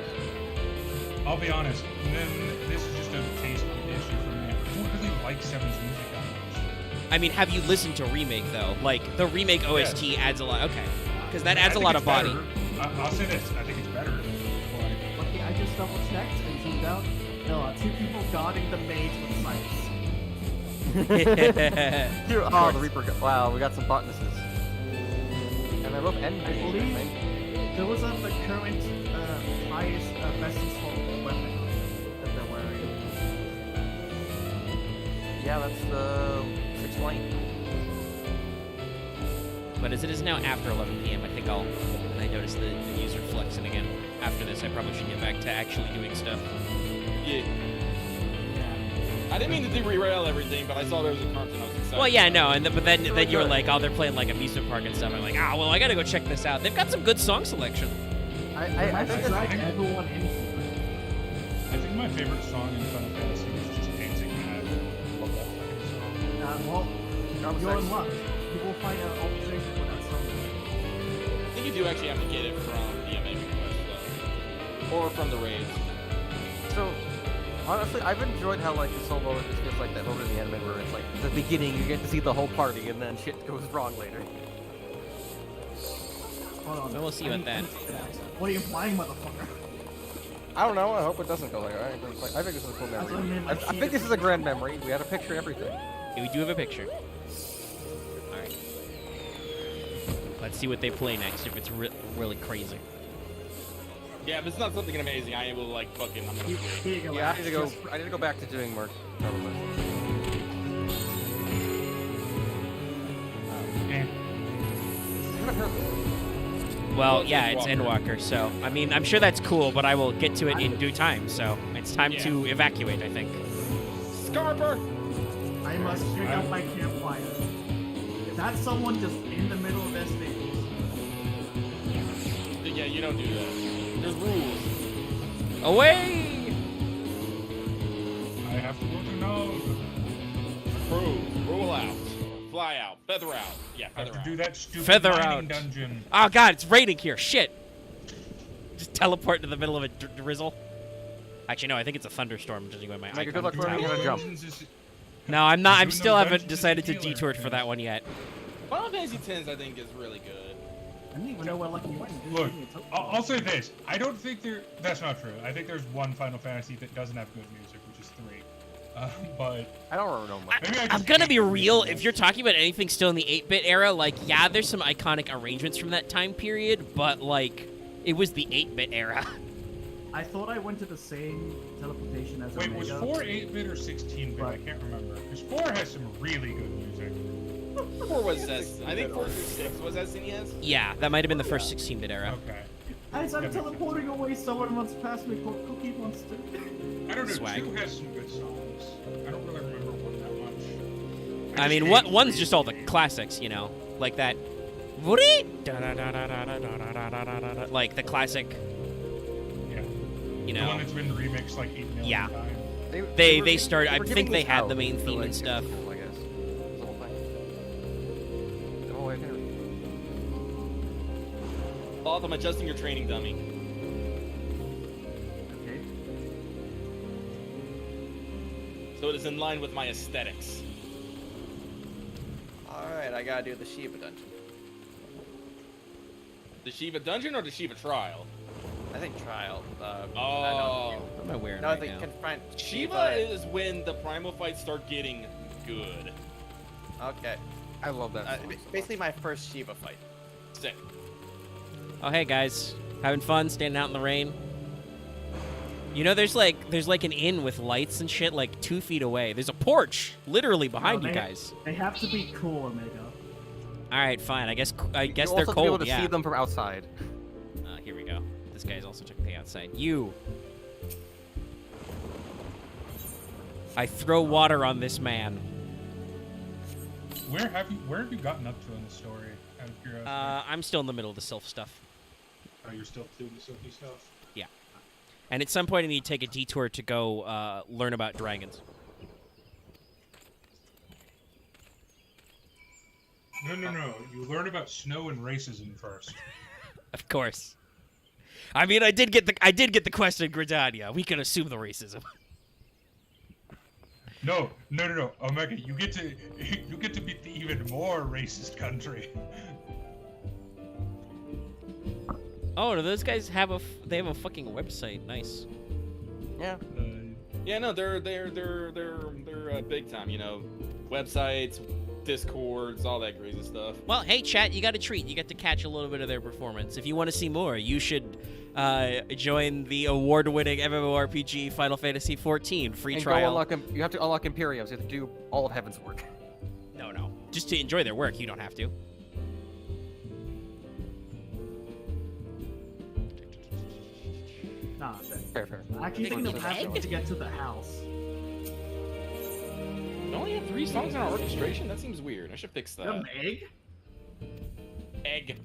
I'll be honest, then this is just a taste issue for me. I don't really like 7's music that much. I mean, have you listened to remake, though? Like, the remake OST adds a lot. Okay. Because that adds a I think lot it's of body. better. I'll say this, I think it's better. But Okay, I just double checked and zoomed out. There are 2 people guarding the maze with sights. Oh, the Reaper. Wow, we got some botnesses. And they're both end. I believe those are the current highest best installed weapon that they're wearing. Yeah, that's the 6 lane. But as it is now after 11 p.m., I think I noticed the user flexing again. After this, I probably should get back to actually doing stuff. Yeah. I didn't mean to derail everything, but I saw there was a content I was excited Well, yeah, about. no, and but then you were like, oh, they're playing like amusement park and stuff. I'm like, well, I gotta go check this out. They've got some good song selection. I I think should that's drag everyone in. I think my favorite song in Final Fantasy is just Dancing Mad. Love that fucking song. Well, Drama you're in sex. luck. You will find an opposition for that song. I think you do actually have to get it from the Omega Quest, though. Or from the raids. So, honestly, I've enjoyed how like the solo just feels like that moment in the anime where it's like the beginning, you get to see the whole party, and then shit goes wrong later. Hold on. Well, we'll see I about that. What are you implying, motherfucker? I don't know. I hope it doesn't go like that. I think this is a cool That's memory. what I mean by I think this is a grand memory. We had a picture and everything. Yeah, we do have a picture. All right. Let's see what they play next. If it's really crazy. Yeah, if it's not something amazing, I will like fucking. I'm gonna. Here you go. Yeah, I Max. need to go. I need to go back to doing more. Probably. And I haven't heard this. Well, Well, yeah, it's it's Endwalker. Endwalker, so I mean, I'm sure that's cool, but I will get to it in due time. So it's time Yeah. to evacuate, I think. Scarper! I must pick up my campfire. If that's someone just in the middle of their stage, Yeah, you don't do that. There's rules. Away! I have to go to Node. Rules. Rule out. Fly out. Feather out. Yeah, I have feather to out. do that stupid Feather mining out. dungeon. Oh god, it's raining here. Shit. Just teleport to the middle of a drizzle. Actually, no, I think it's a thunderstorm judging by my Make a icon. good luck learning how to jump. Dungeons is- No, I'm not. I'm Doing still those haven't dungeons is decided to killer, detour for yes. that one yet. Final Fantasy X, I think, is really good. I didn't even know where Lucky went. Didn't Look, give me a token. I'll say this. I don't think that's not true. I think there's one Final Fantasy that doesn't have good music, which is 3. But I don't know much. maybe I I'm just gonna hate be the real. music. If you're talking about anything still in the 8-bit era, like, yeah, there's some iconic arrangements from that time period, but, like, it was the 8-bit era. I thought I went to the same teleportation as Wait, Omega. was 4 8-bit or 16-bit? I can't remember. Because 4 has some really good music. 4 was S. I think 4 through 6 was SNES. Yeah, that might have been the first 16-bit era. Okay. As I'm That makes sense. teleporting away, someone runs past me called Cookie Monster. I don't know. Swag. 2 has some good songs. I don't really remember 1 that much. I mean, just hate one's the just all the music. classics, you know, like that. Woody? Like the classic, Yeah. you The one know. that's been remixed like 8 million Yeah. times. They were started. I were think giving they this had the out, main so, theme like, and it's stuff. cool, I guess. The whole thing. The whole way there. Bob, I'm adjusting your training dummy. Okay. So it is in line with my aesthetics. Alright, I gotta do the Shiva dungeon. The Shiva dungeon or the Shiva trial? I think trial. Oh. What am I wearing No, I right think now? confront Shiva is when the primal fights start getting good. Okay. I love that. song so Basically my first Shiva fight. Sick. Oh, hey guys, having fun standing out in the rain. You know, there's like an inn with lights and shit like 2 feet away. There's a porch literally behind No, you they- guys. They have to be cool, Omega. All right, fine. I guess you they're also have to be able cold. to Yeah. see them from outside. Here we go. This guy's also checking the outside. You. I throw water on this man. Where have you gotten up to in the story? Out of curiosity. I'm still in the middle of the Sylph stuff. Oh, you're still doing the Silky stuff? And at some point, I need to take a detour to go learn about dragons. No. You learn about snow and racism first. Of course. I mean, I did get the quest in Gridania. We can assume the racism. No. Omega, you get to beat the even more racist country. Oh, do those guys have they have a fucking website? Nice. Yeah. Yeah, no, they're big time. You know, websites, Discords, all that crazy stuff. Well, hey, chat, you got a treat. You get to catch a little bit of their performance. If you want to see more, you should join the award-winning MMORPG Final Fantasy XIV free And trial. you have to unlock Imperiums. You have to do all of Heaven's work. No. Just to enjoy their work, you don't have to. Nah, Fair. I actually think Think the it's path egg? to get to the house. We only have 3 songs in our orchestration? That seems weird. I should fix You have that. an egg? Egg.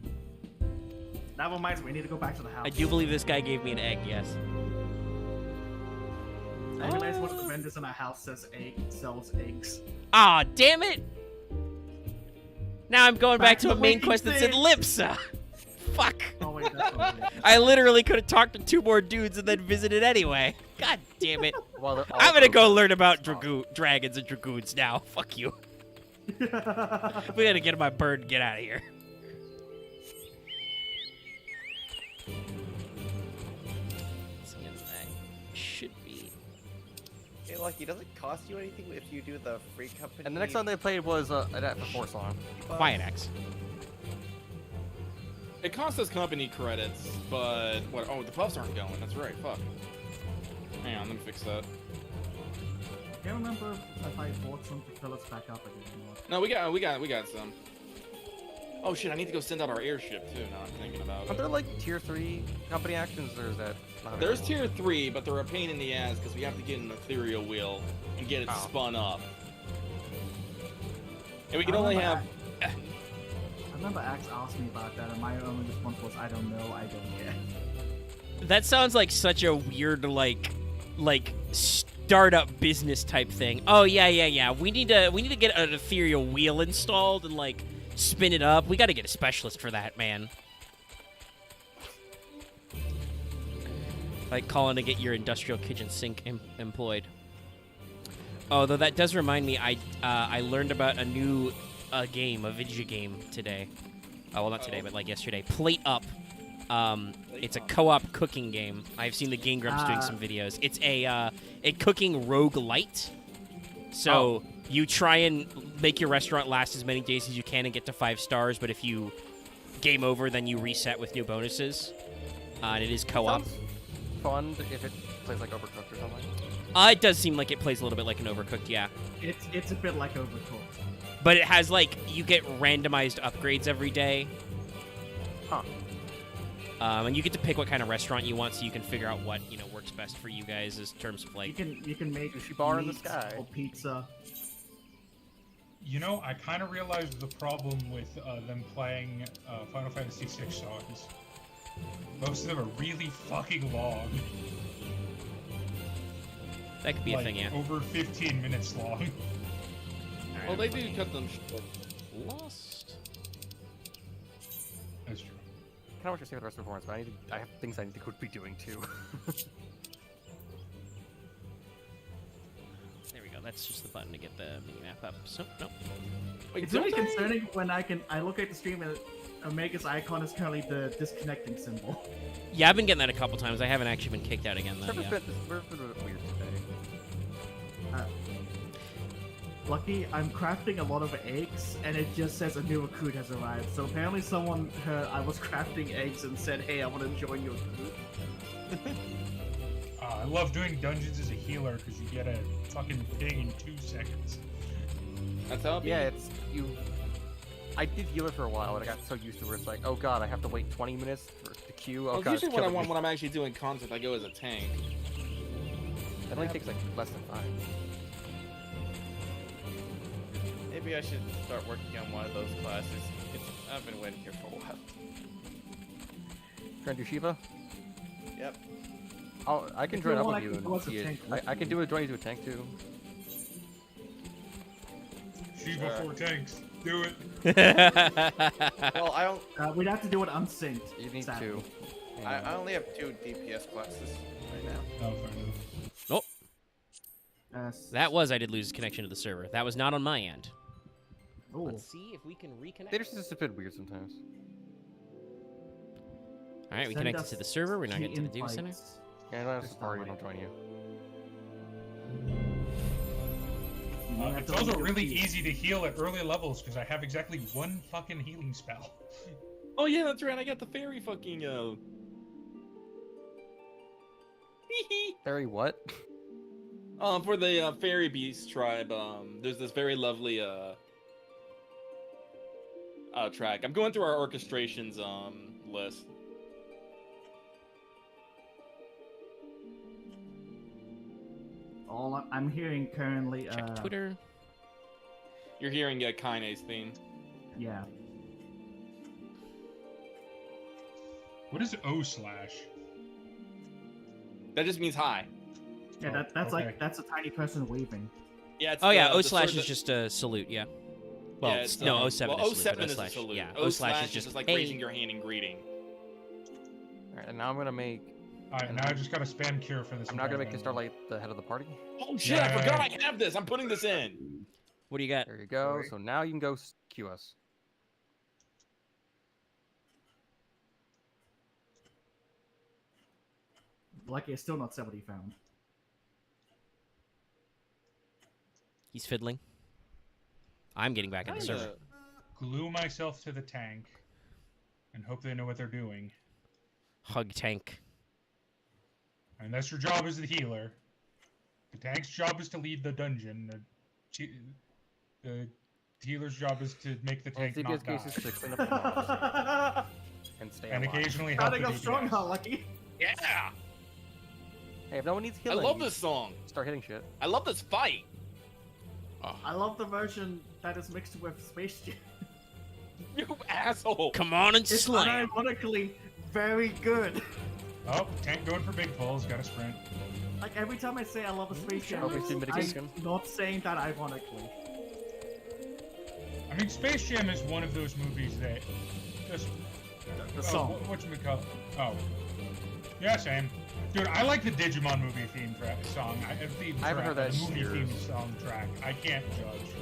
That reminds me, we need to go back to the house. I do believe this guy gave me an egg, yes. I realized one of the vendors in our house sells eggs. Ah, damn it! Now I'm going back, Back to to a the main waking quest that said thing. Lipsa. Fuck. Oh wait, that's not it. I literally could have talked to 2 more dudes and then visited anyway. God damn it. While they're all I'm gonna go broken. learn about dragons and dragoons now. Fuck you. We gotta get in my bird and get out of here. See, that should be. Hey, Lucky, does it cost you anything if you do the free company? And the next song they played was an F4 song. Quiet X. It costs us company credits, but what? Oh, the buffs aren't going. That's right. Fuck. Hang on, let me fix that. I can't remember if I bought some to fill us back up again. No, we got some. Oh shit! I need to go send out our airship too. Now I'm thinking about Aren't it. there like tier 3 company actions, or is that not There's available? tier 3, but they're a pain in the ass because we have to get an ethereal wheel and get it Oh. spun up. And we can I only remember have. I remember Axe asked me about that, and my only response was, I don't know, I don't care. That sounds like such a weird, like startup business type thing. Oh yeah. We need to get an ethereal wheel installed and like spin it up. We got to get a specialist for that, man. Like calling to get your industrial kitchen sink employed. Oh, though that does remind me, I learned about a new game, a video game today. Oh, well, not today, but like yesterday. Plate Up. It's a co-op cooking game. I've seen the Game Grumps doing some videos. It's a cooking roguelite. So you try and make your restaurant last as many days as you can and get to 5 stars, but if you game over, then you reset with new bonuses. And it is co-op. Sounds fun if it plays like Overcooked or something. It does seem like it plays a little bit like an Overcooked, yeah. It's a bit like Overcooked. But it has, like, you get randomized upgrades every day. Huh. And you get to pick what kind of restaurant you want, so you can figure out what, you know, works best for you guys in terms of, like... You can make Sushi bar in the meat sky. or pizza. You know, I kind of realized the problem with them playing Final Fantasy VI songs. Most of them are really fucking long. That could be a Like, thing, yeah. over 15 minutes long. Well, they do cut them short. Lost. That's true. Kind of wish I saved the rest of the performance, but I have things I need to be doing too. There we go. That's just the button to get the mini map up. So, nope. Wait, It's really don't they- concerning when I look at the stream and Omega's icon is currently the disconnecting symbol. Yeah, I've been getting that a couple times. I haven't actually been kicked out again, though, Server's yeah. been a bit weird today. Lucky, I'm crafting a lot of eggs, and it just says a new recruit has arrived. So apparently someone heard I was crafting eggs and said, hey, I want to join your group. I love doing dungeons as a healer because you get a fucking ping in 2 seconds. That's how it be. Yeah, it's you. I did healer for a while, and I got so used to where it's like, oh god, I have to wait 20 minutes for the queue. Oh Well, god, it's usually when killing me. when I'm actually doing content, I go as a tank. That only takes like less than 5. Maybe I should start working on one of those classes. I've been waiting here for a while. Trying to do Shiva? Yep. I can If join you up want, with I you can go as and a see it. tank. I can join you to a tank too. Shiva 4 tanks. Do it. Well, I don't. We'd have to do it unsynced. You need sadly. 2. I only have 2 DPS classes right now. Oh, fair enough. I did lose connection to the server. That was not on my end. Ooh. Let's see if we can reconnect. They're just a bit weird sometimes. All right, we Send connected us to the server. We're not key getting to the Data Center. invites. Yeah, I don't have Just Safari, that and I'll join you. You have It's to also leave your really keys. easy to heal at early levels because I have exactly 1 fucking healing spell. Oh yeah, that's right. I got the fairy fucking Fairy what? For the fairy beast tribe. There's this very lovely track. I'm going through our orchestrations list. All I'm hearing currently, Check Twitter. You're hearing Kaine's theme. yeah. What is O/? That just means hi. Yeah, Oh, that's okay. like, that's a tiny person waving. Yeah. It's Oh yeah, the O/ sword is that- just a salute. Yeah. Well, yeah, it's, no, 07 well, is salute, 07 but is a O/. salute. Yeah, O/ O/ is is just like hey. raising your hand in greeting. Alright, and now I'm gonna make. Alright, now I just got a spam cure for this. I'm not gonna make entire Starlight the head of the party. Oh shit! I forgot I have this. I'm putting this in. What do you got? There you go. Sorry. So now you can go queue us. Lucky it's still not somebody found. He's fiddling. I'm getting back in the server. Glue myself to the tank and hope they know what they're doing. Hug tank. And that's your job as the healer. The tank's job is to lead the dungeon. The healer's job is to make the And tank CPS not case is die. to clean up the monsters and stay And alive. occasionally help Starting the off strong, DPS. huh, Lucky? Yeah. Hey, if no one needs I healing, love you this song. start hitting shit. I love this fight. I love the version that is mixed with Space Jam. You asshole. Come on and It's slam. unironically very good. Oh, tank going for big pulls, gotta sprint. Like every time I say I love a Space Jam, Probably see mitigation. I'm not saying that ironically. I mean, Space Jam is one of those movies that just... The song. Whatchamacallit? Oh. Yeah, same. Dude, I like the Digimon movie theme song. I haven't heard that the in movie years. theme song track. I can't judge.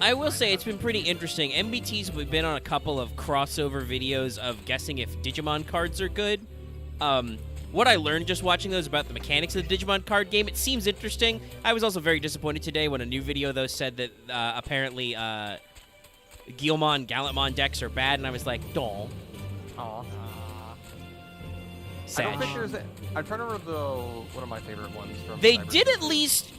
I will say it's been pretty interesting. MBT's we've been on a couple of crossover videos of guessing if Digimon cards are good. What I learned just watching those about the mechanics of the Digimon card game, it seems interesting. I was also very disappointed today when a new video, though, said that apparently Guilmon, Gallantmon decks are bad, and I was like, "Duh." Aw. I Sad. don't think there's. I'm trying to remember one of my favorite ones from. They Cyber did at Season. least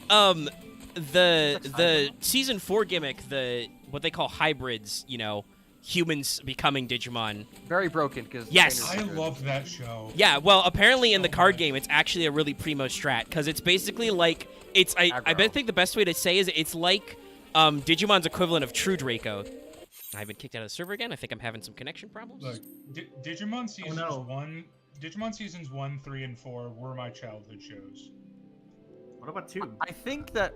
the season 4 gimmick, the what they call hybrids, you know, humans becoming Digimon. Very broken because. Yes. I loved that show. Yeah, well, apparently in the So card much. game, it's actually a really primo strat because it's basically like it's. I Aggro. think the best way to say is it's like Digimon's equivalent of True Draco. I've been kicked out of the server again. I think I'm having some connection problems. Look, Digimon seasons no. digimon seasons 1, 3, and 4 were my childhood shows. What about 2? I think the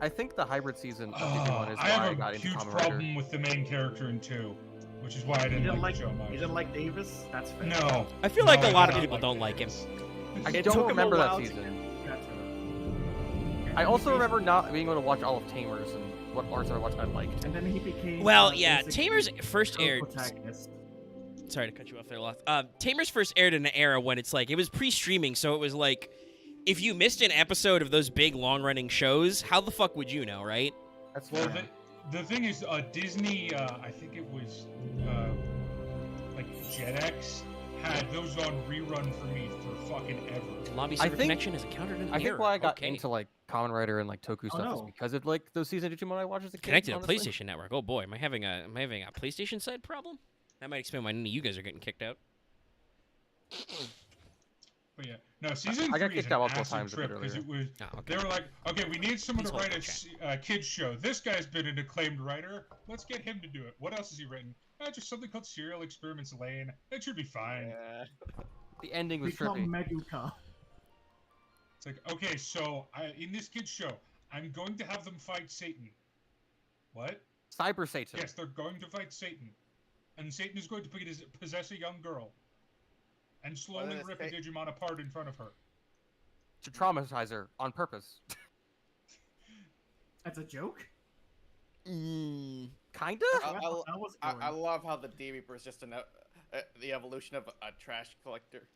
hybrid season of Digimon is I why I have got a into huge Kamen Rider. problem with the main character in 2, which is why I You didn't didn't like like the show much. you didn't like Davis? That's fair. No. I feel like no, a lot of I did people not don't like him. Davis. I It don't took him a remember that while to season. get to it. I also remember not being able to watch all of Tamers and what arts I watched I liked. And then he became. Well, yeah, basically Tamers first aired. co-protagonist. Sorry to cut you off there, Loth. Tamers first aired in an era when it's like it was pre-streaming, so it was like if you missed an episode of those big long-running shows, how the fuck would you know, right? That's Well, fair. the thing is, Disney, I think it was like JetX, had those on rerun for me for fucking ever. Lobby I server think- connection is encountered an I think error. why I got Okay. into like Kamen Rider and like Toku stuff is no. because of like those season Digimon I watched as a kid. Connected to honestly. PlayStation Network. Oh boy, am I having a PlayStation side problem? That might explain why none of you guys are getting kicked out. But yeah, no, season I got 3 is kicked an out multiple acid times a bit trip because earlier. it was. Oh, okay. They were like, okay, we need someone Please to hold write on, a kids show. This guy's been an acclaimed writer. Let's get him to do it. What else has he written? Just something called Serial Experiments Lane. It should be fine. Yeah. The ending was Become trippy. Meduka. It's like, okay, so in this kids show, I'm going to have them fight Satan. What? Cyber Satan. Yes, they're going to fight Satan, and Satan is going to possess a young girl, and slowly this rip a Digimon apart in front of her. To traumatize her on purpose. That's a joke. Kinda. That was I going. love how the D Reaper is just the evolution of a trash collector.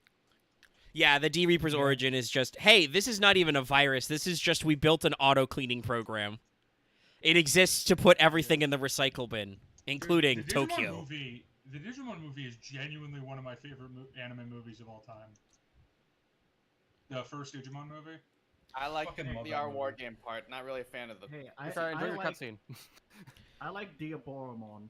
Yeah, the D Reaper's origin is just, hey, this is not even a virus. This is just we built an auto cleaning program. It exists to put everything in the recycle bin, including The Digimon Tokyo. Movie, the Digimon movie is genuinely one of my favorite anime movies of all time. The first Digimon movie. I like Fucking love the that R movie. War game part. Not really a fan of the. Hey, Sorry, enjoy I your like cutscene. I like Diaboromon.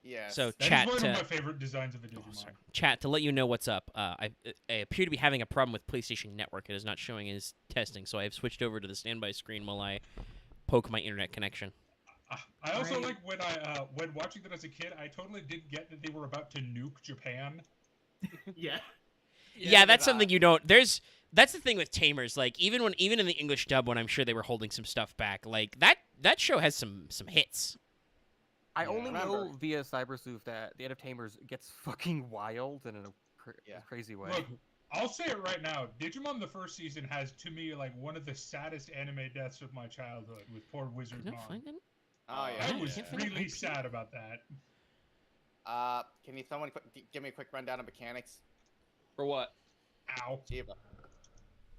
Yeah. So That is chat one of to my favorite designs of a oh, Digimon. sorry. Chat to let you know what's up. I appear to be having a problem with PlayStation Network. It is not showing as testing, so I have switched over to the standby screen while I poke my internet connection. I also Right. like when watching that as a kid, I totally didn't get that they were about to nuke Japan. Yeah. Yeah, that's something you don't. That's the thing with Tamers. Like even in the English dub, when I'm sure they were holding some stuff back, like that show has some hits. I Yeah, only remember. know via Cybersleuth that the end of Tamers gets fucking wild and in a Yeah. crazy way. Look, I'll say it right now. Digimon the first season has, to me, like one of the saddest anime deaths of my childhood with poor Wizard No, Mom. find it. Oh I yeah. was can't find it. really sad about that. Can you someone give me a quick rundown of mechanics? For what? Ow. Shiva.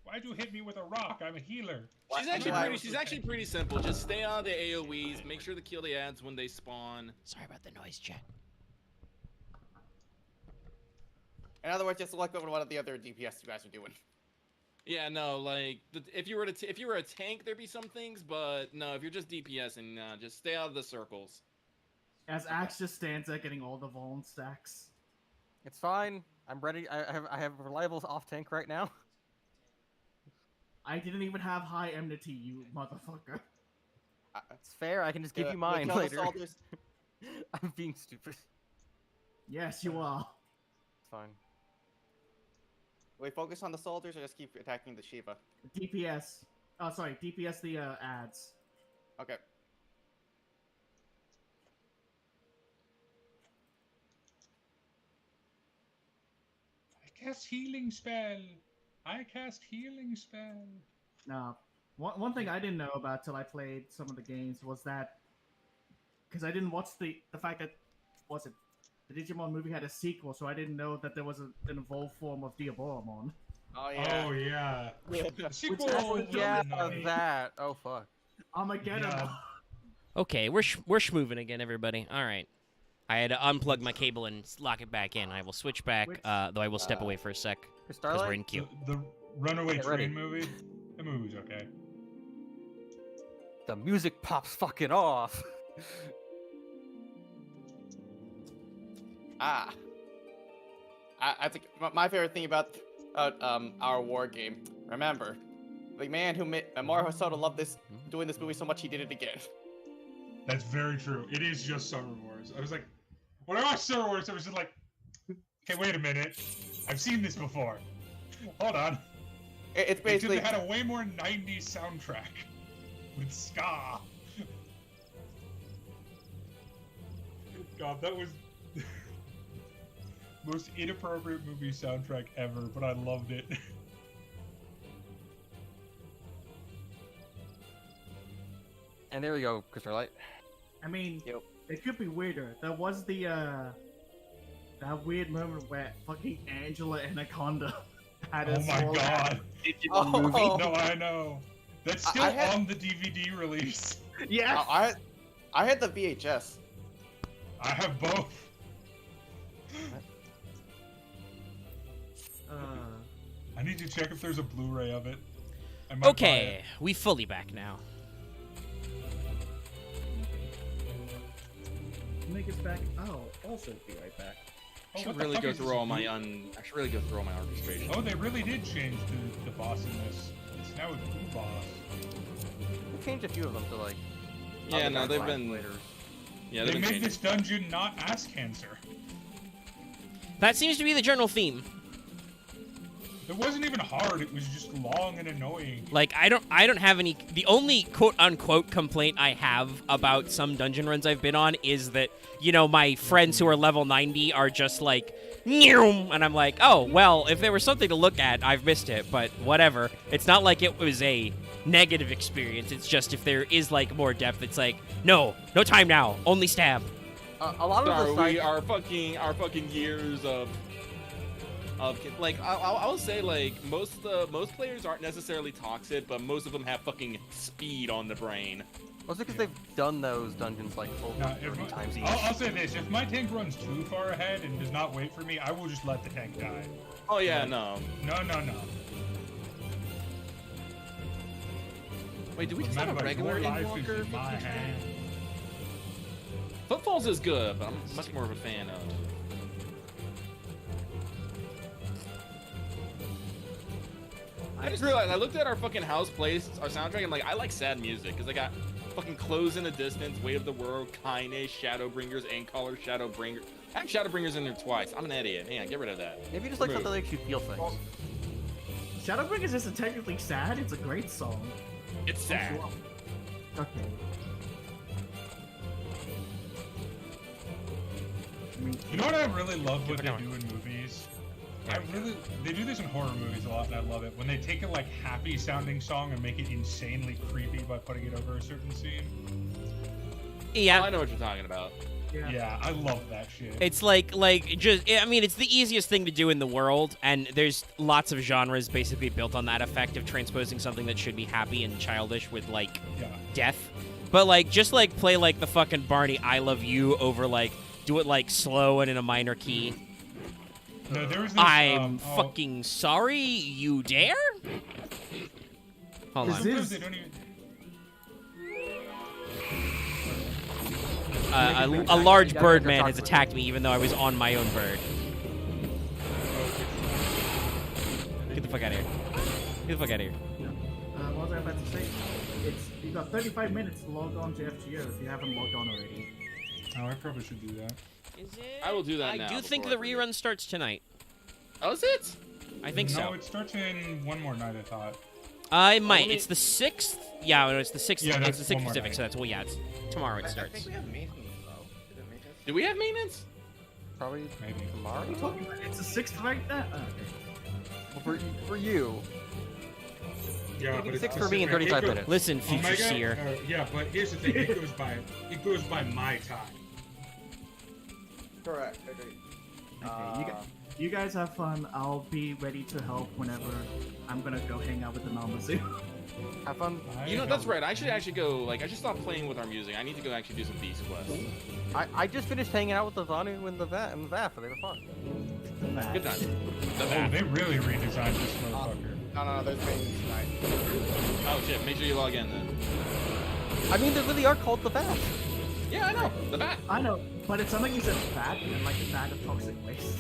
Why'd you hit me with a rock? I'm a healer. She's What- actually why- pretty. She's actually pretty simple. Just stay on the AOE's. Make sure to kill the ads when they spawn. Sorry about the noise, chat. In other words, just look over what the other DPS you guys are doing. Yeah, no, like if you were a tank, there'd be some things, but no, if you're just DPS and just stay out of the circles. As Axe just stands there getting all the Vuln stacks. It's fine. I'm ready. I have reliable off tank right now. I didn't even have high enmity, you motherfucker. It's fair. I can just give you mine kill the later. soldiers. I'm being stupid. It's Yes, you are. fine. We focus on the soldiers or just keep attacking the Shiva? DPS. Oh, sorry, DPS the ads. Okay. I cast healing spell. I cast healing spell. No. One thing I didn't know about till I played some of the games was that because I didn't watch the fact that the Digimon movie had a sequel, so I didn't know that there was an evolved form of Diaboromon. Oh yeah. Oh yeah. The sequel. Oh, Yeah, no. that. Oh fuck. Armageddon. Yeah. Okay, we're schmoving again, everybody. All right. I had to unplug my cable and lock it back in. I will switch back, Which- though I will step away for a sec For because we're Starlight? in queue. The Runaway Get ready. Train movie. The movie's okay. The music pops fucking off. Ah. I think my favorite thing about our war game. Remember, the man who made Mamoru Hosoda loved doing this movie so much he did it again. That's very true. It is just Star Wars. I was like, when I watched Star Wars, I was just like, okay, wait a minute. I've seen this before. Hold on. It's Because basically they had a way more 90s soundtrack with ska. God, that was most inappropriate movie soundtrack ever, but I loved it. And there we go, Starlight. I mean, Yep. it could be weirder. There was the that weird moment where fucking Angela Anaconda had a Oh my small- god. Oh. No, I know. That's still I had- on the DVD release. Yeah. I had the VHS. I have both. I need to check if there's a Blu-ray of it. I might buy Okay, we fully back now. Niggas back. I'll also be right back. I Oh, should what the really fuck go is through this all my blue- I should really go through all my orchestration. Oh, they really did change the boss in this. It's now a blue boss. We changed a few of them to like. Yeah, other no, they've guys been. later. Yeah, They they've been made changing. this dungeon not ass cancer. That seems to be the general theme. It wasn't even hard. It was just long and annoying. Like I don't have any. The only quote unquote complaint I have about some dungeon runs I've been on is that my friends who are level 90 are just like nyoom, and I'm like, oh well, if there was something to look at, I've missed it. But whatever. It's not like it was a negative experience. It's just if there is like more depth, it's like no time now, only stab. A lot of the Sorry, side. our fucking years of like I will say like most players aren't necessarily toxic, but most of them have fucking speed on the brain. Also because they've done those dungeons like over Now, 30 times each. I'll say this: if my tank runs too far ahead and does not wait for me, I will just let the tank die. Oh yeah, no. No. Wait, do we just have a Remember, regular your life Endwalker? is in my hand. Footfalls is good, but I'm much more of a fan of. I just realized I looked at our fucking house place, our soundtrack, and like I like sad music because I got fucking Close in the Distance, Weight of the World, Kindness, Shadowbringers, and Caller Shadowbringer. I have Shadowbringers in there twice. I'm an idiot. Hang on, get rid of that. Maybe just like Remove. something that makes you feel things. Shadowbringers isn't technically sad. It's a great song. It's sad. Okay. I mean, You know what I really love what they do in movies? They do this in horror movies a lot, and I love it. When they take a like happy sounding song and make it insanely creepy by putting it over a certain scene. Yeah. Oh, I know what you're talking about. Yeah, I love that shit. It's like just I mean it's the easiest thing to do in the world, and there's lots of genres basically built on that effect of transposing something that should be happy and childish with like Yeah. death. But like just like play like the fucking Barney I Love You over like do it like slow and in a minor key. No, there was this, I'm fucking sorry you dare? Hold on. Sometimes they don't even. A large bird man has attacked me even though I was on my own bird. Get the fuck out of here. Get the fuck out of here. what was I about to say? You've got 35 minutes to log on to FGO if you haven't logged on already. Oh, I probably should do that. Is it? I will do that I now do think before the I forget. rerun starts tonight. Oh, is it? I think no, so. it starts in one more night, I thought. It might. Only- It's the 6th. Yeah, no, it's the 6th. Yeah, it's that's the 6th one more Pacific, night. so that's well, yeah. It's tomorrow it I starts. think we have maintenance though. Is it maintenance? Do we have maintenance? Probably Maybe. tomorrow. What are you talking about? It's the 6th right there? Oh, okay. For you. Yeah, but it's 6 for me in specific. 35 It goes- minutes. Listen, future Omega? seer. Yeah, but here's the thing. It goes by my time. Correct. Agreed. Okay, you guys have fun. I'll be ready to help whenever I'm gonna go hang out with the Namazu. Have fun. You know, that's right. I should actually go, like, I should stop playing with our music. I need to go actually do some Beast quests. I just finished hanging out with the Vanu and the VAF, and they were fun. Good time. Oh, they really redesigned this motherfucker. No, there's meetings tonight. Oh shit, make sure you log in then. I mean, they really are called the VAF. Yeah, I know. The bat. I know, but it's something you said bad, and like a bag of toxic waste.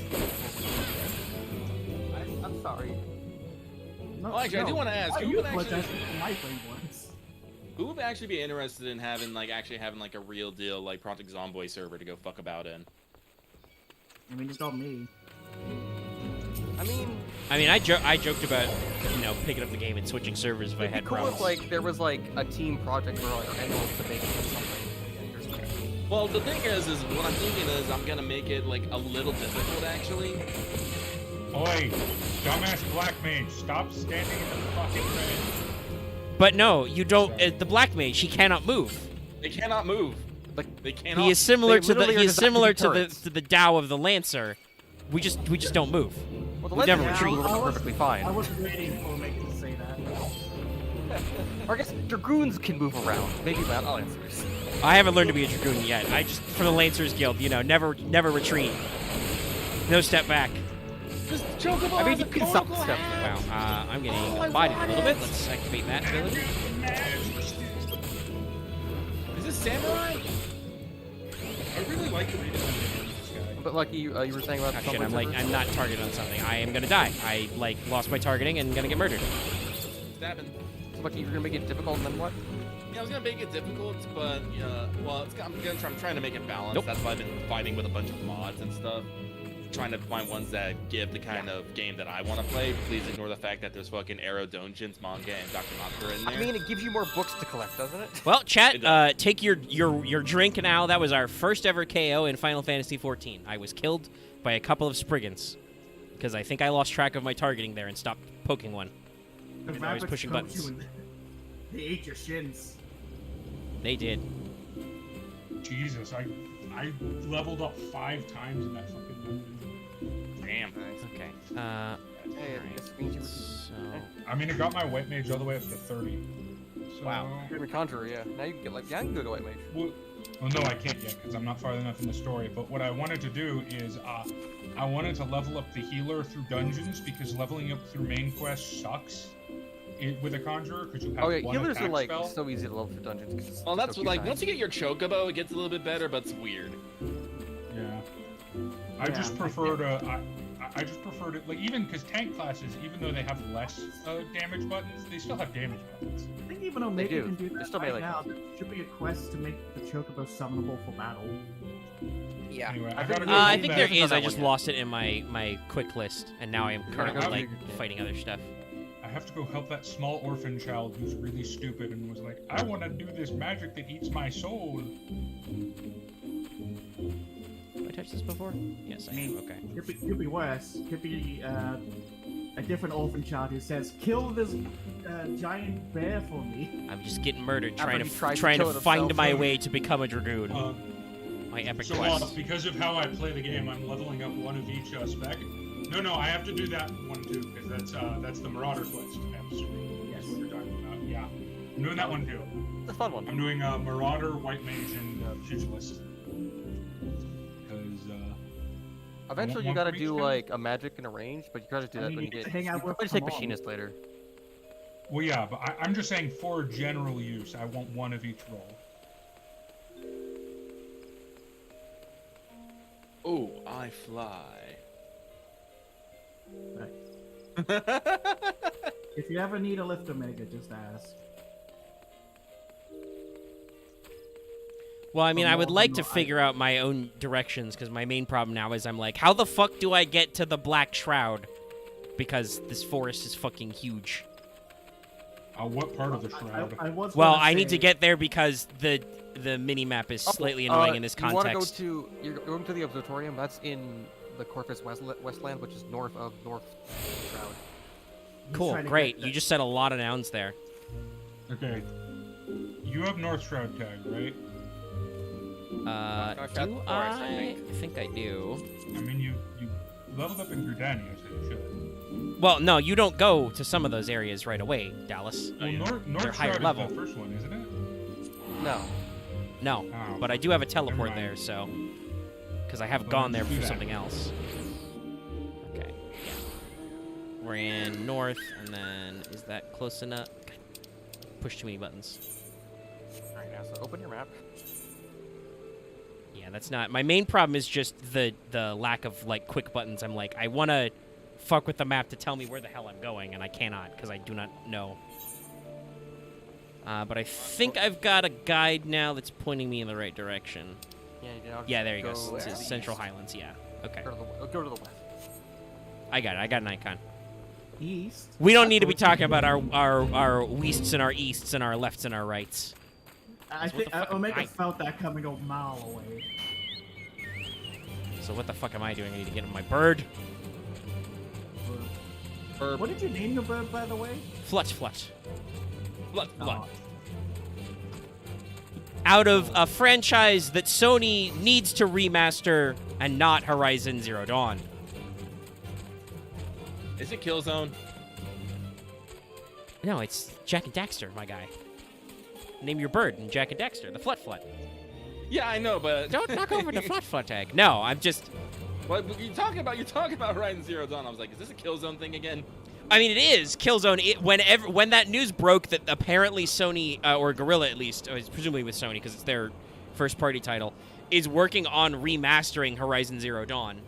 I'm sorry. No, Oh, actually, I do want to ask, why who you would actually, apologize for my frameworks? who would actually be interested in having, like, a real deal, like, Project Zomboid server to go fuck about in? I mean, it's not me. I mean, I joked about, picking up the game and switching servers if I it'd be had cool problems. if like there was like a team project where like our end goal is to make it something. Well, the thing is what I'm thinking is I'm gonna make it, like, a little difficult, actually. Oi, dumbass black mage, stop standing in the fucking red. But no, you don't. The Black Mage, he cannot move. They cannot move. Like They cannot. He is similar They to the literally are he is designed to similar be to the turrets. to the Dow of the Lancer. We just don't move. well, the We never Legends retreat. were perfectly fine. I was waiting for Meg to say that. Or I guess Dragoons can move around. Maybe not Lancers. I haven't learned to be a Dragoon yet. I just for the Lancers Guild, never retreat. No step back. This Chocobo I mean, has you a can stop conical step. hat. Wow, I'm getting bodied a little bit. Let's activate that ability. Is this Samurai? I really like the redesign of this guy. But like you were saying about Oh, the shit, Tumblr servers? I'm not targeted on something. I am gonna die. I lost my targeting and gonna get murdered. Stabbing. So, like, you're gonna make it difficult, and then what? Yeah, I was gonna make it difficult, but well, I'm trying to make it balanced. Nope. That's why I've been fighting with a bunch of mods and stuff, trying to find ones that give the kind of game that I want to play. Please ignore the fact that there's fucking Arrow Dungeons, manga, and Dr. Monster in there. I mean, it gives you more books to collect, doesn't it? Well, It chat, does. take your drink now. That was our first ever KO in Final Fantasy XIV. I was killed by a couple of Spriggans because I think I lost track of my targeting there and stopped poking one. The Even though I was rabbits pushing poked buttons. you and they ate your shins. They did. Jesus, I leveled up 5 times in that fucking dungeon. Damn. Okay. Hey, Alright. this means you were So I mean, it got my white mage all the way up to 30. So, Wow. You're a conjurer, yeah. Now you can get like, yeah, I can go to White Mage. Well, no, I can't yet because I'm not far enough in the story. But what I wanted to do is, I wanted to level up the healer through dungeons because leveling up through main quests sucks. With a conjurer, because you have Oh yeah, one healers attack are like spell. so easy to level for dungeons. 'Cause it's Well, just that's so like few once you get your Chocobo, it gets a little bit better, but it's weird. Yeah. I just prefer to. I just prefer to, like, even because tank classes, even though they have less damage buttons, they still have damage buttons. I think even though They maybe do. you can do They're that still right melee now, there should be a quest to make the Chocobo summonable for battle. Yeah. Anyway, I I think gotta we go. need I do think that. there haven't is. done I that just one yet. lost it in my quick list, and now I am currently have like to- fighting other stuff. I have to go help that small orphan child who's really stupid and was like, I want to do this magic that eats my soul. Have I touched this before? Yes, I have. Okay. Could be worse. Could be a different orphan child who says, "Kill this giant bear for me." I'm just getting murdered, After trying he tries to to kill it find himself. my way to become a dragoon. My epic So quest. because of how I play the game, I'm leveling up one of each spec. No, I have to do that one too, because that's the Marauder quest. I'm assuming that's what you're talking about. Yeah, I'm doing that one too. It's a fun one. I'm doing Marauder, White Mage, and Pugilist. Because Eventually, you one gotta for each do guy? like a magic and a range, but you gotta do I that mean, when you you get get. to hang out You with can just take them all. machinist later. well, yeah, but I'm just saying for general use, I want one of each role. Oh, I fly. If you ever need a lift Omega, just ask. Well, I mean, I would more like than to I- figure out my own directions because my main problem now is I'm like, how the fuck do I get to the Black Shroud? Because this forest is fucking huge. What part of the shroud? I was Well, gonna I need to say- get there because the mini map is slightly annoying in this You want to go context. to? You're going to the observatorium. That's in the Corpus Westland, which is north of North Shroud. Cool, trying to great. get You just said a lot of nouns there. Okay. You have North Shroud tag, right? North Shroud Do Forest, I think I do. I mean, you leveled up in Gridania, so you should. Well, no, you don't go to some of those areas right away, Dallas. Well, North higher Shroud level. is the first one, isn't it? No. No, Oh, but I do have a teleport mind. there, so because I have Well, gone there do for that. something else. Okay. Yeah. We're in north, and then is that close enough? Push too many buttons. Alright, now so open your map. Yeah, that's not my main problem. Is just the lack of like quick buttons. I'm like, I want to fuck with the map to tell me where the hell I'm going, and I cannot because I do not know. But I think I've got a guide now that's pointing me in the right direction. Yeah, you know, Yeah, there you go. go It says east. Central Highlands. Yeah. Okay. Go to the west. I got it. I got an icon. East. We don't need to be talking about our wests and our easts and our lefts and our rights. I What think the fuck am Omega I- felt that coming a mile away. So what the fuck am I doing? I need to get on my bird. What did you name your bird, by the way? Flut. What? Oh, Out of a franchise that Sony needs to remaster and not Horizon Zero Dawn. Is it Killzone? No, it's Jack and Daxter, my guy. Name your bird in Jack and Daxter, the Flut. Yeah, I know, but Don't knock over the Flut tag. No, I'm just... What you're talking about Horizon Zero Dawn. I was like, is this a Killzone thing again? I mean, it is Killzone. When that news broke that apparently Sony, or Guerrilla at least, presumably with Sony because it's their first-party title, is working on remastering Horizon Zero Dawn,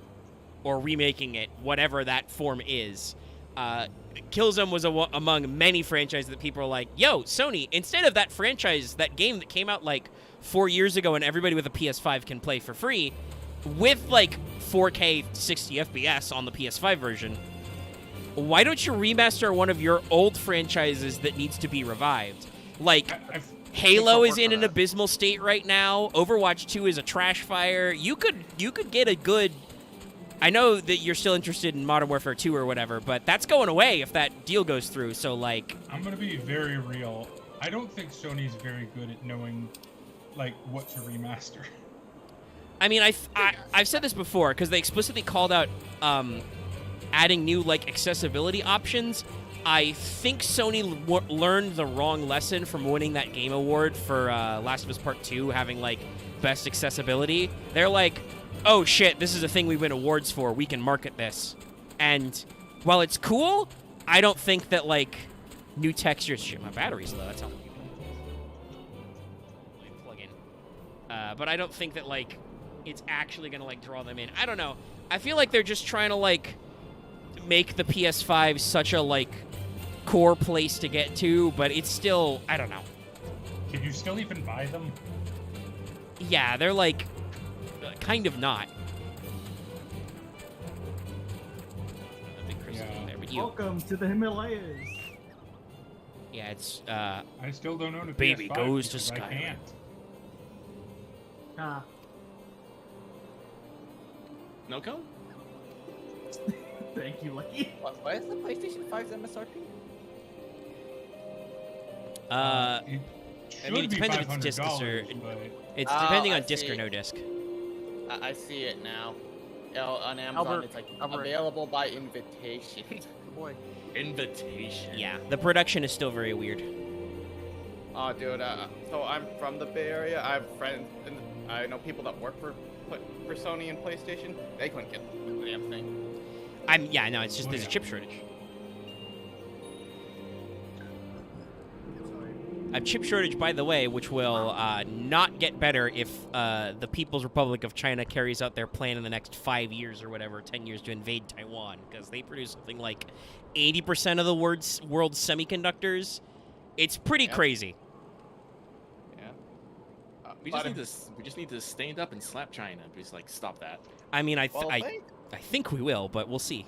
or remaking it, whatever that form is. Killzone was among many franchises that people are like, yo, Sony, instead of that franchise, that game that came out like 4 years ago and everybody with a PS5 can play for free, with like 4K 60 FPS on the PS5 version, why don't you remaster one of your old franchises that needs to be revived? Like, Halo is in an abysmal state right now. Overwatch 2 is a trash fire. You could get a good... I know that you're still interested in Modern Warfare 2 or whatever, but that's going away if that deal goes through, so like... I'm gonna be very real. I don't think Sony's very good at knowing, like, what to remaster. I mean, I've said this before, because they explicitly called out adding new, like, accessibility options. I think Sony learned the wrong lesson from winning that game award for Last of Us Part 2, having, like, best accessibility. They're like, oh shit, this is a thing we win awards for, we can market this. And while it's cool, I don't think that, like, new textures... Shit, my battery's low, that's how... Plug in. But I don't think that, like, it's actually gonna, like, draw them in. I don't know. I feel like they're just trying to, like, make the PS5 such a, like, core place to get to, but it's still... I don't know. Can you still even buy them? Yeah, they're, like... kind of not. A big crystal Yeah. there, but you, welcome to the Himalayas. yeah, it's I still don't own a Baby PS5 goes to because I Skyrim. can't. Ah, No code? thank you, Lucky. What is the PlayStation 5's MSRP? It I should mean, it be depends if it's disc or $500, but it's Oh, depending I on disc or see. no disc. I see it now. On Amazon, Albert- it's like Albert. available by invitation. Good boy. Invitation. Yeah, the production is still very weird. Oh, dude. So I'm from the Bay Area. I have friends, and I know people that work for Sony and PlayStation. They couldn't get the damn thing. Yeah, no, it's just Oh, there's a yeah. chip shortage. A chip shortage, by the way, which will not get better if the People's Republic of China carries out their plan in the next 5 years or whatever, 10 years to invade Taiwan, because they produce something like 80% of the world's semiconductors. It's pretty Yeah. crazy. Yeah. We just need to stand up and slap China. Just like stop that. I mean, I Well, think we will, but we'll see.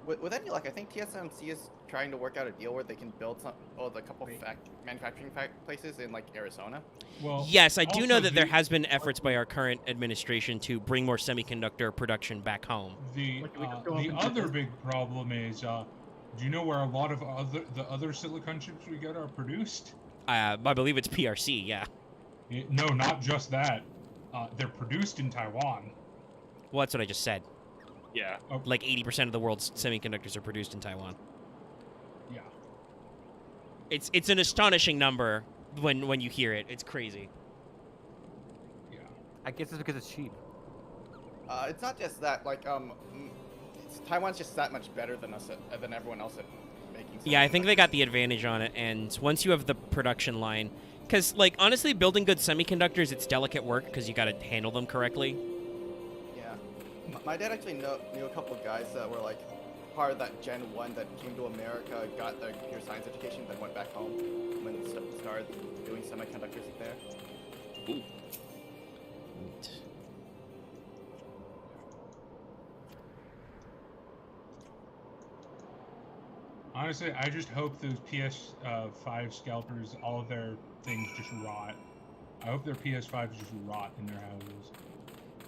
with any luck, I think TSMC is trying to work out a deal where they can build a couple manufacturing places in like Arizona. well, Yes, I do know also that there has been efforts by our current administration to bring more semiconductor production back home. The Like, we just go up the and other just- big problem is Do you know where a lot of the other silicon chips we get are produced? I believe it's PRC. Yeah. No, not just that. They're produced in Taiwan. Well, that's what I just said. Yeah. Like 80% of the world's semiconductors are produced in Taiwan. Yeah. It's an astonishing number when you hear it. It's crazy. Yeah. I guess it's because it's cheap. It's not just that. Like, Taiwan's just that much better than us than everyone else at making. Yeah, I think they semiconductors. got the advantage on it, and once you have the production line, because like honestly, building good semiconductors, it's delicate work because you got to handle them correctly. Yeah. My dad actually knew a couple of guys that were like part of that Gen 1 that came to America, got their computer science education, then went back home when started doing semiconductors there. Ooh. Honestly, I just hope those PS5 scalpers, all of their things just rot. I hope their PS5s just rot in their houses.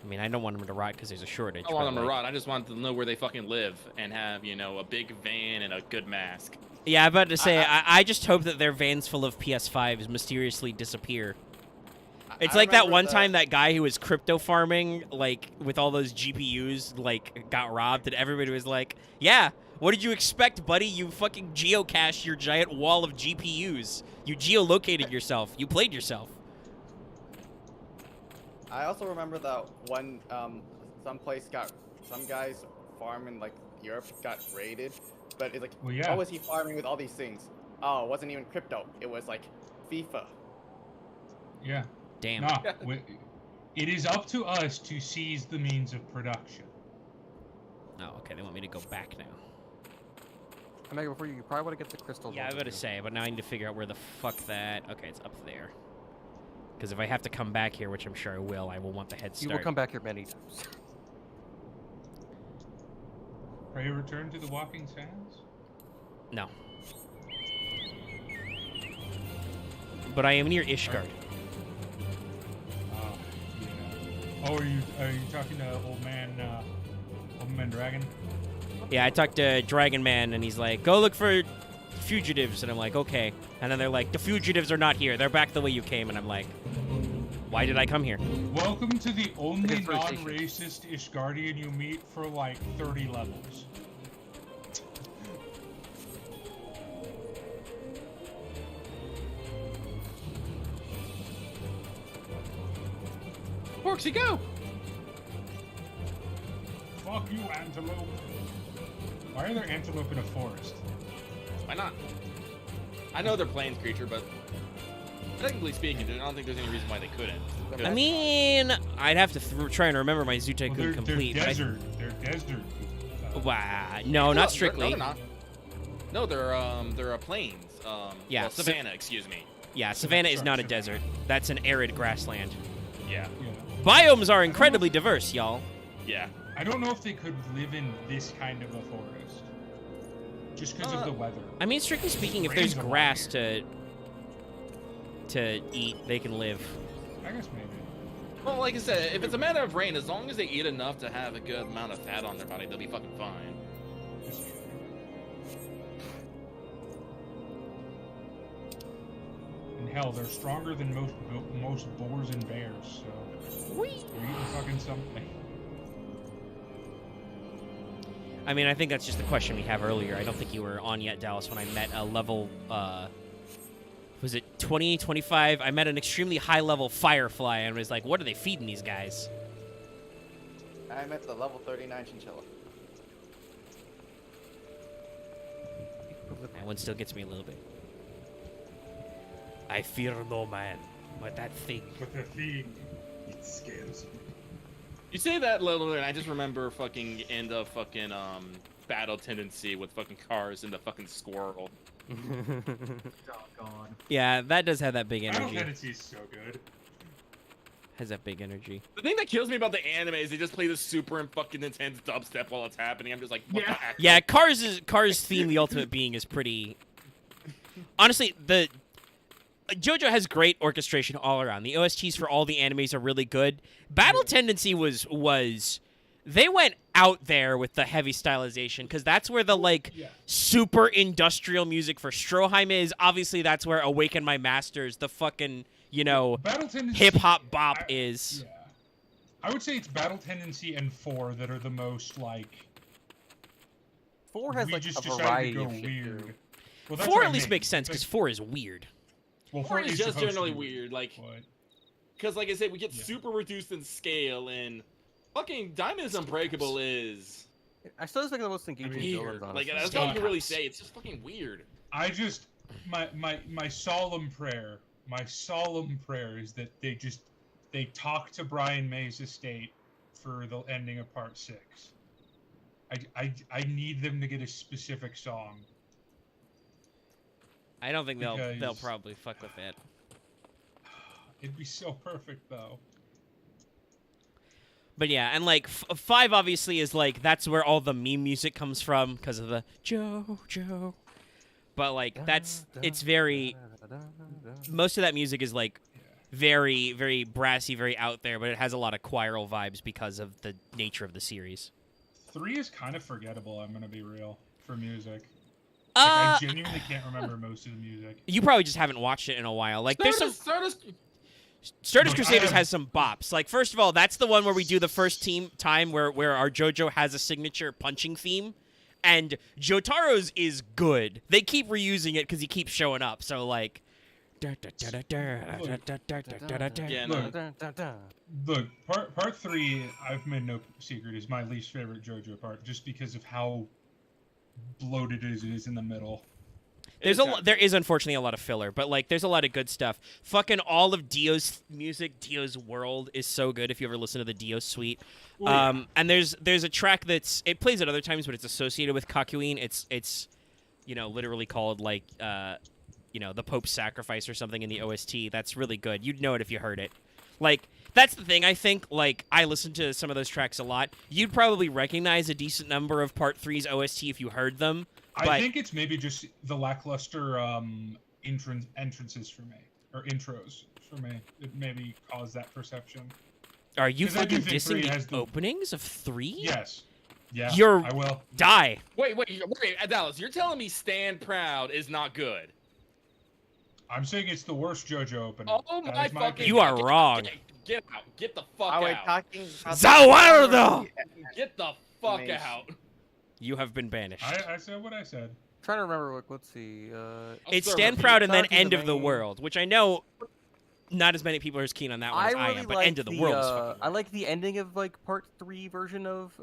I mean, I don't want them to rot because there's a shortage. I don't want but, them to like- rot. I just want to know where they fucking live and have, you know, a big van and a good mask. Yeah, I'm about to say, I just hope that their vans full of PS5s mysteriously disappear. It's I like that remember one time that guy who was crypto farming, like, with all those GPUs, like, got robbed, and everybody was like, yeah, what did you expect, buddy? You fucking geocached your giant wall of GPUs. You geolocated yourself. You played yourself. I also remember that one some guys farm in like Europe got raided, but it's like, Well, yeah. what was he farming with all these things? Oh, it wasn't even crypto. It was like FIFA. Yeah. Damn. Nah, it is up to us to seize the means of production. Oh, okay, they want me to go back now. And Mega, before you probably want to get the crystal. Yeah, I was ball about to too. say, but now I need to figure out where the fuck that... Okay, it's up there. Because if I have to come back here, which I'm sure I will want the head You start. will come back here many times. Pray return to the Walking Sands? No. But I am near Ishgard. Yeah. Oh, are you talking to old man Dragon? Yeah, I talked to Dragon Man, and he's like, go look for fugitives. And I'm like, okay. And then they're like, the fugitives are not here. They're back the way you came. And I'm like, why did I come here? Welcome to the only It's rotation. non-racist Ishgardian you meet for like 30 levels. Porksy, go! Fuck you, antelope. Why are there antelope in a forest? Why not? I know they're plains creature, but technically speaking, I don't think there's any reason why they couldn't. I mean, I'd have to try and remember my Zoo Well, Tycoon they're complete. but I- desert. They're desert. Wow. No, not strictly. No, they're not. No, they're plains. Yeah, well, savannah, excuse me. Yeah, Savannah is not a Savannah. desert. That's an arid grassland. Yeah, Yeah. Biomes are incredibly diverse, y'all. yeah. I don't know if they could live in this kind of a forest. Just because of the weather. I mean, strictly speaking, if there's Rain's a lot grass here. to eat, they can live. I guess maybe. Well, like I said, if it's a matter of rain, as long as they eat enough to have a good amount of fat on their body, they'll be fucking fine. And hell, they're stronger than most boars and bears, so they're eating fucking something. I mean, I think that's just the question we have earlier. I don't think you were on yet, Dallas, when I met a level, was it 20, 25? I met an extremely high-level Firefly and was like, what are they feeding these guys? I'm at the level 39 chinchilla. That one still gets me a little bit. I fear no man, but that thing. But the thing, it scares me. You say that little, and I just remember fucking end of fucking battle tendency with fucking cars and the fucking squirrel. Oh god. Yeah, that does have that big Final energy. Fantasy is so good. Has that big energy. The thing that kills me about the anime is they just play this super and fucking intense dubstep while it's happening. I'm just like, what Yeah. the heck? Yeah, Cars theme, the ultimate being, is pretty. Honestly, the JoJo has great orchestration all around. The OSTs for all the animes are really good. Battle Tendency was they went out there with the heavy stylization because that's where the like Yeah. super industrial music for Stroheim is. Obviously, that's where Awaken My Masters, the fucking Battle Tendency. hip hop bop I- is. Yeah. I would say it's Battle Tendency and 4 that are the most like. 4 has we like just a decided variety to go of shit. weird. Too. Well, that's 4 what at I least mean. makes sense Like, because 4 is weird. well, 4 is just supposed to generally be weird, like, but- because like I said, we get Yeah. super reduced in scale, and fucking Diamond is Unbreakable is I still think the most engaging weird. villains, Like honestly. that's all you can really Steakhouse. say. It's just fucking weird. I just my solemn prayer is that they talk to Brian May's estate for the ending of part 6. I need them to get a specific song. I don't think they'll Because- probably fuck with it. It'd be so perfect though. But yeah, and like 5 obviously is like that's where all the meme music comes from because of the Joe. But like it's very most of that music is like very very brassy, very out there, but it has a lot of choiral vibes because of the nature of the series. 3 is kind of forgettable, I'm gonna be real, for music. Like, I genuinely can't remember most of the music. You probably just haven't watched it in a while. Like there's some Stardust Look, I Crusaders have- has some bops. Like first of all, that's the one where we do the first time where our JoJo has a signature punching theme, and Jotaro's is good. They keep reusing it because he keeps showing up. So like, Yeah, Look, no. Look, part 3, I've made no secret, is my least favorite JoJo part, just because of how bloated it is in the middle. there is unfortunately a lot of filler, but like there's a lot of good stuff. Fucking all of Dio's music, Dio's world is so good. If you ever listen to the Dio suite, and there's a track it plays at other times, but it's associated with Kakyoin. It's literally called like the Pope's Sacrifice or something in the OST. That's really good. You'd know it if you heard it. Like that's the thing. I think like I listen to some of those tracks a lot. You'd probably recognize a decent number of Part 3's OST if you heard them. I think it's maybe just the lackluster entrances for me, or intros for me. It maybe caused that perception. Are you 'Cause I do fucking think 3 dissing has the the- openings of 3? Yes. Yeah, You're- I will. Die. Wait, Dallas, you're telling me Stand Proud is not good? I'm saying it's the worst JoJo opening. Oh That my is fucking! opinion. You are wrong. Get out! Get the fuck Are we out! talking about Zawardo! Get the fuck Amazing. out! You have been banished. I said what I said. Trying to remember. Like, let's see. It's I'll Stand start Proud and then Talking End the of the main- World, which I know not as many people are as keen on that one as I really am, but like End of the World is fucking I like the ending of like part 3 version of.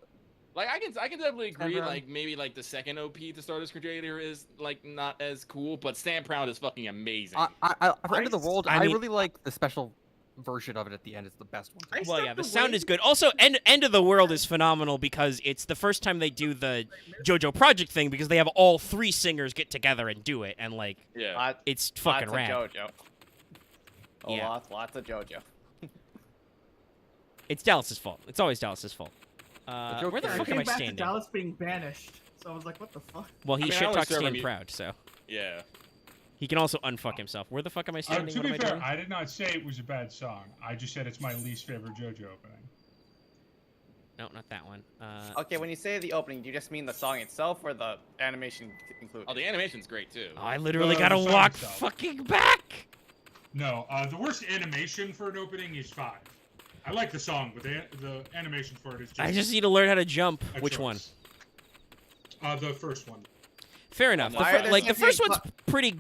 Like I can definitely agree. Stand Proud. Like maybe like the second OP to Stardust Crusader is like not as cool, but Stand Proud is fucking amazing. For End of the World, I I mean- really like the special version of it at the end. It's the best one. Well, yeah, the sound is good. Also, End of the World is phenomenal because it's the first time they do the JoJo Project thing because they have all 3 singers get together and do it, and like yeah. it's fucking lots rad. of JoJo. Oh, Yeah. lots of JoJo. It's Dallas's fault. It's always Dallas's fault. joke Where the is- I fuck am came I back standing? to Dallas being banished, so I was like, what the fuck? Well, he I mean, I shit only talks serve Stand him- Proud, so Yeah. he can also unfuck himself. Where the fuck am I standing? To What be am I fair, doing? I did not say it was a bad song. I just said it's my least favorite JoJo opening. No, not that one. Okay, when you say the opening, do you just mean the song itself or the animation included? Oh, the animation's great too. I literally the gotta song walk itself. fucking back. No, the worst animation for an opening is 5. I like the song, but the animation for it is just. I just need to learn how to jump. a Which one? choice. The first one. Fair enough. Why are there Like the sentient first one's pretty.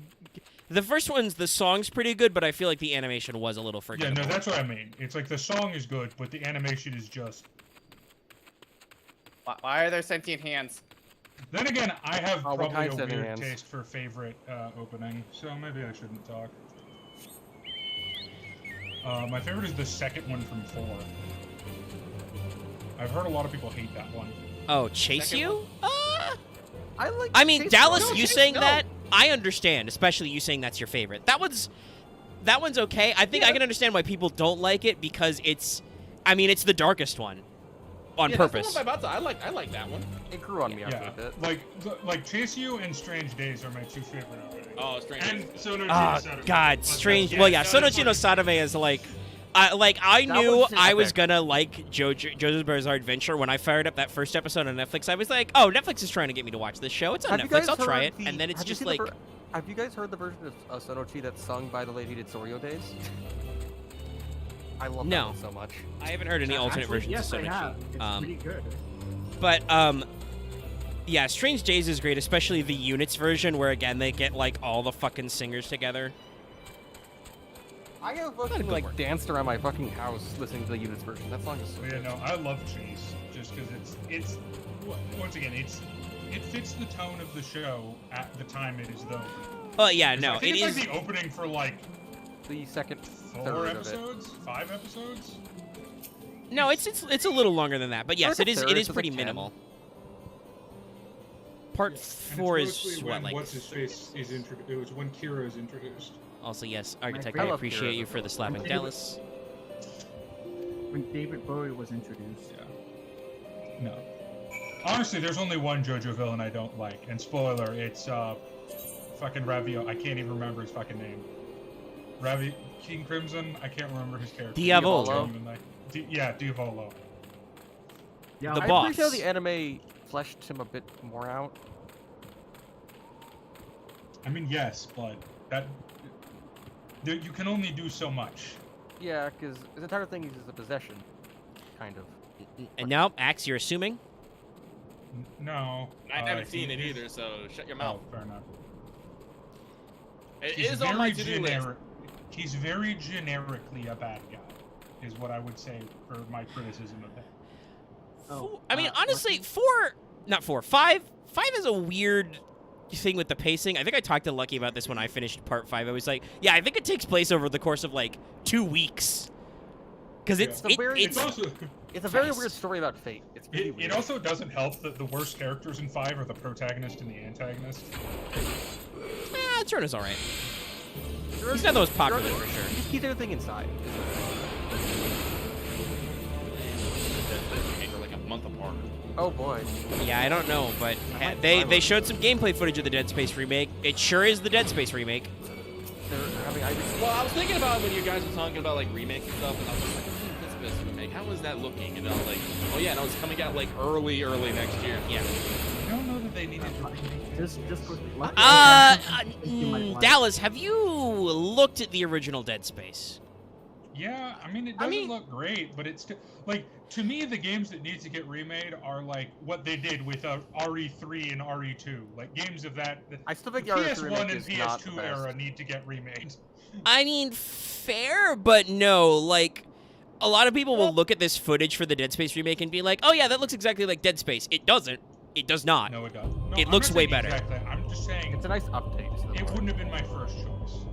The first one's the song's pretty good, but I feel like the animation was a little Yeah, forgettable. no, that's what I mean. It's like the song is good, but the animation is just. Why are there sentient hands? Then again, I have Oh, what probably a kinds of weird hands? taste for favorite opening, so maybe I shouldn't talk. My favorite is the second one from 4. I've heard a lot of people hate that one. Oh, Chase Second You? I mean, Chase Dallas, One. you saying that, I understand, especially you saying that's your favorite. That one's okay. I think I can understand why people don't like it because it's the darkest one on Yeah, purpose. That's the one by Batsu. I like that one. It grew on me after Yeah, a bit. like Chase You and Strange Days are my 2 favorite openings. Oh, Strange. And Sonochi Oh, Sadame. God, But strange. that's- Well, yeah, that is Sonochi no like- Sadame is like I That knew was I was epic. gonna like JoJo's Bizarre Adventure when I fired up that first episode on Netflix. I was like, oh, Netflix is trying to get me to watch this show. It's on Have you Netflix. guys I'll try heard it. And then it's have you just seen like, have you guys heard the version of Sonochi that's sung by the lady who did Soryo Days? I love No. that one so much. I haven't heard any alternate Actually, versions yes, of I Sonochi. have. It's pretty good. But yeah, Strange Days is great, especially the Units version, where again they get like all the fucking singers together. I have Not a fucking good like word. danced around my fucking house listening to the Units version. That song is so Yeah, good. no, I love Chase just because it's once again it fits the tone of the show at the time it is though. Oh yeah, 'Cause no, I think it it's is. like the opening for like The second 4 third of it. episodes, 5 episodes. No, it's a little longer than that, but yes, like it a is. third, It so is it's pretty like 10. minimal. Part And it's 4 is mostly what, when like. what's his face is introduced. It was when Kira is introduced. Also, yes, Architect, I I love appreciate Kira you as for the well. slapping Dallas. When David Bowie was introduced. Yeah. No. Honestly, there's only one JoJo villain I don't like, and spoiler, it's fucking Ravio. I can't even remember his fucking name. King Crimson. I can't remember his character. Diavolo. Diavolo. Yeah, Diavolo. Yeah, The I'm boss. pretty sure the anime fleshed him a bit more out. I mean, yes, but you can only do so much. Yeah, because his entire thing is a possession, kind of. And now, Axe, you're assuming? No. I haven't he seen it is- either, so shut your Oh, mouth. fair enough. It He's is on my very to-do list. He's very generically a bad guy, is what I would say for my criticism of him. Oh, I mean, uh, honestly, Lucky- 5 is a weird thing with the pacing. I think I talked to Lucky about this when I finished part 5. I was like, yeah, I think it takes place over the course of like 2 weeks. Because it's, Yeah. It's it's also It's a very Fast. weird story about fate. It's really it weird. also doesn't help that the worst characters in 5 are the protagonist and the antagonist. Turner's alright. He's not the most popular for sure. He just keeps everything inside. They're like a month apart. Oh boy. Yeah, I don't know, but might they buy one. showed some gameplay footage of the Dead Space remake. It sure is the Dead Space remake. Well, I was thinking about when you guys were talking about like remakes and stuff, and I was just like, Dead Space remake, how is that looking? And I was like, oh yeah, no, it's coming out like early next year. Yeah. I don't know that they needed to remake. Just quickly. Lucky- You might like- Dallas, have you looked at the original Dead Space? Yeah, I mean, it doesn't look great, but it's still like, to me, the games that need to get remade are like what they did with RE3 and RE2, like games of that. I still think the the RE3 PS1 remake and is not the PS2 best. era need to get remade. I mean, fair, but no. Like, a lot of people will look at this footage for the Dead Space remake and be like, oh yeah, that looks exactly like Dead Space. It doesn't. It does not. No, it doesn't. No, It I'm looks not way saying better. Exactly. I'm just saying It's a nice update. to the it world. wouldn't have been my first choice.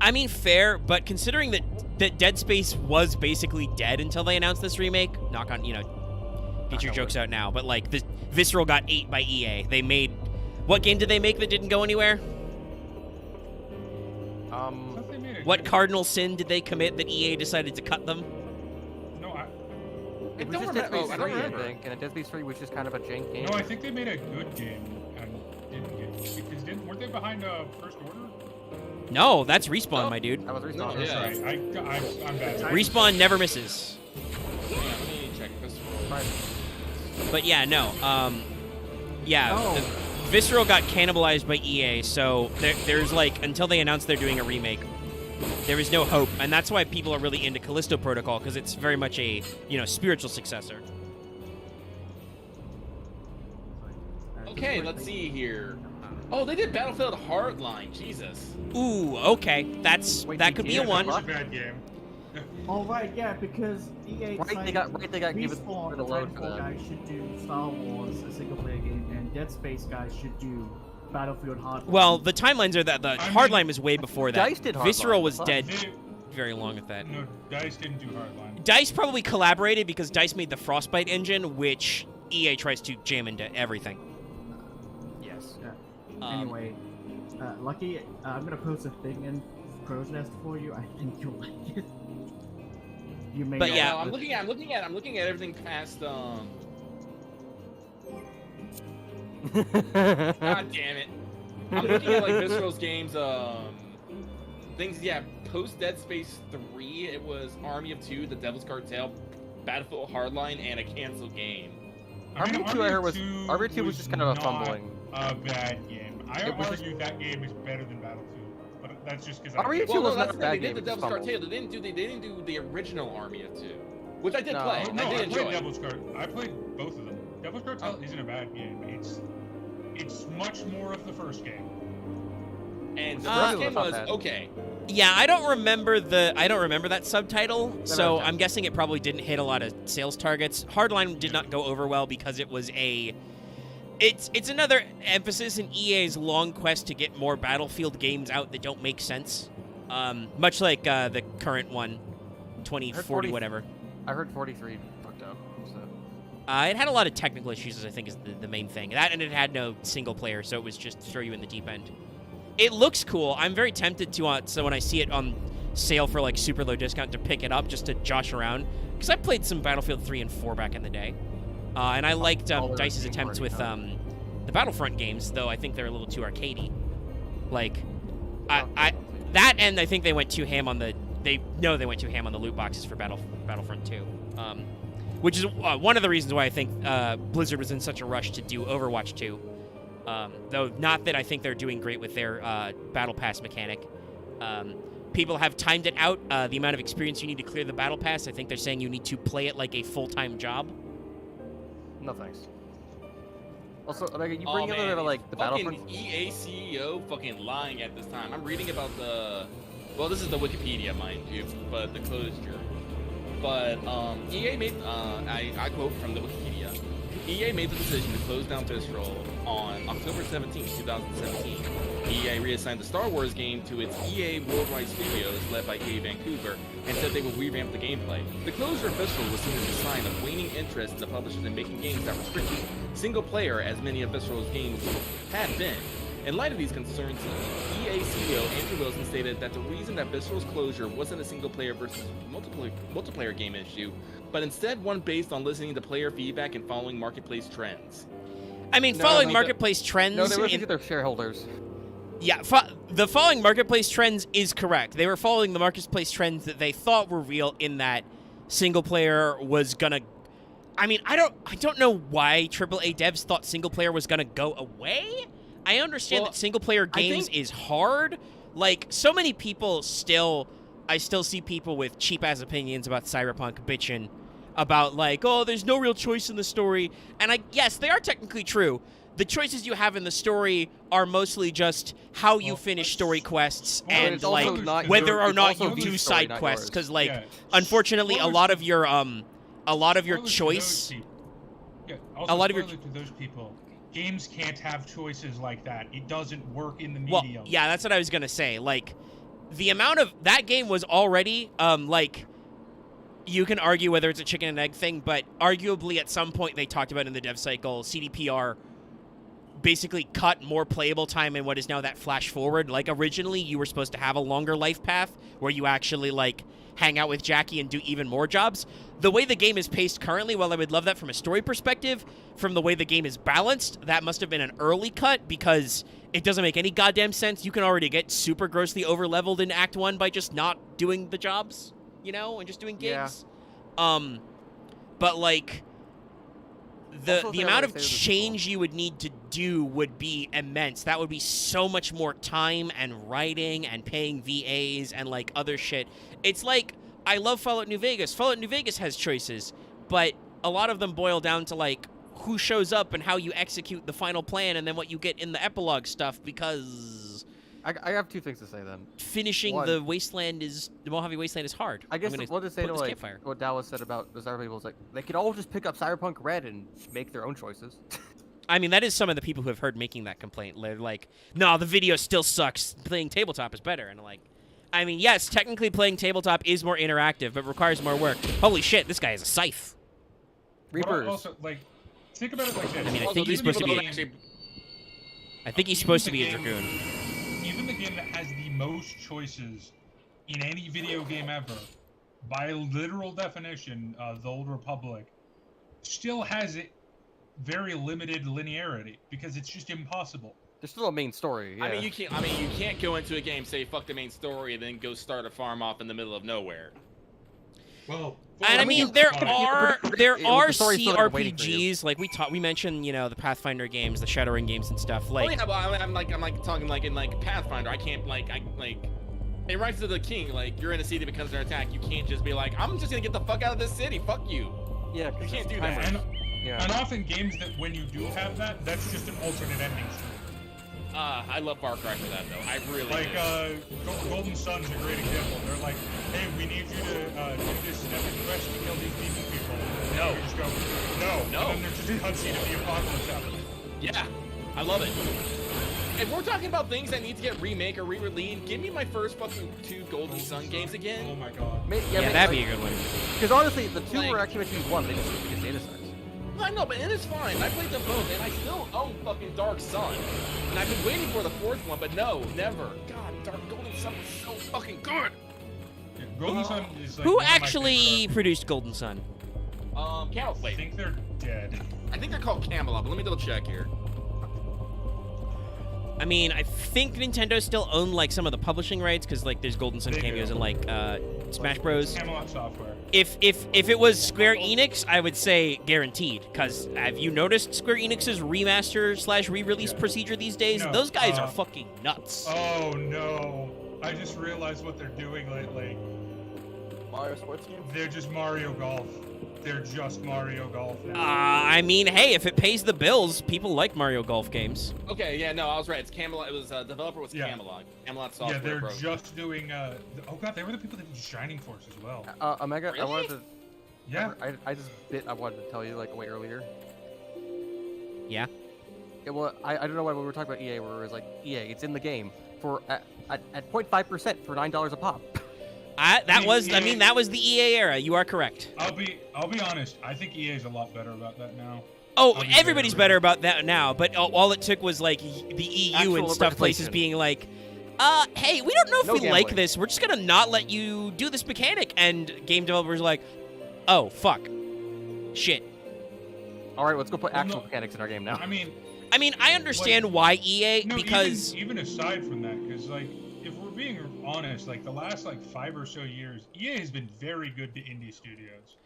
I mean, fair, but considering that Dead Space was basically dead until they announced this remake, knock on, get your on jokes out now, but like, the Visceral got ate by EA. They made, what game did they make that didn't go anywhere? I thought they made a What good- cardinal sin did they commit that EA decided to cut them? No, It was don't just remember- Dead Space I don't 3, I remember. think, and Dead Space 3 was just kind of a jank game. no, I think they made a good game and didn't get because weren't they behind First Order? No, that's Respawn, Oh, my dude. That was Respawn. No, That's yeah. right. I'm bad. Respawn never misses. Yeah, let me check this for Right. But yeah, no. Yeah, Oh. the Visceral got cannibalized by EA, so there's like, until they announced they're doing a remake, there is no hope, and that's why people are really into Callisto Protocol, because it's very much a, spiritual successor. Okay, let's see here. Oh, they did Battlefield Hardline. Jesus. Ooh, okay, Wait, that they could be did? a one. That was a bad game. Oh right, yeah, because EA Right, they got given Respawn, the the load for Titanfall that. guys should do Star Wars, a single-player game, and Dead Space guys should do Battlefield Hardline. Well, the timelines are that the I mean, Hardline was way before that. Dice did Hardline, Visceral was fuck. dead They, very long with that. no, DICE didn't do Hardline. DICE probably collaborated because DICE made the Frostbite engine, which EA tries to jam into everything. Yes. Anyway, Lucky, I'm gonna post a thing in Crow's Nest for you. I think you'll like it. You may. But not, yeah, No, I'm looking at everything past God damn it. I'm looking at like Visceral's games things, yeah, post Dead Space 3, it was Army of Two, The Devil's Cartel, Battlefield Hardline, and a canceled game. Army 2 I heard was Army 2 was just kind of a fumbling. A bad game. I It was argue that game is better than Battlefield, but that's just because Army I. of Two was not that's a the bad thing. They game, did the it just Devil's Cartel. fumbled. They didn't do the original Army of Two, which I did No. play. Oh, and no, I did I enjoy. played Devil's Cartel. I played both of them. Devil's Cartel isn't a bad game. It's much more of the first game. And the Uh, first game not was bad. okay. Yeah, I don't remember that subtitle, so okay. I'm guessing it probably didn't hit a lot of sales targets. Hardline did not go over well because it was it's another emphasis in EA's long quest to get more Battlefield games out that don't make sense. Much like the current one, 2040 whatever. I heard 43 fucked up. So. It had a lot of technical issues, I think, is the main thing. That, and it had no single player, so it was just throw you in the deep end. It looks cool. I'm very tempted to, so when I see it on sale for like super low discount, to pick it up just to josh around. Because I played some Battlefield 3 and 4 back in the day. And I liked DICE's attempts with the Battlefront games, though I think they're a little too arcadey. Like, that, and I think they went too ham on the loot boxes for Battlefront 2. Which is one of the reasons why I think Blizzard was in such a rush to do Overwatch 2. Though not that I think they're doing great with their Battle Pass mechanic. People have timed it out, the amount of experience you need to clear the Battle Pass. I think they're saying you need to play it like a full-time job. No thanks. Also, like, you Oh, bring man, up like the fucking Battlefront. EA CEO fucking lying at this time. I'm reading about well, this is the Wikipedia, mind you, but the closure. But EA made, I quote from the Wikipedia, EA made the decision to close down Visceral on October 17, 2017. EA reassigned the Star Wars game to its EA Worldwide Studios, led by EA Vancouver, and said they will revamp the gameplay. The closure of Visceral was seen as a sign of waning interest in the publishers in making games that were strictly single-player, as many of Visceral's games had been. In light of these concerns, EA CEO Andrew Wilson stated that the reason that Visceral's closure wasn't a single-player versus multiplayer game issue, but instead one based on listening to player feedback and following marketplace trends. I mean, No, following no, marketplace trends... No, they were looking at their shareholders. Yeah, the following marketplace trends is correct. They were following the marketplace trends that they thought were real, in that single player was gonna... I mean, I don't know why AAA devs thought single player was gonna go away. I understand that single player games is hard. Like, so many people I still see people with cheap ass opinions about Cyberpunk bitching about, like, oh, there's no real choice in the story. And yes, they are technically true. The choices you have in the story are mostly just how you finish story quests and, it's also like, not whether your- or it's not also you the do story, side not quests. yours. Because, like, Yeah. unfortunately, a lot of your Spoilers to choice... those people. Yeah, a lot of your- spoiler to those people. Games can't have choices like that. It doesn't work in the Well, medium. yeah, that's what I was gonna say. Like, the amount of that game was already like, you can argue whether it's a chicken and egg thing, but arguably at some point they talked about in the dev cycle, CDPR basically cut more playable time in what is now that flash forward. Like, originally you were supposed to have a longer life path where you actually, like, hang out with Jackie and do even more jobs. The way the game is paced currently, while I would love that from a story perspective, from the way the game is balanced, that must have been an early cut, because it doesn't make any goddamn sense. You can already get super grossly over-leveled in Act 1 by just not doing the jobs, you know, and just doing gigs. Yeah. But, like, Also, the they amount always of say this change you would need to do would be immense. That would be so much more time and writing and paying VAs and, like, other shit. It's like, I love Fallout New Vegas. Fallout New Vegas has choices, but a lot of them boil down to, like, who shows up and how you execute the final plan and then what you get in the epilogue stuff, because I have two things to say then. finishing One, the Mojave Wasteland is hard. I guess I'm gonna what to say put to, this like, campfire. what Dallas said about the other people is, like, they could all just pick up Cyberpunk Red and make their own choices. I mean, that is some of the people who have heard making that complaint. They're like, no, the video still sucks. Playing tabletop is better. And I'm like, I mean, yes, technically playing tabletop is more interactive, but requires more work. Holy shit, this guy has a scythe. But Reapers. also, like, think about it like this. I mean, I Also, think he's these supposed to people be. don't actually- I think he's Even supposed to the be a game- dragoon. Even the game that has the most choices in any video game ever, by literal definition, the Old Republic, still has it very limited linearity, because it's just impossible. There's still a main story. Yeah. I mean, you can't go into a game, say fuck the main story, and then go start a farm off in the middle of nowhere. Well, And I mean, there are the story's still there waiting for you. CRPGs like we mentioned, you know, the Pathfinder games, the Shadowrun games and stuff. Like, Oh yeah, but I'm talking like in like Pathfinder. I can't in Rise of the King, like you're in a city because they're attacked. You can't just be like, I'm just gonna get the fuck out of this city. Fuck you. Yeah, You 'cause can't it's do that. timer. And, Yeah. and often games that when you do have that, that's just an alternate ending story. I love Far Cry for that though. I really Like, do. Golden Sun's a great example. They're like, hey, we need you to do this epic quest to kill these demon people. No. And you just go, no. No. And then there's just a cutscene of the apocalypse happening. Yeah, I love it. If we're talking about things that need to get remake or re-released, give me my first fucking 2 Golden Sun games Oh again. my god. yeah, that'd be a good one. Because honestly, the two Like- were actually meant to be one. They just because data sucks. I know, but it is fine. I played them both, and I still own fucking Dark Sun. And I've been waiting for the 4th one, but no, never. God, Golden Sun was so fucking good. Yeah, Golden Sun is like Who one of my actually favorite produced Golden Sun? Camelot. RPGs. I Wait, think they're dead. I think they're called Camelot, but let me double check here. I mean, I think Nintendo still owned like some of the publishing rights because like there's Golden Sun They cameos do. in like Smash Bros. Camelot Software. If it was Square Enix, I would say guaranteed. Because have you noticed Square Enix's remaster / re-release Yeah. procedure these days? No, Those guys are fucking nuts. Oh no. I just realized what they're doing lately. Mario sports games. They're just Mario Golf. They're just Mario Golf now. I mean, hey, if it pays the bills, people like Mario Golf games. Okay, yeah, no, I was right. It's Camelot. It was developer was Yeah. Camelot. Camelot Software. Yeah, they're Bro. just doing. Oh god, they were the people that did Shining Force as well. Omega, I wanted to. Yeah. I just I wanted to tell you like way earlier. Yeah. Yeah, well, I don't know why we were talking about EA, where it was like EA, it's in the game for at 0.5% for $9 a pop. That was the EA era. You are correct. I'll be honest. I think EA is a lot better about that now. Oh, I'll be everybody's very better about that now, but all it took was like the EU Actual and stuff places legislation. being like, hey, we don't know if No we like gambling. this. We're just gonna not let you do this mechanic. And game developers are like, oh fuck, shit. All right, let's go put Well, actual no. mechanics in our game now. I mean, I mean, I understand why EA no, because even aside from that, because like, if we're being honest, like the last like 5 or so years, EA has been very good to indie studios.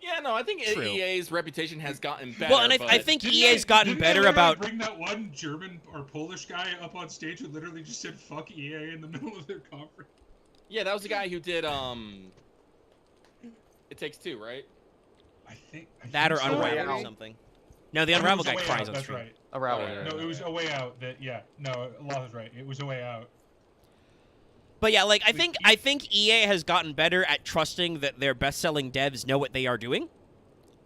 Yeah, no, I think True. EA's reputation has gotten better. well, and I but- think Didn't EA's they- gotten didn't they better literally about. bring that one German or Polish guy up on stage who literally just said "fuck EA" in the middle of their conference. Yeah, that was the guy who did It Takes Two, right? I think That or so. Unravel Out. or something. No, the Oh, it Unravel was guy A Way cries Out, on that's stream. right. Around Alright. No, it was A Way Out. That yeah. No, Law is right. It was A Way Out. But yeah, like I think EA has gotten better at trusting that their best-selling devs know what they are doing,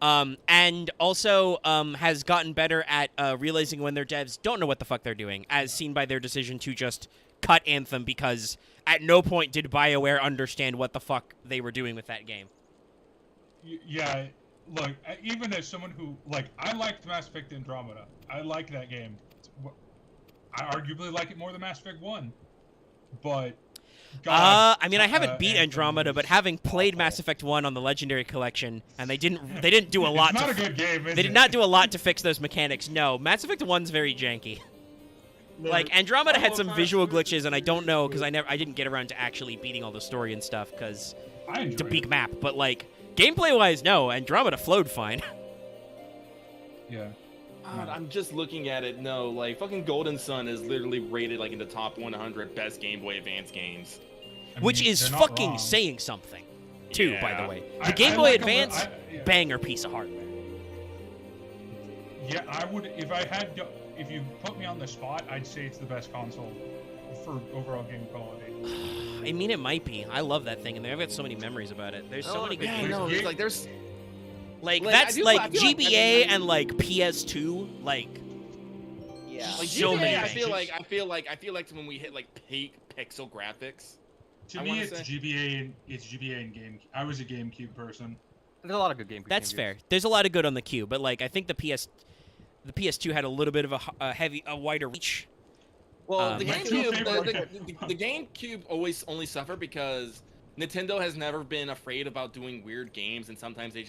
and also has gotten better at realizing when their devs don't know what the fuck they're doing, as seen by their decision to just cut Anthem because at no point did BioWare understand what the fuck they were doing with that game. Yeah. Look, even as someone who like, I liked Mass Effect Andromeda. I like that game. I arguably like it more than Mass Effect 1, but. God, I mean, I haven't beat Anthem Andromeda, was but having played awful. Mass Effect 1 on the Legendary Collection, and they didn't do a lot It's to not a good game, is they did it? not do a lot to fix those mechanics. No, Mass Effect 1's very janky. Like Andromeda had some visual glitches, and I don't know because I didn't get around to actually beating all the story and stuff because I it's a enjoyed big it. map. But like gameplay-wise, no, Andromeda flowed fine. Yeah. God, I'm just looking at it. No, like fucking Golden Sun is literally rated like in the top 100 best Game Boy Advance games. I Which mean, is they're not fucking wrong. saying something, too. By the Yeah. way, I- the Game I Boy like 'em, but Advance, yeah. banger piece of hardware. Yeah, I would if I had to, if you put me on the spot, I'd say it's the best console for overall game quality. I mean, it might be. I love that thing, and I've got so many memories about it. There's so Oh, many good Yeah, games. no, Yeah. it's like there's Like Like, that's I do- like I feel like- GBA I mean, and like PS2, like Yeah. like so GTA, many I feel things. like when we hit like peak pixel graphics. To I me, wanna it's say- GBA and Game. I was a GameCube person. There's a lot of good games. that's fair. There's a lot of good on the Cube, but like I think the PS2 had a little bit of a wider reach. Well, the My two GameCube, the GameCube always only suffered because Nintendo has never been afraid about doing weird games, and sometimes they're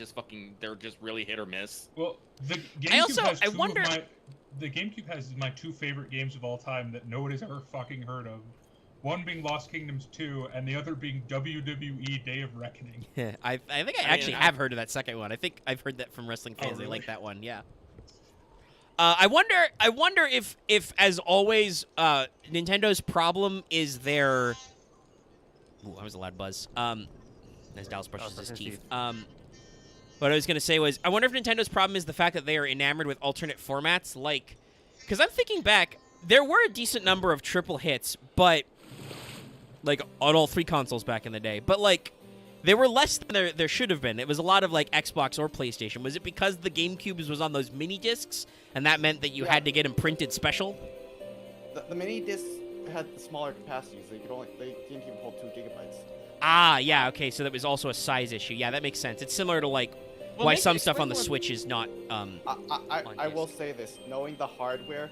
just really hit or miss. Well, the GameCube also- has I two wonder- of my the GameCube has my two favorite games of all time that nobody's ever fucking heard of. One being Lost Kingdoms 2, and the other being WWE Day of Reckoning. I think I actually have heard of that second one. I think I've heard that from wrestling fans. Oh, They really? like that one. Yeah. I wonder if as always, Nintendo's problem is their. Ooh, that was a loud buzz. As Dallas brushes his teeth. What I was gonna say was, I wonder if Nintendo's problem is the fact that they are enamored with alternate formats, like, because I'm thinking back, there were a decent number of triple hits, but like on all three consoles back in the day, but like. There were less than there should have been. It was a lot of like Xbox or PlayStation. Was it because the GameCube was on those mini discs, and that meant that you had to get them printed special? The mini discs had the smaller capacities. They GameCube could hold 2 gigabytes. Ah, yeah, okay, so that was also a size issue. Yeah, that makes sense. It's similar to like why some stuff on the Switch is not. I will say this: knowing the hardware,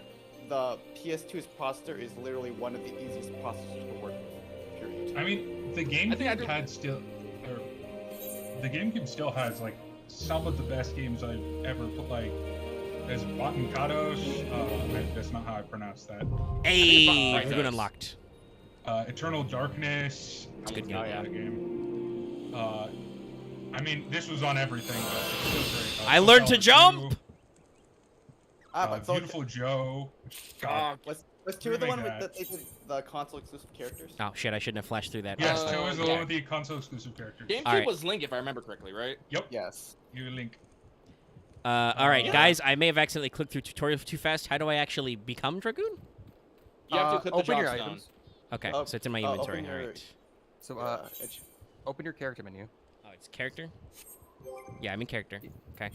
the PS2's processor is literally one of the easiest processors to work with. Period. I mean, the GameCube still has like some of the best games I've ever put. Like, there's Baten Kadosh. That's not how I pronounce that. Hey, you're good unlocked. Eternal Darkness. It's a good game. That game. I mean, this was on everything. But it's still great. I learned to jump. Beautiful Joe. God. Was 2 the one that they did the console exclusive characters? Oh shit! I shouldn't have flashed through that. Yes, 2 is the one with the console exclusive characters. GameCube was Link, if I remember correctly, right? Yep. Yes. You Link. All right, guys. I may have accidentally clicked through tutorial too fast. How do I actually become Dragoon? You have to click the open your drop down. items. Okay, so it's in my inventory. open All your- right. So open your character menu. Oh, it's character. Yeah, I'm in character. Okay.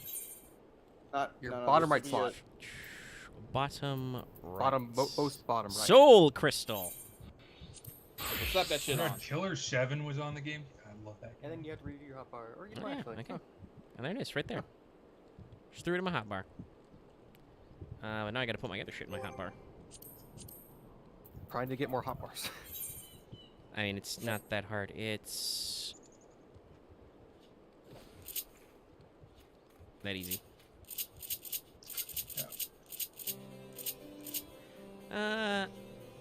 Your No, bottom this right is slot. Bottom right. Bottom, most bottom right. Soul Crystal. Slap that shit on. Killer 7 was on the game. I love that game. And then you have to redo your hotbar. Or you Oh, don't yeah, actually. okay. And there it is, right there. Just threw it in my hotbar. But now I gotta put my other shit in my hotbar. Trying to get more hotbars. I mean, it's not that hard. It's that easy.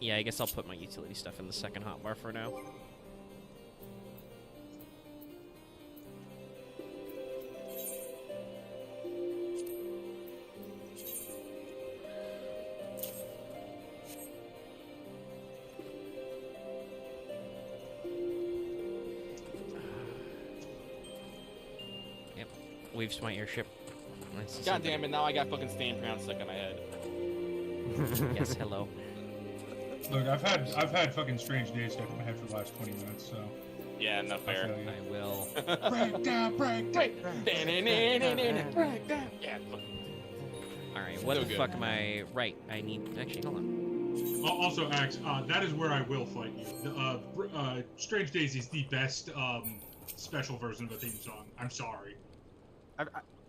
Yeah, I guess I'll put my utility stuff in the second hotbar for now. Yep, waves to my airship. God damn it! Now I got fucking Stan Crown stuck in my head. Yes, hello. Look, I've had fucking Strange Days stuck in my head for the last 20 minutes, so. Yeah, not fair. I will. Break down, break down. Break down. Yeah. Alright, what No the good. fuck am I... Right, I need... Actually, hold on. Also, Axe, that is where I will fight you. Strange Days is the best special version of a theme song. I'm sorry.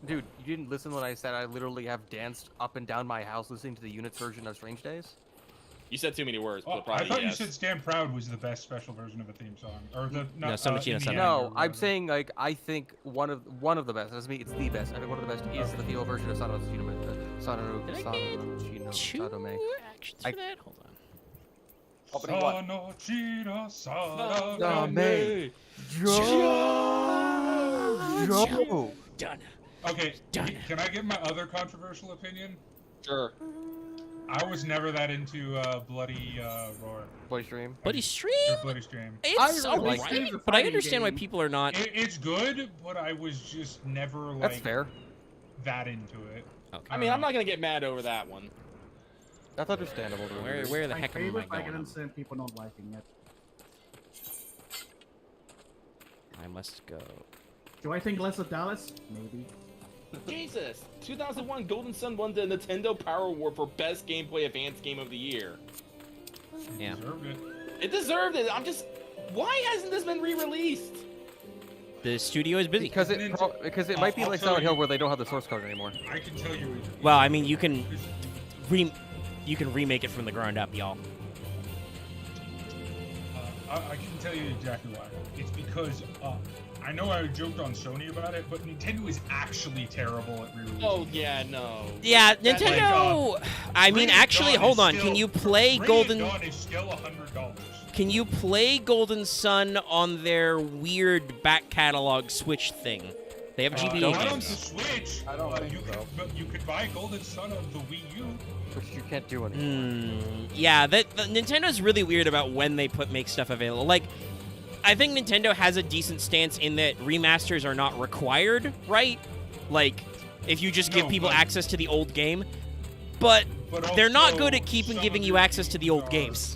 Dude, you didn't listen when I said I literally have danced up and down my house listening to the Units version of Strange Days? You said too many words, Oh, but probably I thought yes. you said Stand Proud was the best special version of a theme song, or the No, Sonachino in the Son. end, No, or I'm whatever. saying like I think one of the best. Doesn't mean it's the best. I think one of the best is the female version of Sonachino. Did I get two Sadome. actions for that? Hold on. Opening what? Sadame. Joe. Done. Okay, Done. can I give my other controversial opinion? Sure. I was never that into Bloody Roar. Bloody Stream. Buddy Stream? Or Bloody Stream. It's I really like alright, it. but I Fighting understand why game. people are not... It's good, but I was just never like That's fair. that into it. Okay. I mean, I'm not gonna get mad over that one. That's understandable. to a Where degree. the My heck am I favorite, I going? can understand people not liking it. I must go. Do I think less of Dallas? Maybe. Jesus! 2001 Golden Sun won the Nintendo Power Award for Best Gameplay Advanced Game of the Year. Yeah. Deserved it. It deserved it. I'm just... Why hasn't this been re-released? The studio is busy. Because it might be I'll like tell Silent Hill you- where they don't have the source code anymore. I can tell you. Well, I mean, you can remake it from the ground up, y'all. I can tell you exactly why. It's because I know I joked on Sony about it, but Nintendo is actually terrible at re-releasing. Oh yeah, no. Yeah, That's like, Nintendo. I mean, Rated actually, Dawn hold is on. still- Can you play Rated Golden? Dawn is still $100. Can you play Golden Sun on their weird back catalog Switch thing? They have GBA Not on the games. Switch. I don't think so. But you could buy Golden Sun on the Wii U. Which you can't do anymore. Yeah, Nintendo's really weird about when they make stuff available. Like, I think Nintendo has a decent stance in that remasters are not required, right? Like, if you just give No, people but- access to the old game. But they're not good at also, some giving of you your access to the old games games.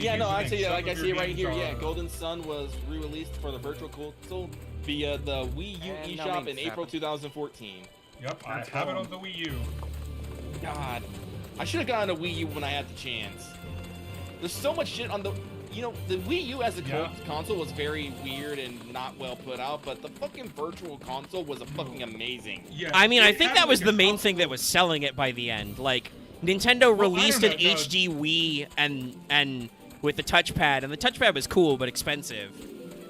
Yeah, no, Here's the actually, thing, like I some of see your it right games here. Yeah, are- Golden Sun was re-released for the Virtual Console via the Wii U And eShop now in means April seven. 2014. Yep, I That's have it cool. on the Wii U. God, I should have gotten a Wii U when I had the chance. There's so much shit on the, you know, the Wii U as a Yeah. console was very weird and not well put out, but the fucking Virtual Console was a fucking amazing. Yeah, I mean, I it think had, that was like, the a main console- thing that was selling it by the end. Like, Nintendo Well, I released don't an know, no. HD Wii and with the touchpad, and the touchpad was cool but expensive.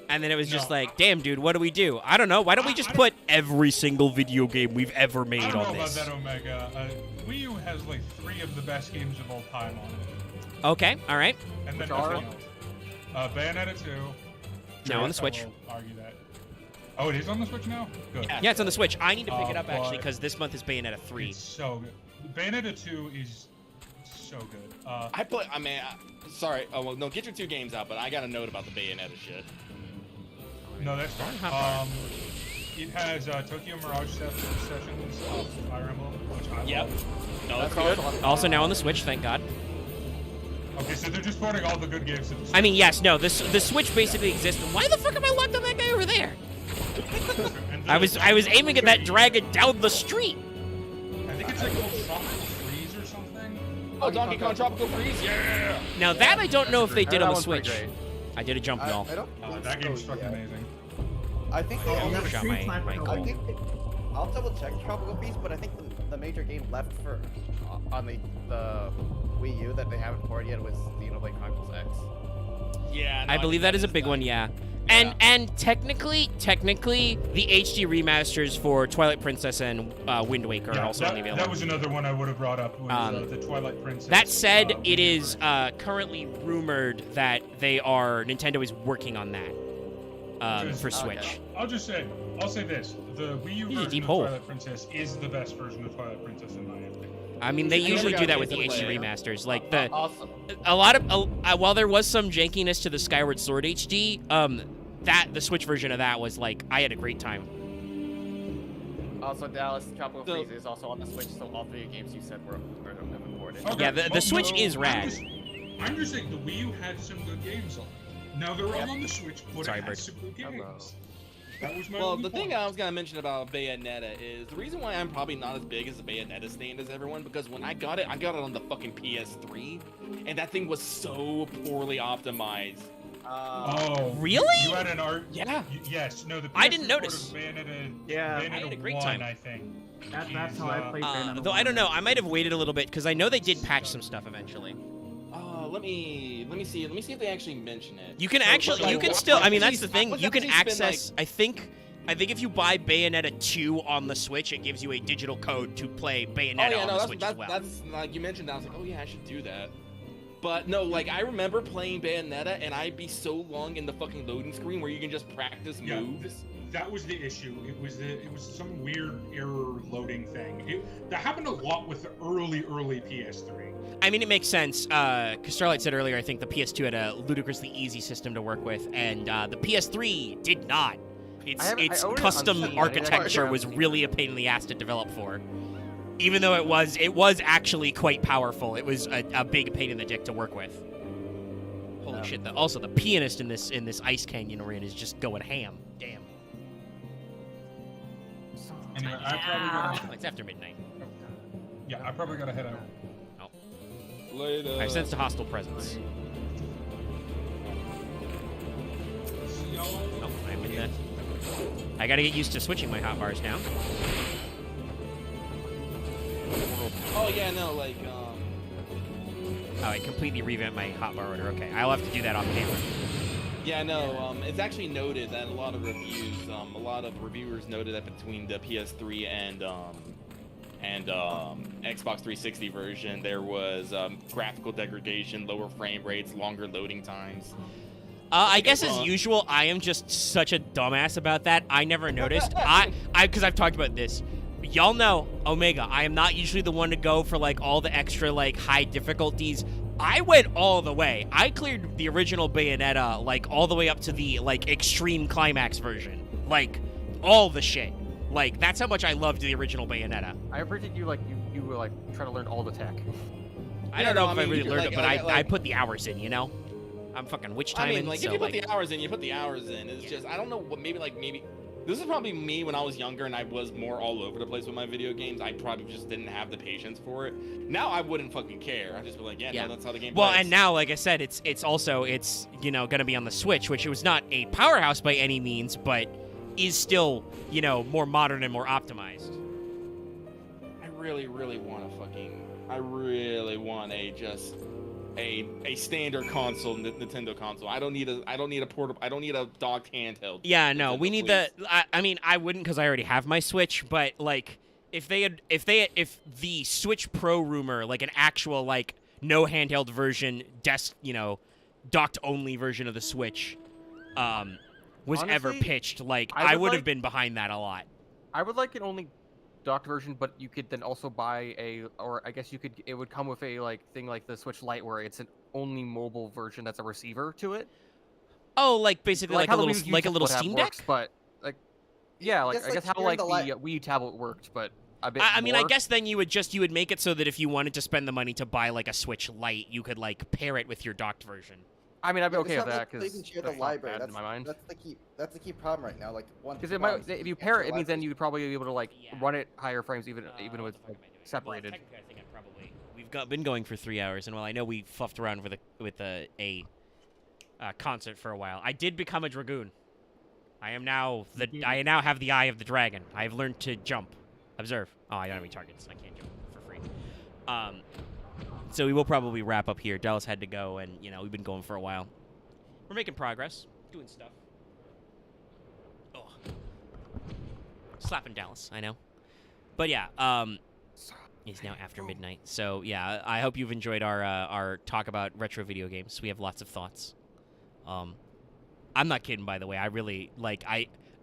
And then it was just No, like, damn, dude, what do we do? I don't know. Why don't we just I put every single video game we've ever I made don't know on about this? that, Omega. Wii U has like 3 of the best games of all time on it. Okay, all right. And Which then are? nothing else. Bayonetta 2. Now on the Yes, I Switch. will argue that. Oh, it is on the Switch now? Good. Yeah. Yeah, it's on the Switch. I need to pick it up, actually, but- because this month is Bayonetta 3. It's so good. Bayonetta 2 is so good. I mean, sorry. Oh, well, no, get your 2 games out, but I got a note about the Bayonetta shit. No, that's fine. Hot It has Tokyo Mirage Sessions of Fire Emblem, which I Yep. love. No, that's also good. on- Also now on the Switch, thank God. Okay, so they're just porting all the good games to the Switch. I mean, yes, no, the Switch basically exists. Why the fuck am I locked on that guy over there? And I was aiming at that dragon down the street. I think it's like called Tropical Freeze or something. Oh, Donkey Kong Tropical Freeze, yeah! Now that I don't know if they did on That the one's pretty Switch. great. I did a jump, y'all. I don't think That game's so fucking yet. amazing. I think they Oh, only yeah, shot Street my Sniper goal. I think I'll double check Tropical Freeze, but I think the major game left for on the Wii U that they haven't ported yet was Xenoblade Chronicles X. Yeah, no, I believe think that is a big one, yeah. And technically, the HD remasters for Twilight Princess and Wind Waker are also on the that available. was another one I would have brought up. Was, the Twilight Princess. That said, it Wii U is version. currently rumored that Nintendo is working on that for Switch. I'll say this: the Wii U This is a version deep of hole. Twilight Princess is the best version of Twilight Princess in my opinion. I mean, they I never usually got do a that with the chance to HD play it. remasters. Like the Awesome. a lot of while there was some jankiness to the Skyward Sword HD, the Switch version of that was like I had a great time. Also, Dallas Tropical So- Freeze is also on the Switch, so all 3 games you said were imported. Okay, Yeah, the well, Switch no, is rad. I'm just saying the Wii U had some good games on it. Now they're all on the Switch, but Sorry, it Bird. has some good Hello. games. That was my Well, only the thing point. I was gonna mention about Bayonetta is the reason why I'm probably not as big as the Bayonetta stand as everyone, because when I got it on the fucking PS3, and that thing was so poorly optimized. Oh, Really? You had an art. Yeah. Yes. No. The I PS3 didn't port notice. of Bayonetta, Yeah. Bayonetta I had a great 1, time. I think. That's is, how I played Bayonetta. Though I don't know, I might have waited a little bit because I know they did patch some stuff eventually. Let me see if they actually mention it. You can So, actually, but, you like, can still. I mean, that's geez, the thing. what's You can actually spend, access. I think if you buy Bayonetta 2 on the Switch, it gives you a digital code to play Bayonetta Oh yeah, on no, the that's Switch as well. that's like you mentioned. I was like, oh yeah, I should do that. But no, like I remember playing Bayonetta, and I'd be so long in the fucking loading screen where you can just practice Yeah. moves. That was the issue. It was some weird error loading thing. That happened a lot with the early PS3. I mean, it makes sense. Because Starlight said earlier, I think the PS2 had a ludicrously easy system to work with, and the PS3 did not. Its I own it on custom Steam. architecture I was have Steam. really a pain in the ass to develop for. Even though it was actually quite powerful, it was a big pain in the dick to work with. Holy shit! Also, the pianist in this Ice Canyon we're in is just going ham. Damn. Anyway, I probably gotta, It's after midnight. I probably gotta head out. Later. I've sensed a hostile presence. See y'all. Oh, I'm in the. I gotta get used to switching my hotbars now. Oh yeah, no, like Oh, I completely revamped my hotbar order. Okay, I'll have to do that off camera. Yeah, no. It's actually noted that a lot of reviewers noted that between the PS3 and Xbox 360 version, there was graphical degradation, lower frame rates, longer loading times. I guess as usual, I am just such a dumbass about that. I never noticed. Because I've talked about this. Y'all know, Omega, I am not usually the one to go for, like, all the extra, like, high difficulties. I went all the way. I cleared the original Bayonetta, like, all the way up to the, like, extreme climax version. Like, all the shit. Like, that's how much I loved the original Bayonetta. I appreciate you, like, you were, like, trying to learn all the tech. I don't know if I really learned it, but I put the hours in, you know? I'm fucking witch timing. I mean, like, so, if you put the hours in, you put the hours in. It's just, I don't know what, maybe, this is probably me when I was younger and I was more all over the place with my video games. I probably just didn't have the patience for it. Now I wouldn't fucking care. I'd just be like, yeah. No, that's how the game plays. And now, like I said, it's you know, gonna be on the Switch, which was not a powerhouse by any means, but is still, you know, more modern and more optimized. I really want a standard console, Nintendo console. I don't need a portable. I don't need a docked handheld. Yeah, no, Nintendo, we need please. I mean, I wouldn't because I already have my Switch. But like, if the Switch Pro rumor, like an actual like no handheld version, you know, docked only version of the Switch, was Honestly, ever pitched, like I I would have like- been behind that a lot. I would like an only docked version, but you could then also buy it would come with a like thing like the Switch Lite where it's an only mobile version that's a receiver to it. Oh, like basically like a how the little Wii U like a little tablet Steam works, Deck. but like yeah, like Just I guess how sharing like the the Wii tablet worked, but a bit I mean, I more. guess then you would make it so that if you wanted to spend the money to buy like a Switch Lite, you could like pair it with your docked version. I mean, I'd be Yeah, okay it's with not that like they because can share the library. That's in my mind. That's the key problem right now. Like one. Because if you pair it, it means then you'd probably be able to like Yeah. run it higher frames even with What like, the fuck am I doing? separated. Well, technically, I think we've been going for 3 hours, and while I know we fluffed around with a concert for a while, I did become a dragoon. I now have the eye of the dragon. I have learned to jump. Observe. Oh, I don't have any targets. I can't jump for free. So we will probably wrap up here. Dallas had to go, and you know we've been going for a while. We're making progress, doing stuff. Oh, slapping Dallas, I know. But yeah, it's now after midnight. So yeah, I hope you've enjoyed our talk about retro video games. We have lots of thoughts. I'm not kidding, by the way. I really like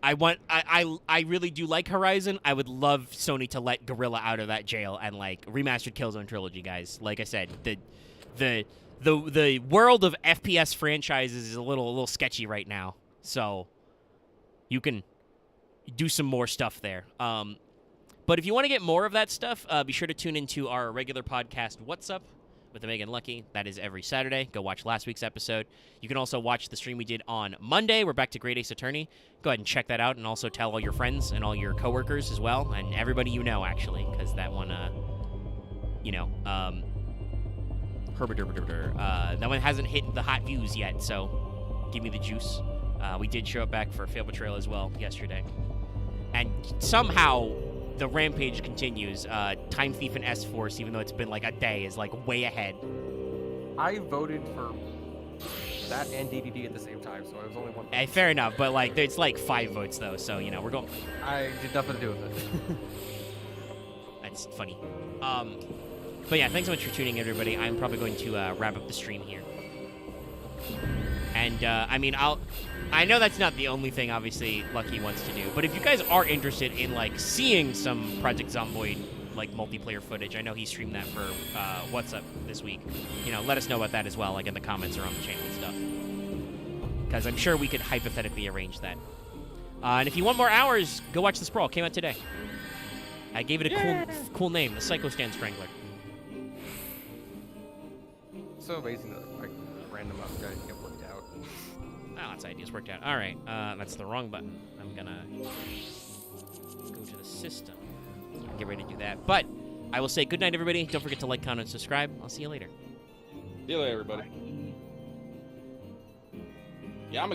I really do like Horizon. I would love Sony to let Guerrilla out of that jail and like remastered Killzone trilogy, guys. Like I said, the world of FPS franchises is a little sketchy right now. So you can do some more stuff there. But if you want to get more of that stuff, be sure to tune into our regular podcast, What's Up? With Omega and Lucky. That is every Saturday. Go watch last week's episode. You can also watch the stream we did on Monday. We're back to Great Ace Attorney. Go ahead and check that out, and also tell all your friends and all your coworkers as well, and everybody you know, actually, because that one, that one hasn't hit the hot views yet, so give me the juice. We did show up back for Fail Betrayal as well yesterday. And somehow the rampage continues. Time Thief and S-Force, even though it's been like a day, is like way ahead. I voted for that and DDD at the same time, so I was only one. Fair enough, but like it's like 5 votes though, so you know we're going. I did nothing to do with it. That's funny. But yeah, thanks so much for tuning in, everybody. I'm probably going to wrap up the stream here. And I mean, I know that's not the only thing, obviously, Lucky wants to do. But if you guys are interested in like seeing some Project Zomboid like multiplayer footage, I know he streamed that for What's Up this week. You know, let us know about that as well, like in the comments or on the channel and stuff. Because I'm sure we could hypothetically arrange that. And if you want more hours, go watch The Sprawl. Came out today. I gave it a cool name, the Psycho Stand Strangler. So amazing that like random guys get worked out. Oh, that's ideas worked out. All right, that's the wrong button. I'm gonna go to the system and get ready to do that. But I will say good night, everybody. Don't forget to like, comment, and subscribe. I'll see you later. See you later, everybody.